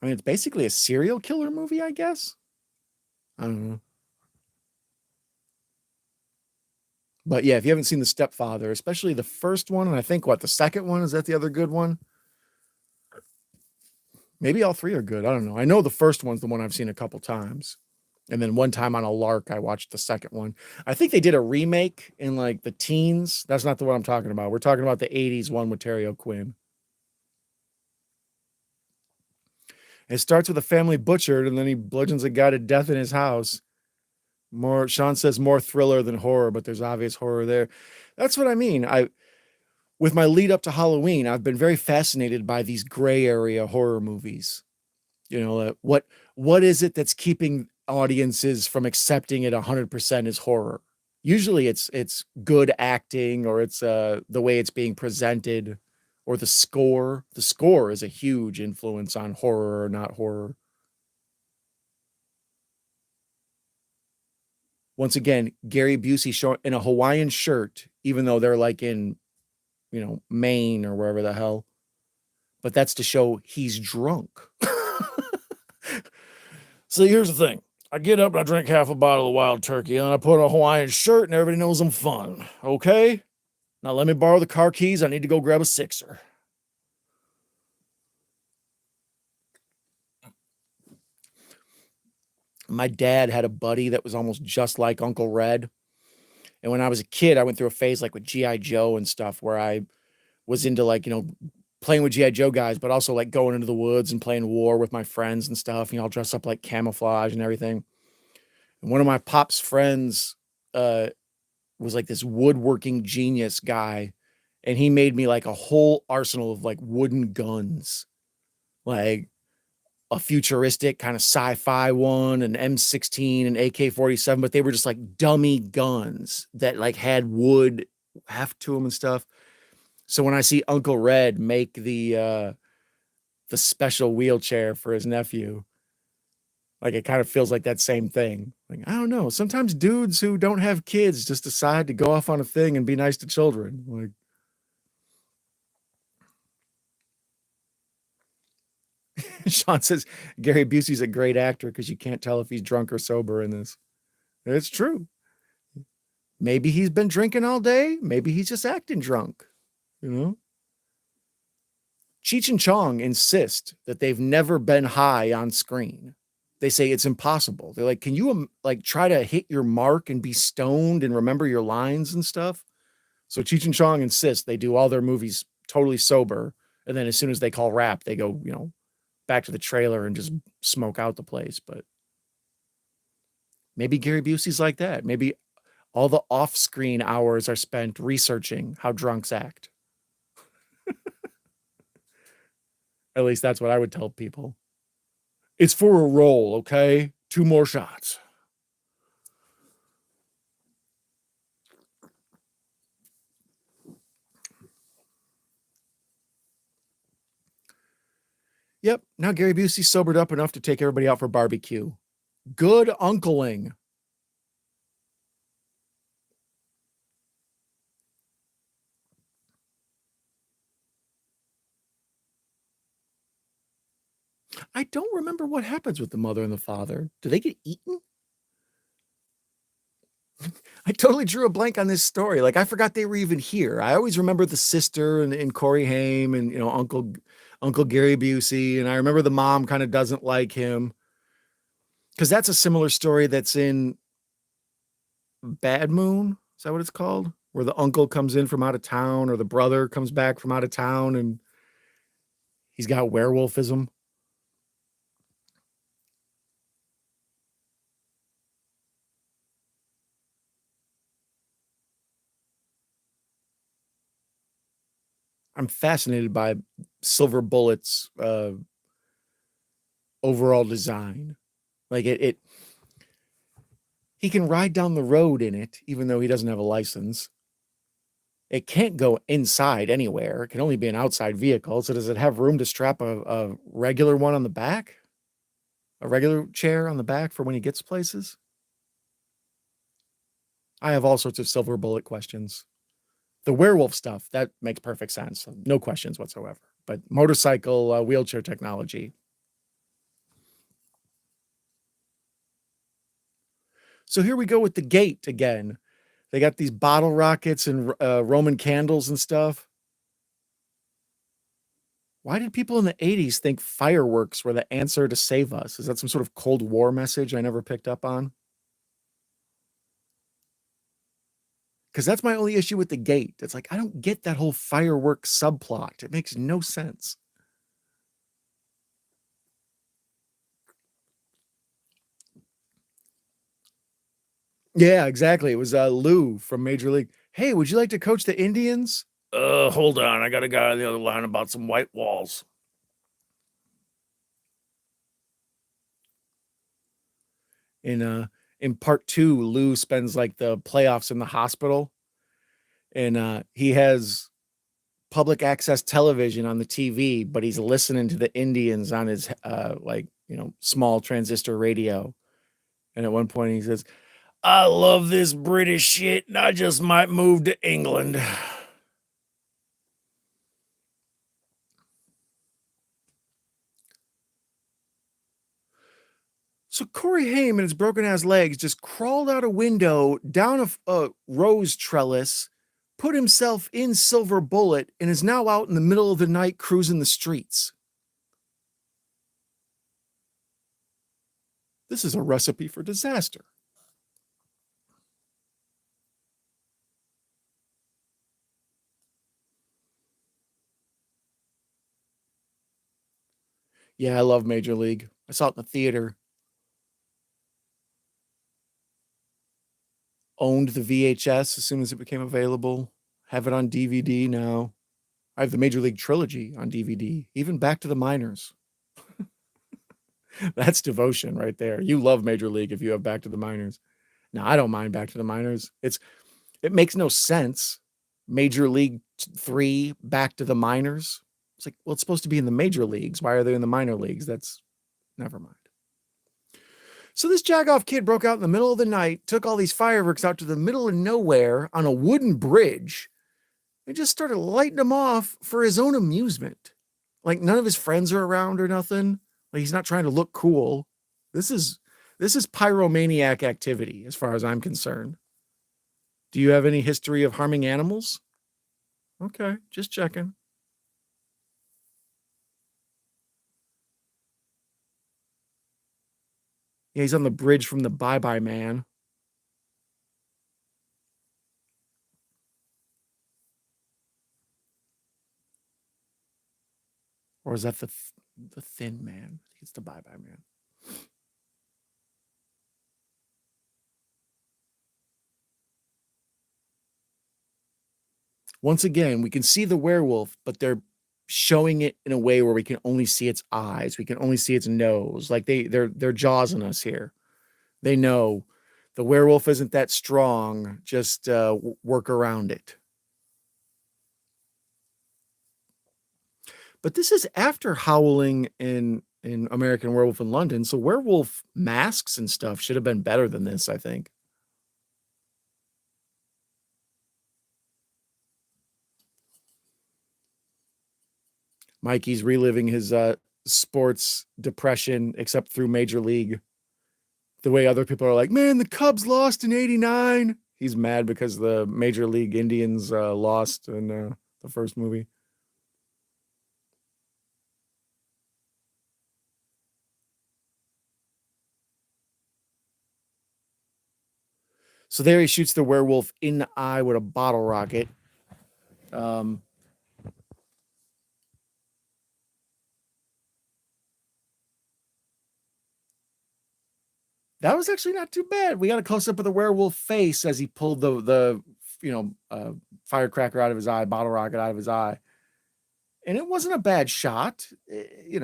it's basically a serial killer movie, I guess. I don't know. But yeah, if you haven't seen The Stepfather, especially the first one, and I think the second one, is that the other good one? Maybe all three are good. I don't know. I know the first one's the one I've seen a couple times. And then one time on a lark, I watched the second one. I think they did a remake in like the teens. That's not the one I'm talking about. We're talking about the 80s one with Terry O'Quinn. It starts with a family butchered, and then he bludgeons a guy to death in his house. Sean says more thriller than horror, but there's obvious horror there. That's what I mean. With my lead up to Halloween, I've been very fascinated by these gray area horror movies. You know, what is it that's keeping audiences from accepting it 100% as horror? Usually it's good acting, or it's the way it's being presented, or the score. The score is a huge influence on horror or not horror. Once again, Gary Busey showing in a Hawaiian shirt, even though they're like in, Maine or wherever the hell. But that's to show he's drunk. So here's the thing. I get up and I drink half a bottle of wild turkey, and I put on a Hawaiian shirt, and everybody knows I'm fun. Okay? Now let me borrow the car keys. I need to go grab a sixer. My dad had a buddy that was almost just like Uncle Red. And when I was a kid, I went through a phase like with G.I. Joe and stuff where I was into like, playing with G.I. Joe guys, but also like going into the woods and playing war with my friends and stuff. I'll dress up like camouflage and everything. And one of my pop's friends was like this woodworking genius guy. And he made me like a whole arsenal of like wooden guns, like a futuristic kind of sci-fi one, an M16 and AK-47, but they were just like dummy guns that like had wood heft to them and stuff. So when I see Uncle Red make the special wheelchair for his nephew, like it kind of feels like that same thing. Like, I don't know. Sometimes dudes who don't have kids just decide to go off on a thing and be nice to children. Like, Sean says Gary Busey's a great actor because you can't tell if he's drunk or sober in this. It's true. Maybe he's been drinking all day. Maybe he's just acting drunk. Cheech and Chong insist that they've never been high on screen. They say it's impossible. They're like, can you like try to hit your mark and be stoned and remember your lines and stuff? So Cheech and Chong insist they do all their movies totally sober. And then as soon as they call rap, they go, back to the trailer and just smoke out the place. But maybe Gary Busey's like that. Maybe all the off-screen hours are spent researching how drunks act. At least that's what I would tell people. It's for a role, okay? 2 more shots. Yep, now Gary Busey's sobered up enough to take everybody out for barbecue. Good uncling. I don't remember what happens with the mother and the father. Do they get eaten? I totally drew a blank on this story. Like, I forgot they were even here. I always remember the sister and Corey Haim and, Uncle Gary Busey. And I remember the mom kind of doesn't like him. Because that's a similar story that's in Bad Moon. Is that what it's called? Where the uncle comes in from out of town, or the brother comes back from out of town and he's got werewolfism. I'm fascinated by Silver Bullet's overall design. Like he can ride down the road in it, even though he doesn't have a license. It can't go inside anywhere. It can only be an outside vehicle. So does it have room to strap a regular one on the back? A regular chair on the back for when he gets places? I have all sorts of silver bullet questions. The werewolf stuff, that makes perfect sense. No questions whatsoever. But motorcycle wheelchair technology. So here we go with the gate again. They got these bottle rockets and Roman candles and stuff. Why did people in the 80s think fireworks were the answer to save us? Is that some sort of Cold War message I never picked up on? Because that's my only issue with the gate. It's like, I don't get that whole fireworks subplot. It makes no sense. Yeah, exactly. It was Lou from Major League. Hey, would you like to coach the Indians? Hold on. I got a guy on the other line about some white walls. In part 2, Lou spends like the playoffs in the hospital, and he has public access television on the TV, but he's listening to the Indians on his small transistor radio. And at one point he says, I love this British shit, and I just might move to England. So Corey Haim and his broken ass legs just crawled out a window, down a rose trellis, put himself in Silver Bullet, and is now out in the middle of the night cruising the streets. This is a recipe for disaster. Yeah, I love Major League. I saw it in the theater. Owned the VHS as soon as it became available. Have it on DVD now. I have the Major League trilogy on DVD, even Back to the Minors. That's devotion right there. You love Major League if you have Back to the Minors. Now, I don't mind Back to the Minors. It makes no sense. Major League 3, Back to the Minors. It's like, well, it's supposed to be in the major leagues. Why are they in the minor leagues? That's never mind. So this jagoff kid broke out in the middle of the night, took all these fireworks out to the middle of nowhere on a wooden bridge, and just started lighting them off for his own amusement. Like none of his friends are around or nothing. Like he's not trying to look cool. This is pyromaniac activity as far as I'm concerned. Do you have any history of harming animals? Okay, just checking. Yeah, he's on the bridge from the Bye Bye Man. Or is that the Thin Man? I think it's the Bye Bye Man. Once again, we can see the werewolf, but they're showing it in a way where we can only see its eyes. We can only see its nose. Like they're jawsing us here. They know the werewolf isn't that strong. Just work around it. But this is after Howling in American Werewolf in London. So werewolf masks and stuff should have been better than this, I think. Mikey's reliving his sports depression, except through Major League. The way other people are like, man, the Cubs lost in '89. He's mad because the Major League Indians lost in the first movie. So there he shoots the werewolf in the eye with a bottle rocket. That was actually not too bad. We got a close up of the werewolf face as he pulled the firecracker out of his eye, bottle rocket out of his eye. And it wasn't a bad shot. It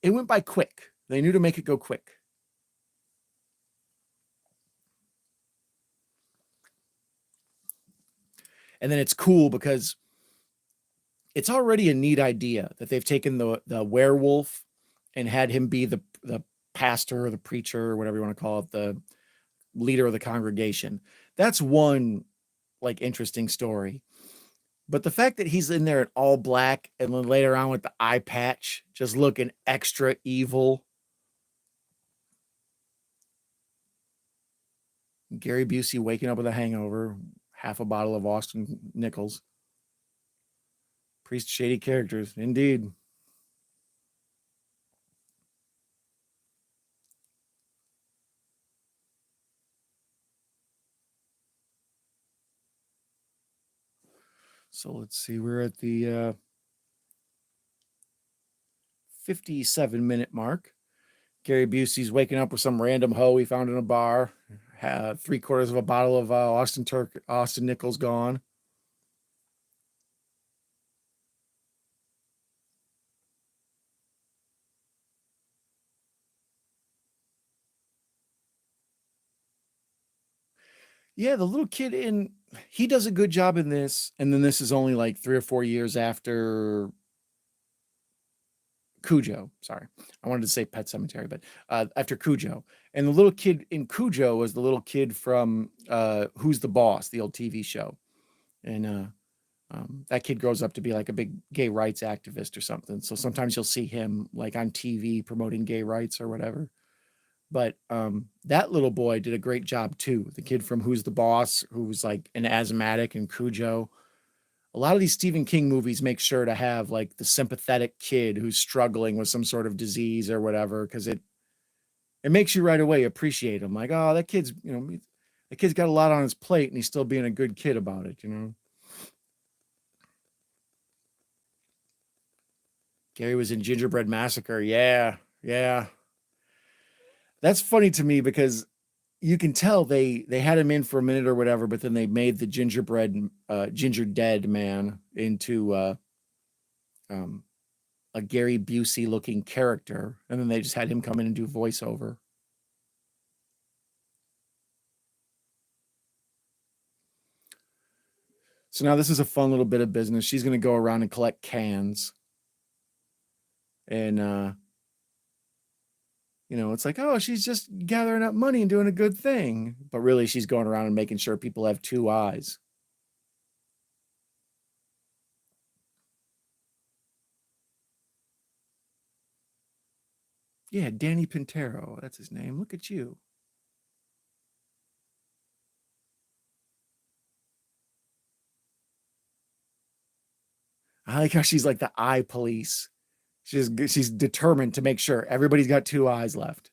went by quick. They knew to make it go quick. And then it's cool because it's already a neat idea that they've taken the werewolf and had him be the pastor or the preacher or whatever you want to call it, the leader of the congregation. That's one like interesting story. But the fact that he's in there in all black and then later on with the eye patch, just looking extra evil. Gary Busey waking up with a hangover, half a bottle of Austin Nichols. Priest shady characters, indeed. So let's see, we're at the 57-minute mark. Gary Busey's waking up with some random hoe he found in a bar. Had 3/4 of a bottle of Austin Nichols gone. Yeah, the little kid he does a good job in this. And then this is only like 3 or 4 years after Cujo. Sorry, I wanted to say Pet Cemetery, but after Cujo. And the little kid in Cujo was the little kid from Who's the Boss, the old TV show. And that kid grows up to be like a big gay rights activist or something. So sometimes you'll see him like on TV promoting gay rights or whatever. But that little boy did a great job too. The kid from Who's the Boss, who was like an asthmatic in Cujo. A lot of these Stephen King movies make sure to have like the sympathetic kid who's struggling with some sort of disease or whatever, because it makes you right away appreciate him. Like, oh, that kid's, the kid's got a lot on his plate and he's still being a good kid about it, Gary was in Gingerbread Massacre. Yeah, yeah. That's funny to me because you can tell they had him in for a minute or whatever, but then they made the ginger dead man into a Gary Busey looking character, and then they just had him come in and do voiceover. So now this is a fun little bit of business. She's going to go around and collect cans. And it's like, oh, she's just gathering up money and doing a good thing. But really, she's going around and making sure people have 2 eyes. Yeah, Danny Pintero. That's his name. Look at you. I like how she's like the eye police. She's determined to make sure everybody's got 2 eyes left.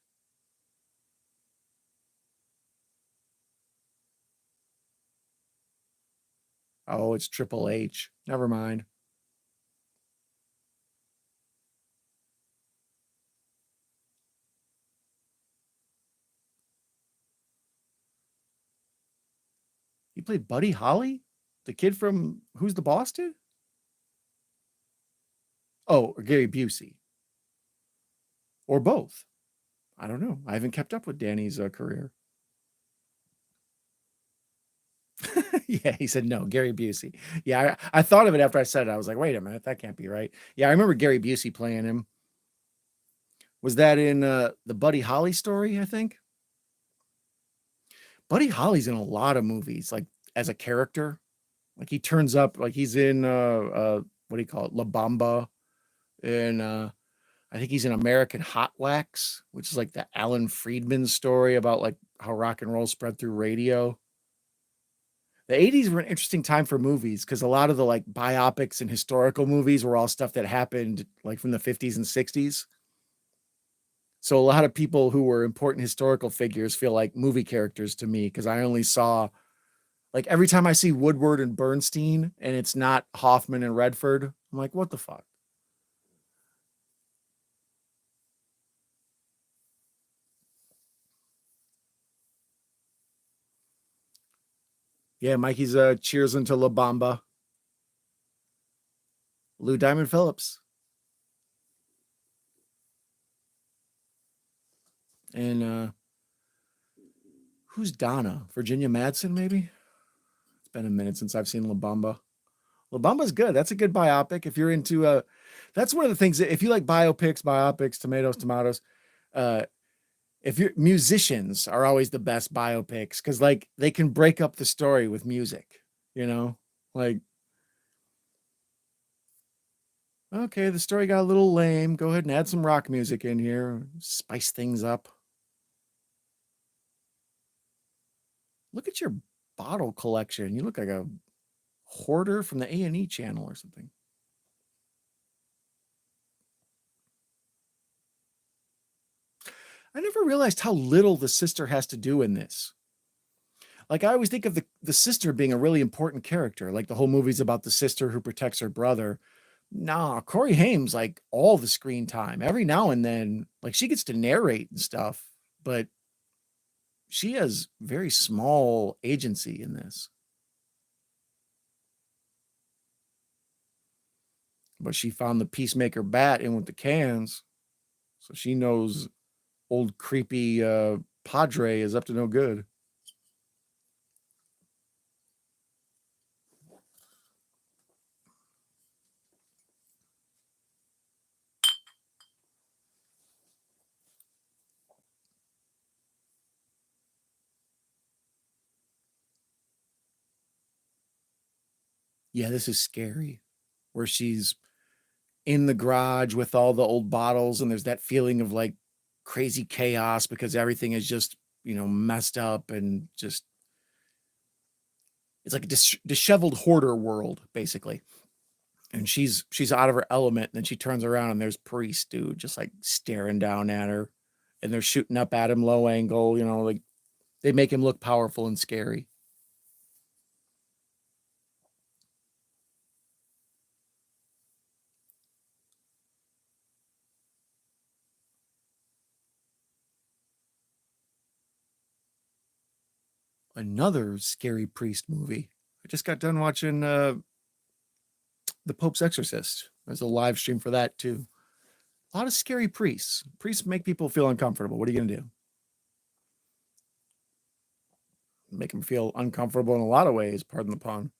Oh, it's Triple H. Never mind. He played Buddy Holly? The kid from Who's the Boss dude? Oh, or Gary Busey. Or both. I don't know. I haven't kept up with Danny's career. Yeah, he said no, Gary Busey. Yeah, I thought of it after I said it. I was like, wait a minute, that can't be right. Yeah, I remember Gary Busey playing him. Was that in the Buddy Holly story, I think? Buddy Holly's in a lot of movies, like as a character. Like he turns up, like he's in what do you call it? La Bamba. And I think he's in American Hot Wax, which is like the Alan Friedman story about like how rock and roll spread through radio. The 80s were an interesting time for movies because a lot of the like biopics and historical movies were all stuff that happened like from the 50s and 60s. So a lot of people who were important historical figures feel like movie characters to me because I only saw, like, every time I see Woodward and Bernstein and it's not Hoffman and Redford, I'm like, what the fuck? Yeah, Mikey's cheers into La Bamba. Lou Diamond Phillips. And who's Donna? Virginia Madsen, maybe? It's been a minute since I've seen La Bamba. La Bamba's good. That's a good biopic. If you're into that's one of the things that if you like biopics, tomatoes, uh, if you're musicians are always the best biopics because like they can break up the story with music, you know, like okay, the story got a little lame. Go ahead and add some rock music in here, spice things up. Look at your bottle collection. You look like a hoarder from the A&E channel or something. I never realized how little the sister has to do in this. Like I always think of the sister being a really important character. Like the whole movie's about the sister who protects her brother. Nah, Corey Haim's like all the screen time. Every now and then, like she gets to narrate and stuff, but she has very small agency in this. But she found the peacemaker bat in with the cans. So she knows old creepy Padre is up to no good. Yeah, this is scary. Where she's in the garage with all the old bottles, and there's that feeling of like crazy chaos because everything is just, you know, messed up and just it's like a disheveled hoarder world, basically. And she's out of her element, and then she turns around and there's Priest, dude, just like staring down at her. And they're shooting up at him low angle, you know, like they make him look powerful and scary. Another scary Priest movie. I just got done watching The Pope's Exorcist. There's a live stream for that too. A lot of scary priests. Priests make people feel uncomfortable. What are you going to do? Make them feel uncomfortable in a lot of ways, pardon the pun.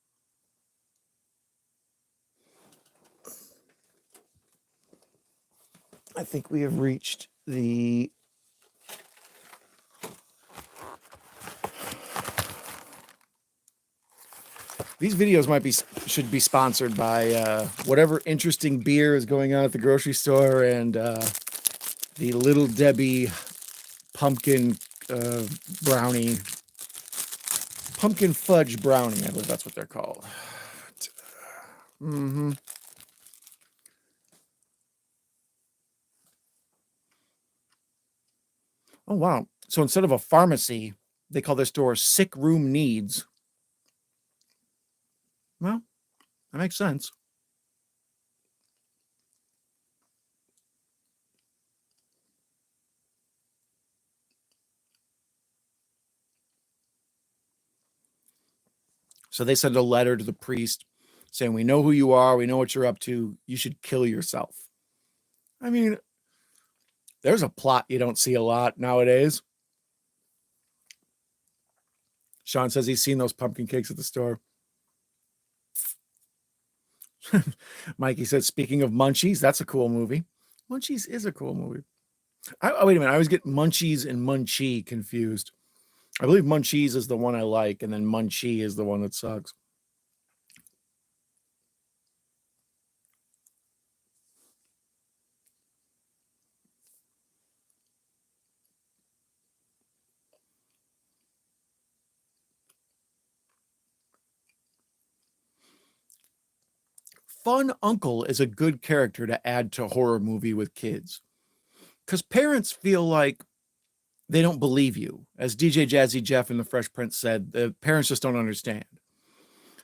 I think we have reached the these videos should be sponsored by whatever interesting beer is going on at the grocery store and the Little Debbie pumpkin brownie, pumpkin fudge brownie. I believe that's what they're called. Mm-hmm. Oh wow! So instead of a pharmacy, they call their store Sick Room Needs. Well, that makes sense. So they send a letter to the priest saying, we know who you are. We know what you're up to. You should kill yourself. I mean, there's a plot you don't see a lot nowadays. Sean says he's seen those pumpkin cakes at the store. Mikey says, speaking of Munchies, that's a cool movie. Munchies is a cool movie. Wait a minute. I always get Munchies and Munchie confused. I believe Munchies is the one I like, and then Munchie is the one that sucks. Fun uncle is a good character to add to a horror movie with kids. Because parents feel like they don't believe you. As DJ Jazzy Jeff in The Fresh Prince said, the parents just don't understand.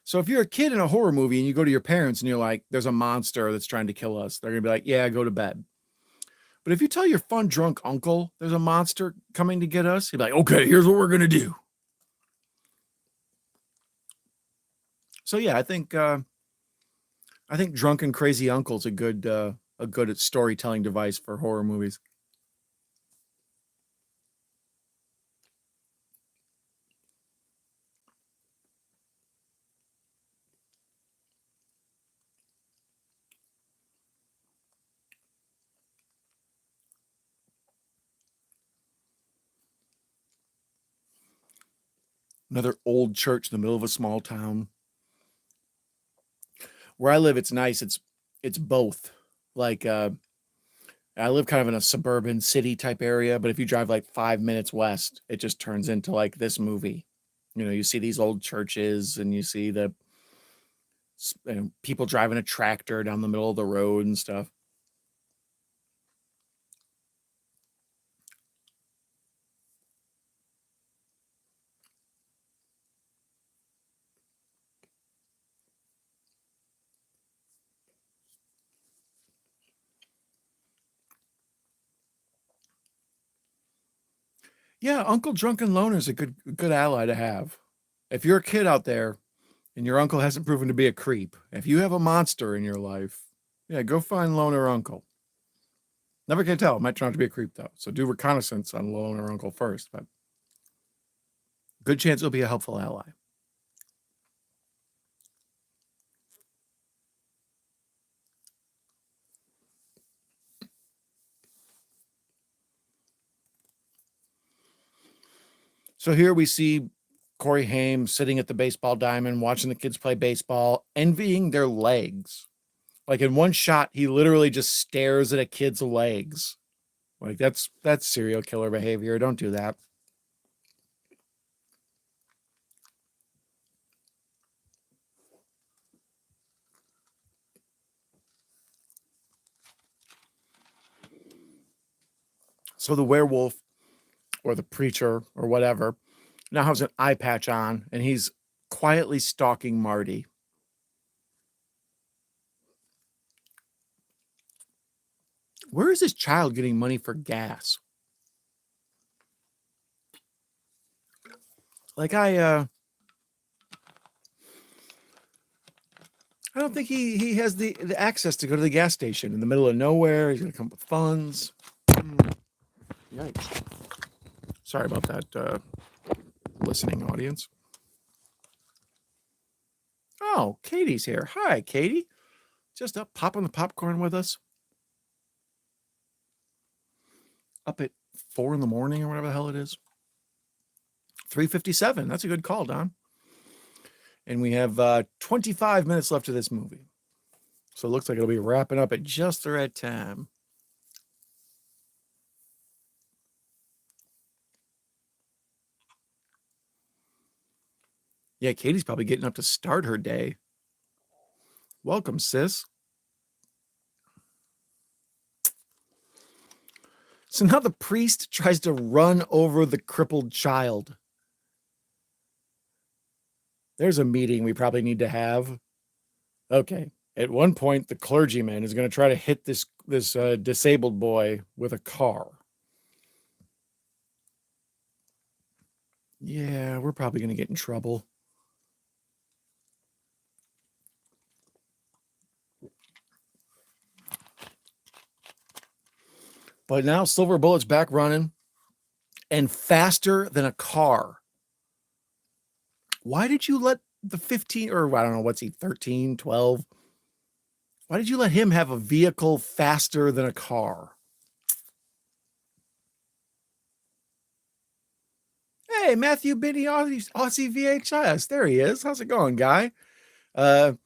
So if you're a kid in a horror movie and you go to your parents and you're like, there's a monster that's trying to kill us, they're going to be like, yeah, go to bed. But if you tell your fun drunk uncle there's a monster coming to get us, he'd be like, okay, here's what we're going to do. So yeah, I think drunken crazy uncle's a good storytelling device for horror movies. Another old church in the middle of a small town. Where I live, it's nice. It's both. Like I live kind of in a suburban city type area, but if you drive like 5 minutes west, it just turns into like this movie. You see these old churches and you see the people driving a tractor down the middle of the road and stuff. Yeah, Uncle Drunken Loner is a good ally to have. If you're a kid out there and your uncle hasn't proven to be a creep, if you have a monster in your life, yeah, go find Loner Uncle. Never can tell. It might turn out to be a creep though. So do reconnaissance on Loner Uncle first, but good chance it'll be a helpful ally. So here we see Corey Haim sitting at the baseball diamond, watching the kids play baseball, envying their legs. Like in one shot, he literally just stares at a kid's legs. Like that's serial killer behavior. Don't do that. So the werewolf or the preacher or whatever now has an eye patch on and he's quietly stalking Marty. Where is this child getting money for gas? Like I don't think he has the access to go to the gas station in the middle of nowhere. He's gonna come up with funds. Yikes. Sorry about that, listening audience. Oh, Katie's here. Hi, Katie. Just up popping the popcorn with us. Up at 4 a.m. or whatever the hell it is. 3:57. That's a good call, Don. And we have 25 minutes left of this movie. So it looks like it'll be wrapping up at just the right time. Yeah, Katie's probably getting up to start her day. Welcome, sis. So now the priest tries to run over the crippled child. There's a meeting we probably need to have. Okay. At one point, the clergyman is going to try to hit this disabled boy with a car. Yeah, we're probably going to get in trouble. But now Silver Bullet's back running and faster than a car. Why did you let the 15 or I don't know, what's he, 13, 12? Why did you let him have a vehicle faster than a car? Hey, Matthew Biddy, Aussie VHS. There he is. How's it going, guy? I've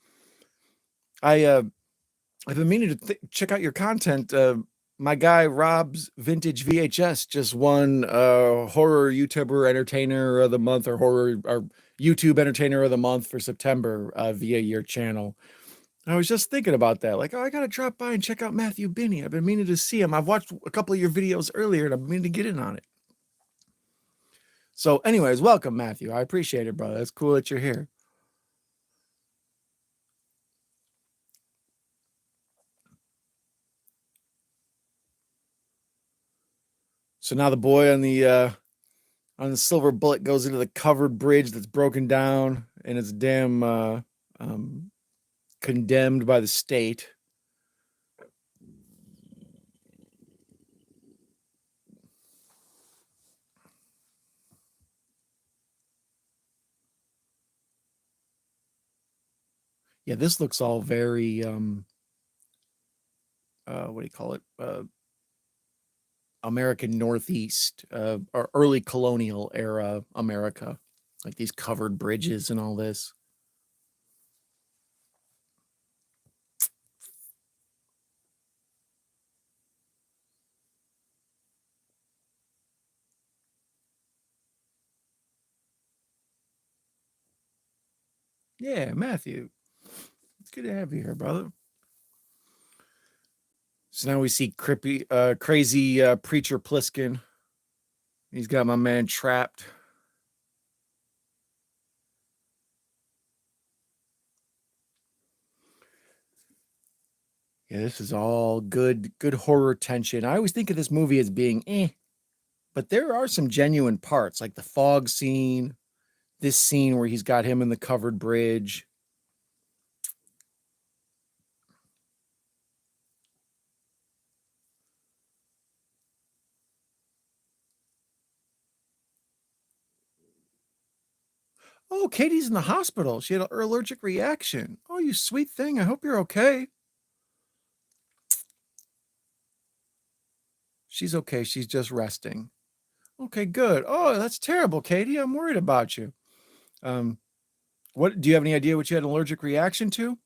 been meaning to check out your content. My guy Rob's Vintage VHS just won horror YouTuber Entertainer of the Month or YouTube Entertainer of the Month for September via your channel. I was just thinking about that. Like, oh, I got to drop by and check out Matthew Binney. I've been meaning to see him. I've watched a couple of your videos earlier and I've been meaning to get in on it. So anyways, welcome, Matthew. I appreciate it, brother. It's cool that you're here. So now the boy on the Silver Bullet goes into the covered bridge that's broken down and it's damn condemned by the state. Yeah, this looks all very what do you call it? American Northeast or early colonial era America. like these covered bridges and all this. Yeah, Matthew. It's good to have you here, brother. So now we see crazy preacher Pliskin. He's got my man trapped. Yeah, this is all good horror tension. I always think of this movie as being but there are some genuine parts, like the fog scene, this scene where he's got him in the covered bridge. Oh, Katie's in the hospital. She had an allergic reaction. Oh, you sweet thing. I hope you're okay. She's okay. She's just resting. Okay, good. Oh, that's terrible, Katie. I'm worried about you. What do you have any idea what you had an allergic reaction to?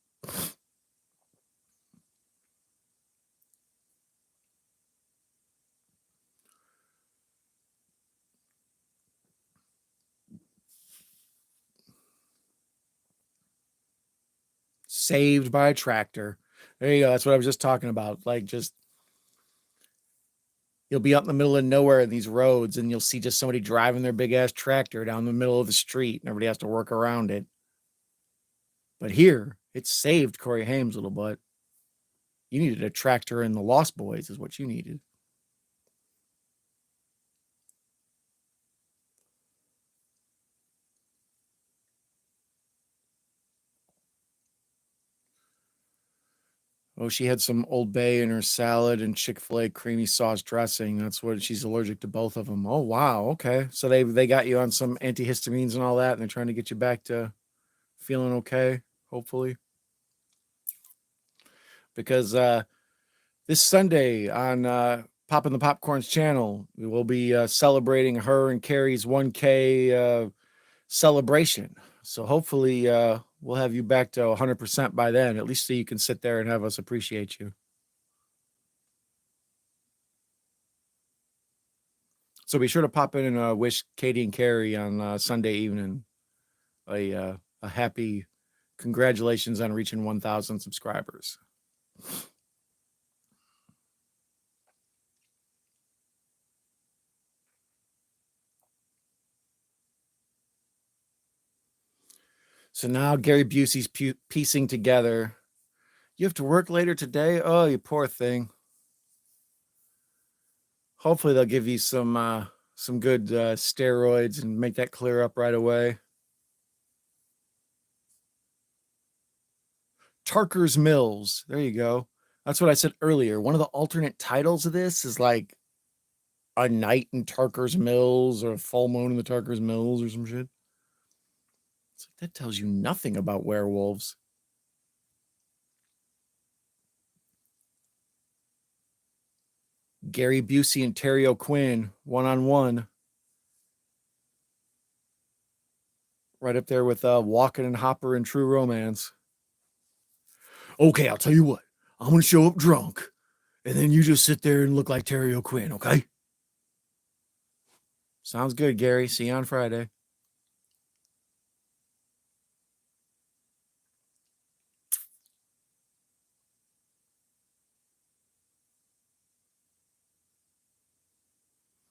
Saved by a tractor. There you go. That's what I was just talking about. Like, just you'll be out in the middle of nowhere in these roads and you'll see just somebody driving their big ass tractor down the middle of the street and everybody has to work around it. But here, it saved Corey Haim's little butt. You needed a tractor in the Lost Boys, is what you needed. Oh, she had some Old Bay in her salad and Chick-fil-A creamy sauce dressing. That's what she's allergic to, both of them. Oh, wow. Okay. So they got you on some antihistamines and all that, and they're trying to get you back to feeling okay, hopefully. Because this Sunday on Poppin' the Popcorn's channel, we will be celebrating her and Carrie's 1K celebration. So hopefully we'll have you back to 100% by then, at least so you can sit there and have us appreciate you. So be sure to pop in and wish Katie and Carrie on Sunday evening a happy congratulations on reaching 1,000 subscribers. So now Gary Busey's piecing together. You have to work later today? Oh, you poor thing. Hopefully they'll give you some good steroids and make that clear up right away. Tarker's Mills. There you go. That's what I said earlier. One of the alternate titles of this is like A Night in Tarker's Mills or a Full Moon in the Tarker's Mills or some shit. It's like, that tells you nothing about werewolves. Gary Busey and Terry O'Quinn, one-on-one. Right up there with Walken and Hopper in True Romance. Okay, I'll tell you what. I'm going to show up drunk, and then you just sit there and look like Terry O'Quinn, okay? Sounds good, Gary. See you on Friday.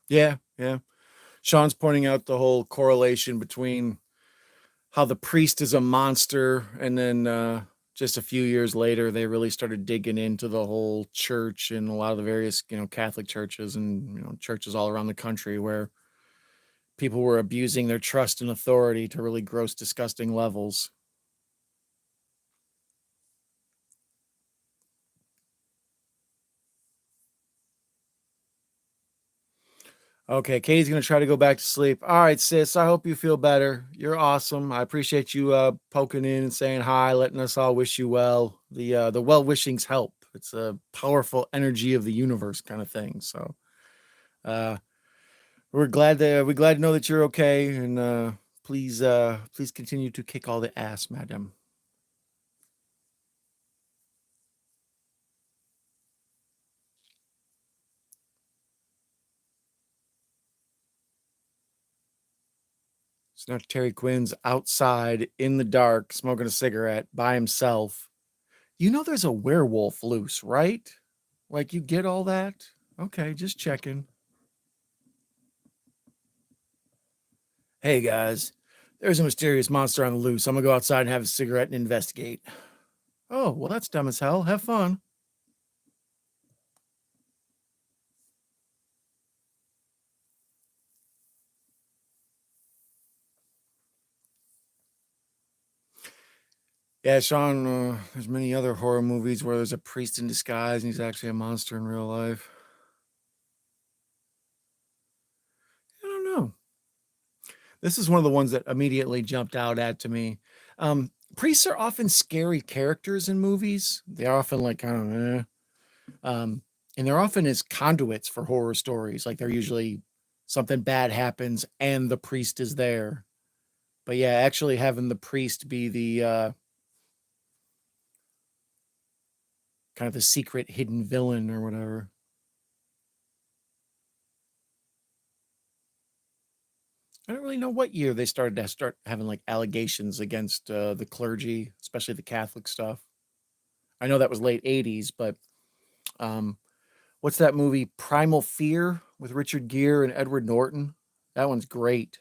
Yeah. Sean's pointing out the whole correlation between how the priest is a monster, and then just a few years later, they really started digging into the whole church and a lot of the various, Catholic churches and, churches all around the country where people were abusing their trust and authority to really gross, disgusting levels. Okay, Katie's going to try to go back to sleep. All right, sis, I hope you feel better. You're awesome. I appreciate you poking in and saying hi, letting us all wish you well. The well-wishings help. It's a powerful energy of the universe kind of thing. So we're glad to know that you're okay, and Please continue to kick all the ass, madam. So now Terry Quinn's outside in the dark, smoking a cigarette by himself. You know there's a werewolf loose, right? Like, you get all that? Okay, just checking. Hey guys, there's a mysterious monster on the loose. I'm gonna go outside and have a cigarette and investigate. Oh, well, that's dumb as hell. Have fun. Yeah, Sean, there's many other horror movies where there's a priest in disguise and he's actually a monster in real life. I don't know. This is one of the ones that immediately jumped out at to me. Priests are often scary characters in movies. They're often like kind of, and they're often as conduits for horror stories. Like, they're usually something bad happens and the priest is there. But yeah, actually having the priest be the kind of the secret hidden villain or whatever. I don't really know what year they started to start having like allegations against the clergy, especially the Catholic stuff. I know that was late 80s, but what's that movie, Primal Fear, with Richard Gere and Edward Norton? That one's great.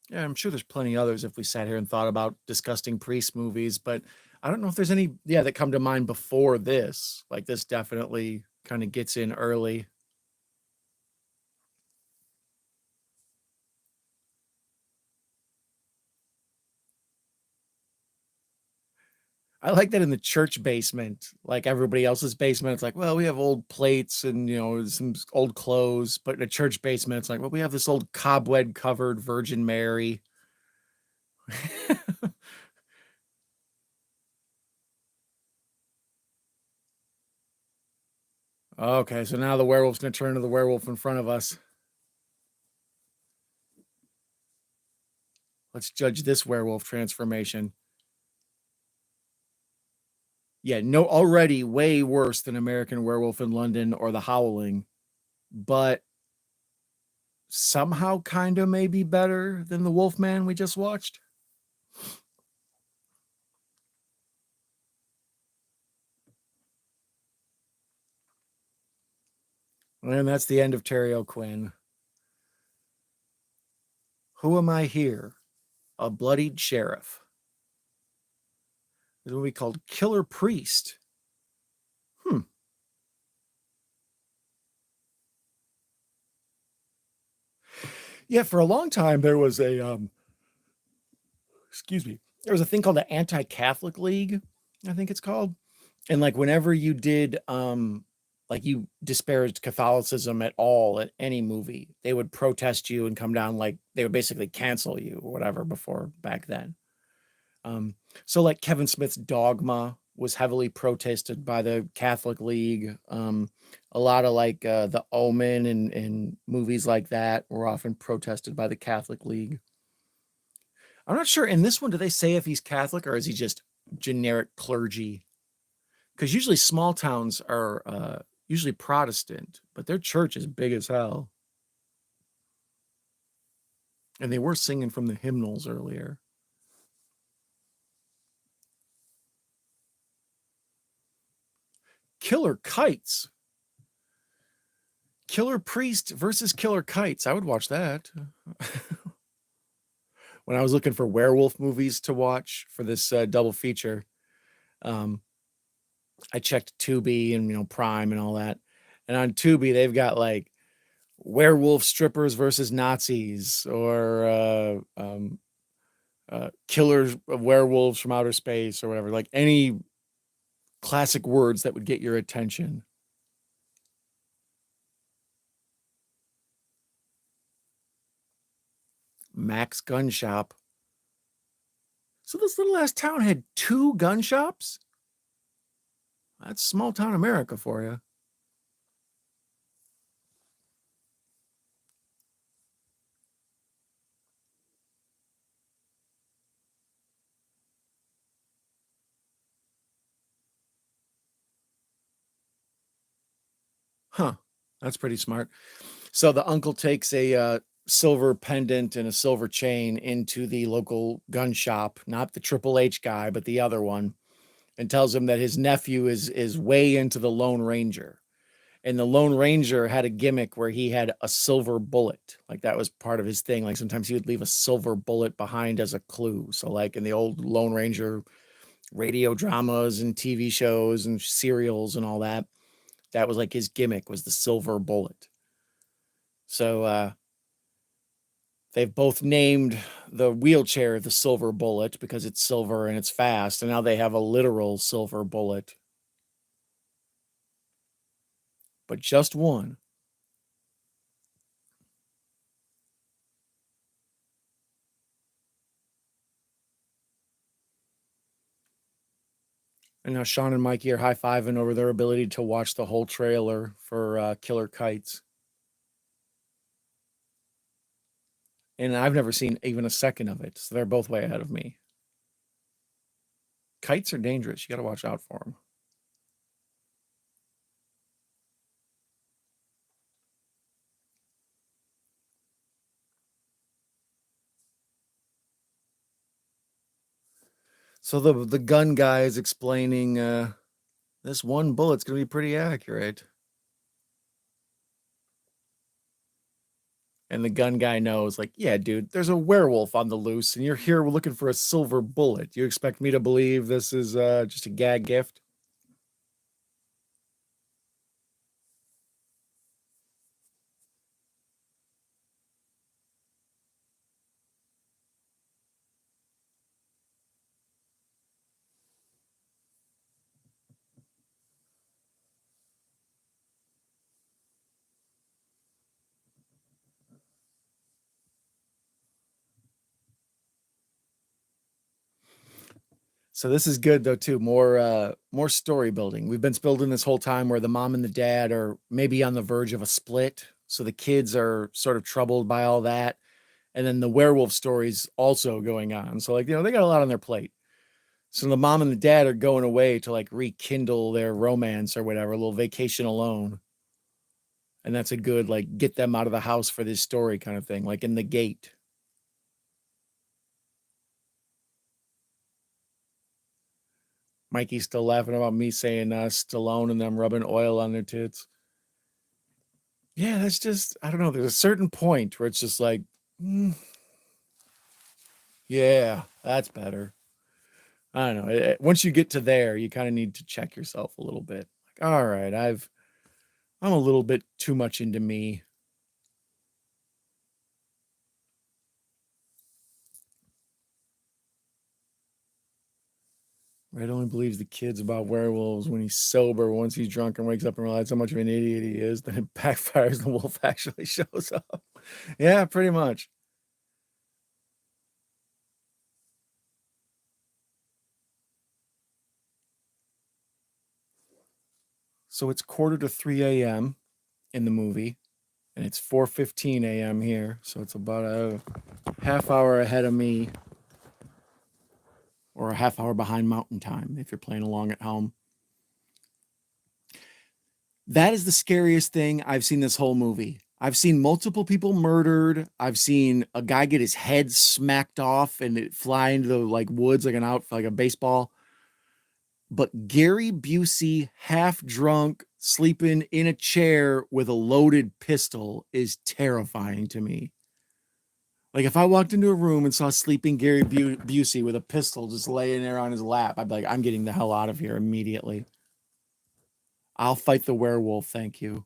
Yeah, I'm sure there's plenty others if we sat here and thought about disgusting priest movies, but I don't know if there's any, that come to mind before this. Like, this definitely kind of gets in early. I like that in the church basement, like everybody else's basement, it's like, well, we have old plates and, some old clothes, but in a church basement, it's like, well, we have this old cobweb covered Virgin Mary. Okay, so now the werewolf's gonna turn into the werewolf in front of us. Let's judge this werewolf transformation. Yeah, no, already way worse than American Werewolf in London or The Howling, but somehow kind of maybe better than the Wolfman we just watched. And that's the end of Terry O'Quinn. Who am I here? A bloodied sheriff. There's a movie called Killer Priest. Yeah, for a long time there was a there was a thing called the Anti-Catholic League, I think it's called. And like, whenever you did like, you disparaged Catholicism at all at any movie, they would protest you and come down, like they would basically cancel you or whatever before back then. So like Kevin Smith's Dogma was heavily protested by the Catholic League. A lot of like The Omen and movies like that were often protested by the Catholic League. I'm not sure in this one, do they say if he's Catholic or is he just generic clergy? Because usually small towns are usually Protestant, but their church is big as hell. And they were singing from the hymnals earlier. Killer Kites. Killer Priest versus Killer Kites. I would watch that. When I was looking for werewolf movies to watch for this double feature, I checked Tubi and Prime and all that. And on Tubi, they've got like werewolf strippers versus Nazis, or killers of werewolves from outer space, or whatever. Like, any classic words that would get your attention. Max Gun Shop. So this little ass town had 2 gun shops? That's small town America for you. That's pretty smart. So the uncle takes a silver pendant and a silver chain into the local gun shop, not the Triple H guy, but the other one, and tells him that his nephew is way into the Lone Ranger. And the Lone Ranger had a gimmick where he had a silver bullet. Like that was part of his thing. Like sometimes he would leave a silver bullet behind as a clue. So like in the old Lone Ranger radio dramas and TV shows and serials and all that, that was like his gimmick was the silver bullet. So they've both named the wheelchair the Silver Bullet because it's silver and it's fast. And now they have a literal silver bullet. But just one. And now Sean and Mikey are high-fiving over their ability to watch the whole trailer for Killer Kites. And I've never seen even a second of it, so they're both way ahead of me. Kites are dangerous. You got to watch out for them. So the gun guy is explaining this one bullet's going to be pretty accurate. And the gun guy knows, like, yeah, dude, there's a werewolf on the loose, and you're here looking for a silver bullet. You expect me to believe this is just a gag gift? So this is good though too. More story building. We've been building this whole time where the mom and the dad are maybe on the verge of a split. So the kids are sort of troubled by all that. And then the werewolf story's also going on. So like, they got a lot on their plate. So the mom and the dad are going away to like rekindle their romance or whatever, a little vacation alone. And that's a good like get them out of the house for this story kind of thing, like in The Gate. Mikey's still laughing about me saying Stallone and them rubbing oil on their tits. Yeah, that's just, I don't know. There's a certain point where it's just like, yeah, that's better. I don't know. Once you get to there, you kind of need to check yourself a little bit. Like, all right, I'm a little bit too much into me. Red only believes the kids about werewolves when he's sober. Once he's drunk and wakes up and realizes how much of an idiot he is, then it backfires. The wolf actually shows up. Yeah, pretty much. So it's 2:45 a.m. in the movie, and it's 4:15 a.m. here. So it's about a half hour ahead of me, or a half hour behind Mountain Time if you're playing along at home. That is the scariest thing I've seen this whole movie. I've seen multiple people murdered. I've seen a guy get his head smacked off and it fly into the like woods like a baseball. But Gary Busey, half drunk, sleeping in a chair with a loaded pistol is terrifying to me. Like if I walked into a room and saw sleeping Gary Busey with a pistol just laying there on his lap, I'd be like, I'm getting the hell out of here immediately. I'll fight the werewolf, thank you.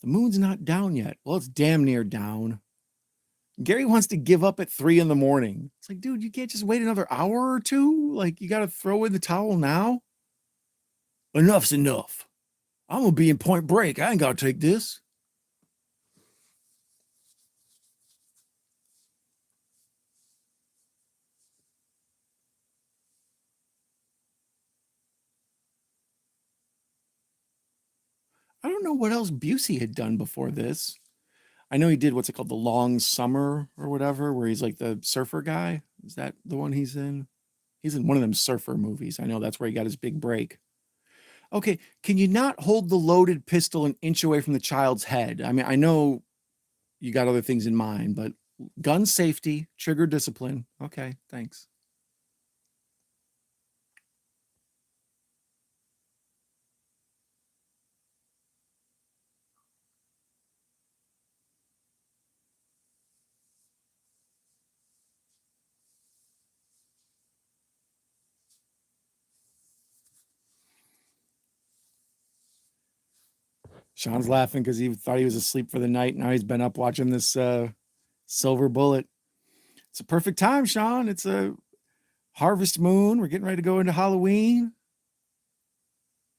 The moon's not down yet. Well, it's damn near down. Gary wants to give up at 3 a.m. It's like, dude, you can't just wait another hour or two. Like, you got to throw in the towel now. Enough's enough. I'm going to be in Point Break. I ain't got to take this. don't know what else Busey had done before this. I know he did what's it called, The Long Summer or whatever, where he's like the surfer guy. Is that the one he's in? He's in one of them surfer movies. I know that's where he got his big break. Okay, can you not hold the loaded pistol an inch away from the child's head? I mean, I know you got other things in mind, but gun safety, trigger discipline. Okay, thanks. Sean's laughing because he thought he was asleep for the night. Now he's been up watching this Silver Bullet. It's a perfect time, Sean. It's a harvest moon. We're getting ready to go into Halloween.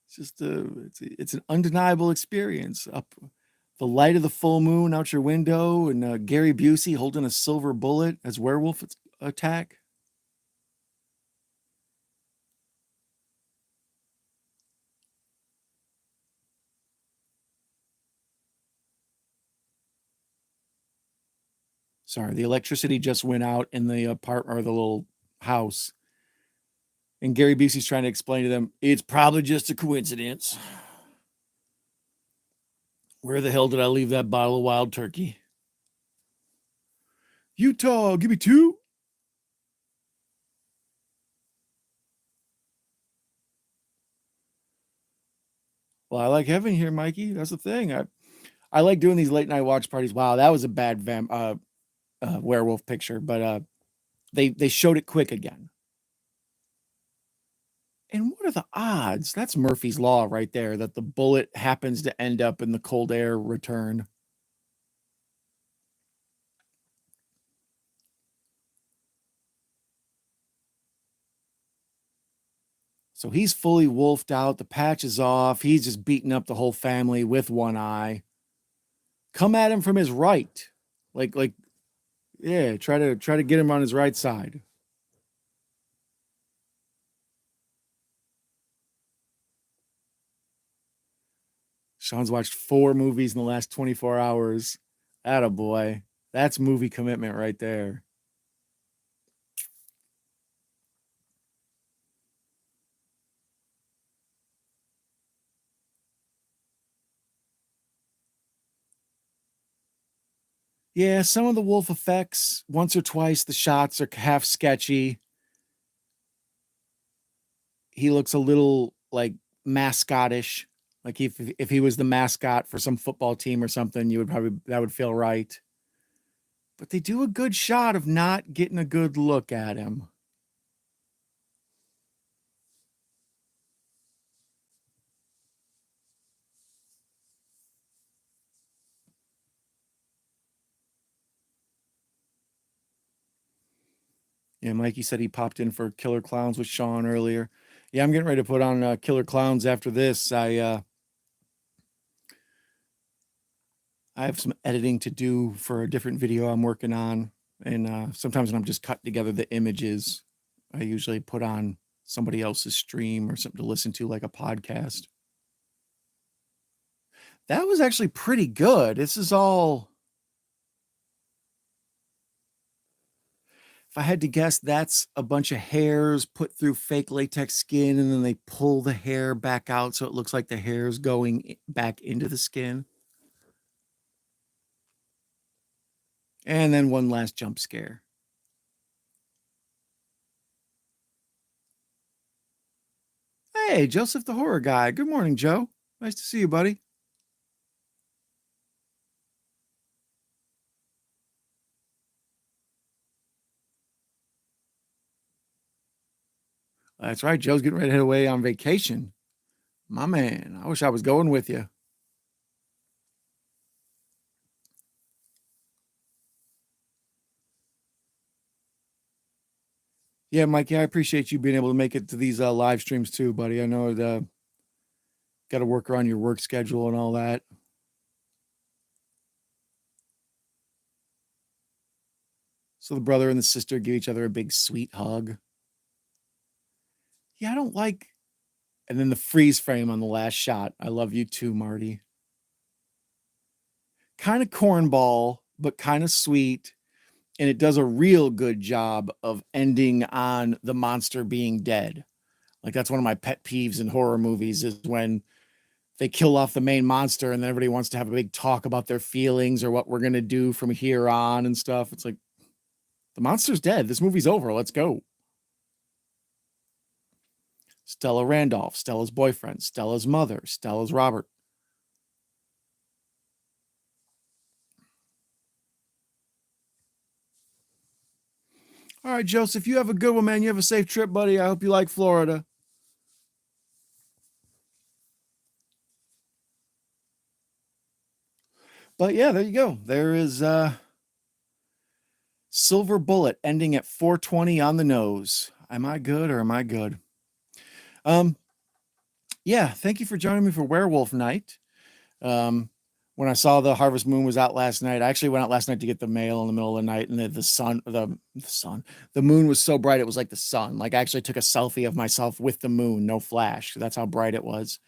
It's just it's an undeniable experience. Up the light of the full moon out your window, and Gary Busey holding a silver bullet as werewolf attack. Sorry, the electricity just went out in the apartment or the little house. And Gary Busey's trying to explain to them, it's probably just a coincidence. Where the hell did I leave that bottle of wild turkey? Utah, give me 2. Well, I like having here, Mikey. That's the thing. I like doing these late night watch parties. Wow, that was a bad werewolf picture, but they showed it quick again. And what are the odds? That's Murphy's Law right there, that the bullet happens to end up in the cold air return. So he's fully wolfed out. The patch is off. He's just beating up the whole family with one eye. Come at him from his right. Like, yeah, try to get him on his right side. Sean's watched 4 movies in the last 24 hours. Attaboy. That's movie commitment right there. Yeah, some of the wolf effects, once or twice, the shots are half sketchy. He looks a little like mascotish. Like if he was the mascot for some football team or something, that would feel right. But they do a good shot of not getting a good look at him. Yeah, Mikey said he popped in for Killer Clowns with Sean earlier. Yeah, I'm getting ready to put on Killer Clowns after this. I have some editing to do for a different video I'm working on. And sometimes when I'm just cutting together the images, I usually put on somebody else's stream or something to listen to, like a podcast. That was actually pretty good. This is all... If I had to guess, that's a bunch of hairs put through fake latex skin, and then they pull the hair back out so it looks like the hair is going back into the skin. And then one last jump scare. Hey, Joseph the Horror Guy. Good morning, Joe. Nice to see you, buddy. That's right. Joe's getting ready to head away on vacation. My man, I wish I was going with you. Yeah, Mikey, I appreciate you being able to make it to these live streams too, buddy. I know it got to work around your work schedule and all that. So the brother and the sister give each other a big sweet hug. Yeah, I don't like... And then the freeze frame on the last shot. I love you too, Marty. kind of cornball, but kind of sweet. And it does a real good job of ending on the monster being dead. Like that's one of my pet peeves in horror movies is when they kill off the main monster and then everybody wants to have a big talk about their feelings or what we're going to do from here on and stuff. It's like, the monster's dead. This movie's over. Let's go. Stella Randolph, Stella's boyfriend, Stella's mother, Stella's Robert. All right, Joseph, you have a good one, man. You have a safe trip, buddy. I hope you like Florida. But yeah, there you go. There is Silver Bullet ending at 420 on the nose. Am I good or am I good? Yeah, thank you for joining me for Werewolf Night. When I saw the Harvest Moon was out last night, I actually went out last night to get the mail in the middle of the night, and the moon was so bright it was like the sun. Like I actually took a selfie of myself with the moon, no flash. That's how bright it was.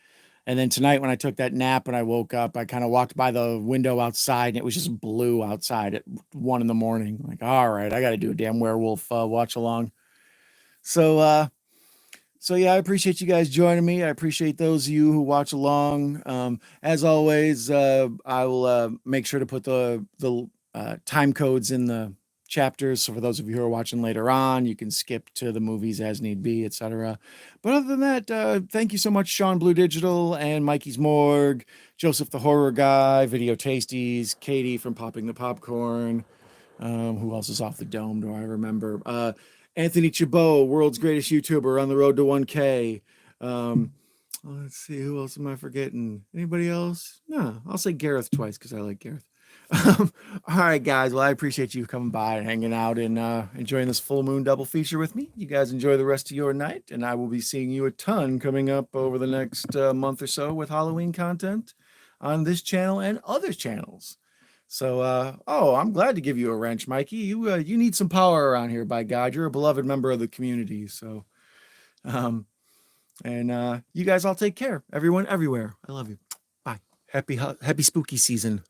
And then tonight when I took that nap and I woke up, I kind of walked by the window outside and it was just blue outside at 1 a.m. Like, all right, I got to do a damn werewolf watch along. So yeah, I appreciate you guys joining me. I appreciate those of you who watch along. As always, I will make sure to put the time codes in the chapters. So for those of you who are watching later on, you can skip to the movies as need be, etc. But other than that, thank you so much, Sean Blue Digital and Mikey's Morgue, Joseph the Horror Guy, Video Tasties, Katie from Popping the Popcorn. Who else is off the dome? Do I remember? Anthony Chabot, world's greatest YouTuber on the road to 1K. Let's see, who else am I forgetting? Anybody else? No, I'll say Gareth twice because I like Gareth. All right, guys. Well, I appreciate you coming by and hanging out and enjoying this full moon double feature with me. You guys enjoy the rest of your night, and I will be seeing you a ton coming up over the next month or so with Halloween content on this channel and other channels. So, I'm glad to give you a wrench, Mikey. You need some power around here, by God. You're a beloved member of the community. So, you guys all take care. Everyone, everywhere. I love you. Bye. Happy spooky season.